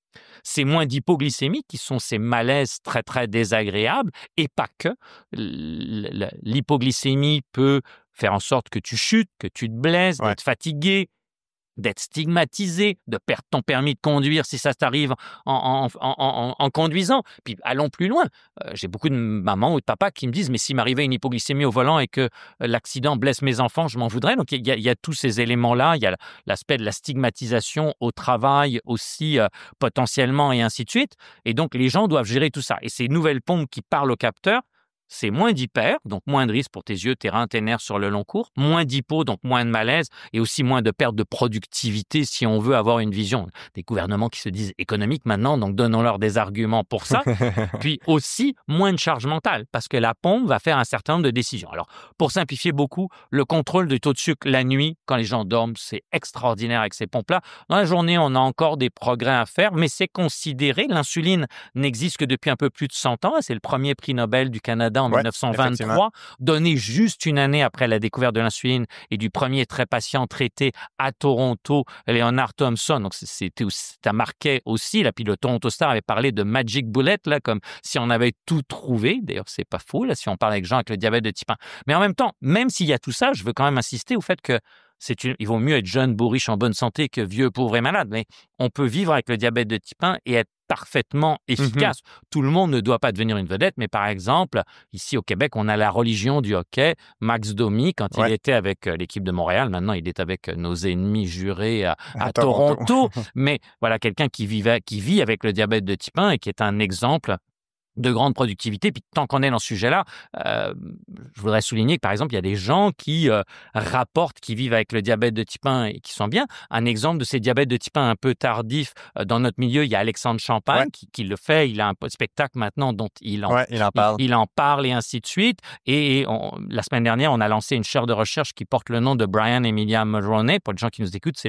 C'est moins d'hypoglycémie qui sont ces malaises très, très désagréables et pas que. L'hypoglycémie peut faire en sorte que tu chutes, que tu te blesses, d'être fatigué, d'être stigmatisé, de perdre ton permis de conduire si ça t'arrive en conduisant. Puis allons plus loin. J'ai beaucoup de mamans ou de papas qui me disent « Mais s'il m'arrivait une hypoglycémie au volant et que l'accident blesse mes enfants, je m'en voudrais. » Donc, il y a tous ces éléments-là. Il y a l'aspect de la stigmatisation au travail aussi potentiellement et ainsi de suite. Et donc, les gens doivent gérer tout ça. Et ces nouvelles pompes qui parlent au capteur, c'est moins d'hyper, donc moins de risques pour tes yeux, tes reins, tes nerfs sur le long cours, moins d'hypo, donc moins de malaise, et aussi moins de perte de productivité si on veut avoir une vision. Des gouvernements qui se disent économiques maintenant, donc donnons-leur des arguments pour ça. Puis aussi moins de charge mentale, parce que la pompe va faire un certain nombre de décisions. Alors, pour simplifier beaucoup, le contrôle du taux de sucre la nuit, quand les gens dorment, c'est extraordinaire avec ces pompes-là. Dans la journée, on a encore des progrès à faire, mais c'est considéré. L'insuline n'existe que depuis un peu plus de 100 ans. C'est le premier prix Nobel du Canada en 1923, donné juste une année après la découverte de l'insuline et du premier patient traité à Toronto, Leonard Thompson. Donc, ça marquait aussi. Là, puis le Toronto Star avait parlé de Magic Bullet, là, comme si on avait tout trouvé. D'ailleurs, c'est pas faux, là, si on parle avec gens avec le diabète de type 1. Mais en même temps, même s'il y a tout ça, je veux quand même insister au fait que il vaut mieux être jeune, beau, riche, en bonne santé que vieux, pauvre et malade. Mais on peut vivre avec le diabète de type 1 et être parfaitement efficace. Tout le monde ne doit pas devenir une vedette, mais par exemple, ici au Québec, on a la religion du hockey. Max Domi, quand il était avec l'équipe de Montréal, maintenant il est avec nos ennemis jurés à Toronto. Mais voilà, quelqu'un qui vit avec le diabète de type 1 et qui est un exemple de grande productivité. Puis tant qu'on est dans ce sujet-là, je voudrais souligner que, par exemple, il y a des gens qui rapportent qu'ils vivent avec le diabète de type 1 et qui sont bien. Un exemple de ces diabètes de type 1 un peu tardifs dans notre milieu, il y a Alexandre Champagne qui le fait. Il a un spectacle maintenant dont il en parle. Il en parle et ainsi de suite. Et la semaine dernière, on a lancé une chaire de recherche qui porte le nom de Brian Emilia Mulroney. Pour les gens qui nous écoutent,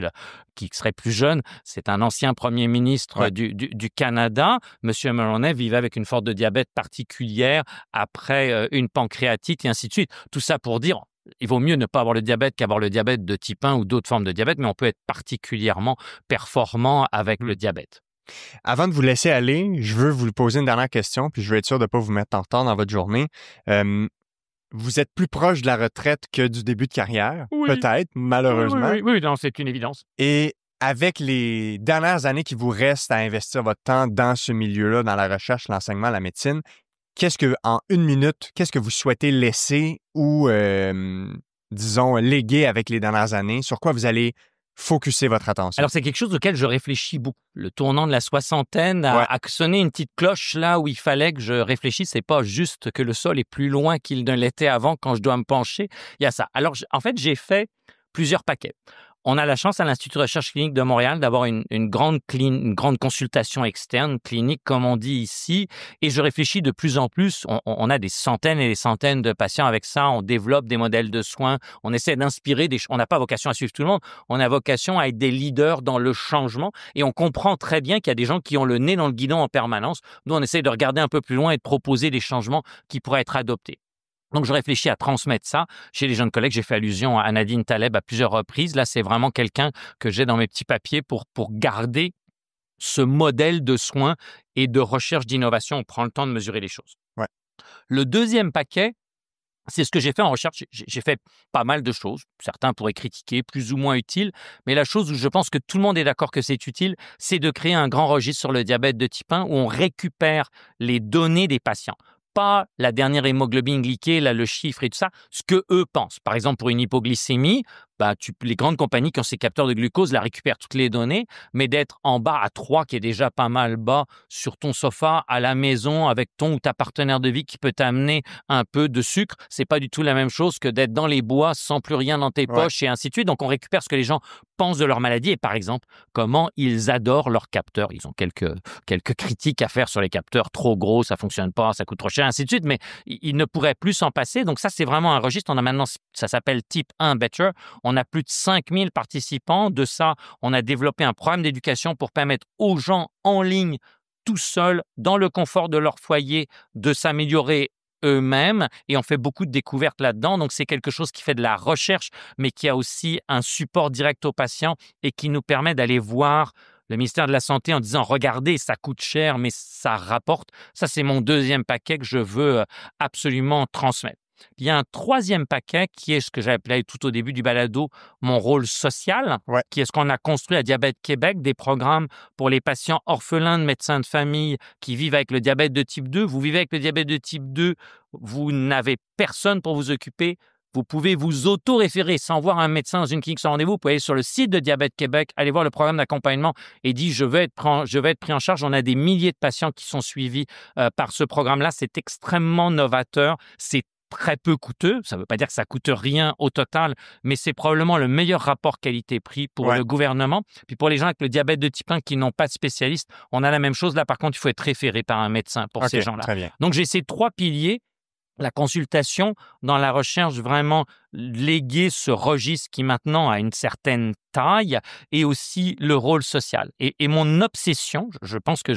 qui seraient plus jeunes, c'est un ancien premier ministre du Canada. Monsieur Mulroney vivait avec une forme de diabète particulière après une pancréatite et ainsi de suite. Tout ça pour dire, il vaut mieux ne pas avoir le diabète qu'avoir le diabète de type 1 ou d'autres formes de diabète, mais on peut être particulièrement performant avec le diabète. Avant de vous laisser aller, je veux vous poser une dernière question, puis je veux être sûr de ne pas vous mettre en retard dans votre journée. Vous êtes plus proche de la retraite que du début de carrière, peut-être, malheureusement. Oui, non, c'est une évidence. Et avec les dernières années qui vous restent à investir votre temps dans ce milieu-là, dans la recherche, l'enseignement, la médecine, en une minute, qu'est-ce que vous souhaitez laisser ou, disons, léguer avec les dernières années? Sur quoi vous allez focusser votre attention? Alors, c'est quelque chose auquel je réfléchis beaucoup. Le tournant de la soixantaine a sonné une petite cloche là où il fallait que je réfléchisse. C'est pas juste que le sol est plus loin qu'il ne l'était avant quand je dois me pencher. Il y a ça. Alors, en fait, j'ai fait plusieurs paquets. On a la chance à l'Institut de recherche clinique de Montréal d'avoir une grande consultation externe, clinique comme on dit ici, et je réfléchis de plus en plus. On a des centaines et des centaines de patients avec ça, on développe des modèles de soins, on essaie d'inspirer on n'a pas vocation à suivre tout le monde, on a vocation à être des leaders dans le changement, et on comprend très bien qu'il y a des gens qui ont le nez dans le guidon en permanence. Nous, on essaie de regarder un peu plus loin et de proposer des changements qui pourraient être adoptés. Donc, je réfléchis à transmettre ça chez les jeunes collègues. J'ai fait allusion à Nadine Taleb à plusieurs reprises. Là, c'est vraiment quelqu'un que j'ai dans mes petits papiers pour garder ce modèle de soins et de recherche d'innovation. On prend le temps de mesurer les choses. Le deuxième paquet, c'est ce que j'ai fait en recherche. J'ai fait pas mal de choses. Certains pourraient critiquer, plus ou moins utiles. Mais la chose où je pense que tout le monde est d'accord que c'est utile, c'est de créer un grand registre sur le diabète de type 1 où on récupère les données des patients. Pas la dernière hémoglobine glyquée, là, le chiffre et tout ça, ce que eux pensent. Par exemple, pour une hypoglycémie, les grandes compagnies qui ont ces capteurs de glucose la récupèrent toutes les données, mais d'être en bas à 3, qui est déjà pas mal bas, sur ton sofa, à la maison, avec ton ou ta partenaire de vie qui peut t'amener un peu de sucre, c'est pas du tout la même chose que d'être dans les bois sans plus rien dans tes poches et ainsi de suite. Donc, on récupère ce que les gens pensent de leur maladie et, par exemple, comment ils adorent leurs capteurs. Ils ont quelques critiques à faire sur les capteurs. Trop gros, ça fonctionne pas, ça coûte trop cher, ainsi de suite, mais ils ne pourraient plus s'en passer. Donc, ça, c'est vraiment un registre. On a maintenant, ça s'appelle Type 1 Better. On a plus de 5000 participants. De ça, on a développé un programme d'éducation pour permettre aux gens en ligne, tout seuls, dans le confort de leur foyer, de s'améliorer eux-mêmes. Et on fait beaucoup de découvertes là-dedans. Donc, c'est quelque chose qui fait de la recherche, mais qui a aussi un support direct aux patients et qui nous permet d'aller voir le ministère de la Santé en disant « Regardez, ça coûte cher, mais ça rapporte ». Ça, c'est mon deuxième paquet que je veux absolument transmettre. Il y a un troisième paquet qui est ce que j'ai appelé tout au début du balado mon rôle social, qui est ce qu'on a construit à Diabète Québec, des programmes pour les patients orphelins de médecins de famille qui vivent avec le diabète de type 2. Vous vivez avec le diabète de type 2, vous n'avez personne pour vous occuper, Vous pouvez vous auto-référer sans voir un médecin dans une clinique sans rendez-vous. Vous pouvez aller sur le site de Diabète Québec, aller voir le programme d'accompagnement et dire je vais être pris en charge. On a des milliers de patients qui sont suivis par ce programme-là. C'est extrêmement novateur. C'est très peu coûteux. Ça ne veut pas dire que ça coûte rien au total, mais c'est probablement le meilleur rapport qualité-prix pour le gouvernement. Puis pour les gens avec le diabète de type 1 qui n'ont pas de spécialiste, on a la même chose. Là, par contre, il faut être référé par un médecin pour ces gens-là. Très bien. Donc, j'ai ces 3 piliers. La consultation dans la recherche, vraiment léguer ce registre qui maintenant a une certaine taille, et aussi le rôle social. Et mon obsession, je pense que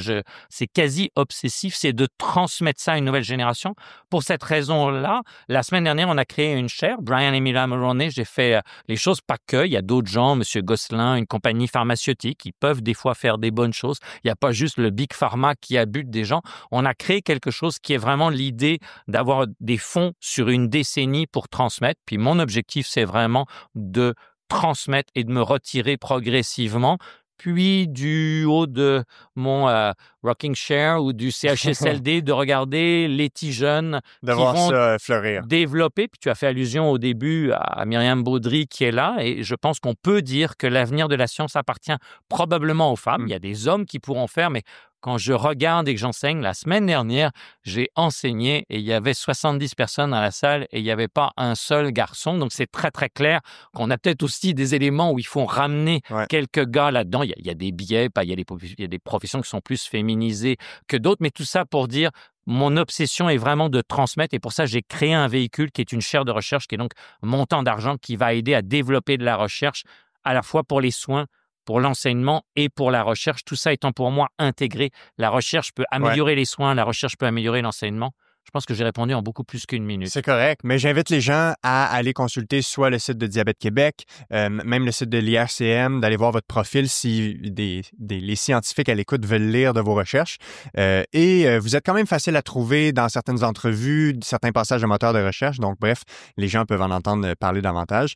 c'est quasi obsessif, c'est de transmettre ça à une nouvelle génération. Pour cette raison-là, la semaine dernière, on a créé une chaire, Brian et Mila Mulroney. J'ai fait les choses pas que. Il y a d'autres gens, M. Gosselin, une compagnie pharmaceutique, qui peuvent des fois faire des bonnes choses. Il n'y a pas juste le Big Pharma qui abute des gens. On a créé quelque chose qui est vraiment l'idée d'avoir des fonds sur une décennie pour transmettre. Puis mon objectif, c'est vraiment de transmettre et de me retirer progressivement. Puis du haut de mon rocking chair ou du CHSLD, de regarder les petits jeunes de qui voir vont ça fleurir. Développer. Puis tu as fait allusion au début à Myriam Baudry qui est là, et je pense qu'on peut dire que l'avenir de la science appartient probablement aux femmes. Il y a des hommes qui pourront faire, mais quand je regarde et que j'enseigne, la semaine dernière, j'ai enseigné et il y avait 70 personnes dans la salle et il n'y avait pas un seul garçon. Donc, c'est très, très clair qu'on a peut-être aussi des éléments où il faut ramener quelques gars là-dedans. Il y a des biais, il y a des professions qui sont plus féminisées que d'autres, mais tout ça pour dire mon obsession est vraiment de transmettre, et pour ça, j'ai créé un véhicule qui est une chaire de recherche, qui est donc montant d'argent qui va aider à développer de la recherche à la fois pour les soins, pour l'enseignement et pour la recherche, tout ça étant pour moi intégré. La recherche peut améliorer les soins, la recherche peut améliorer l'enseignement. Je pense que j'ai répondu en beaucoup plus qu'une minute. C'est correct, mais j'invite les gens à aller consulter soit le site de Diabète Québec, même le site de l'IRCM, d'aller voir votre profil si les scientifiques à l'écoute veulent lire de vos recherches. Et vous êtes quand même facile à trouver dans certaines entrevues, certains passages de moteurs de recherche. Donc, bref, les gens peuvent en entendre parler davantage.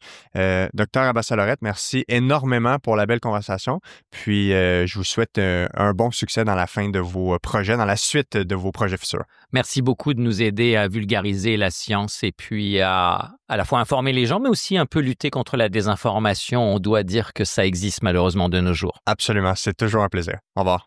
Docteur Abassalorette, merci énormément pour la belle conversation. Puis, je vous souhaite un bon succès dans la fin de vos projets, dans la suite de vos projets futurs. Merci beaucoup de nous aider à vulgariser la science et puis à la fois informer les gens, mais aussi un peu lutter contre la désinformation. On doit dire que ça existe malheureusement de nos jours. Absolument, c'est toujours un plaisir. Au revoir.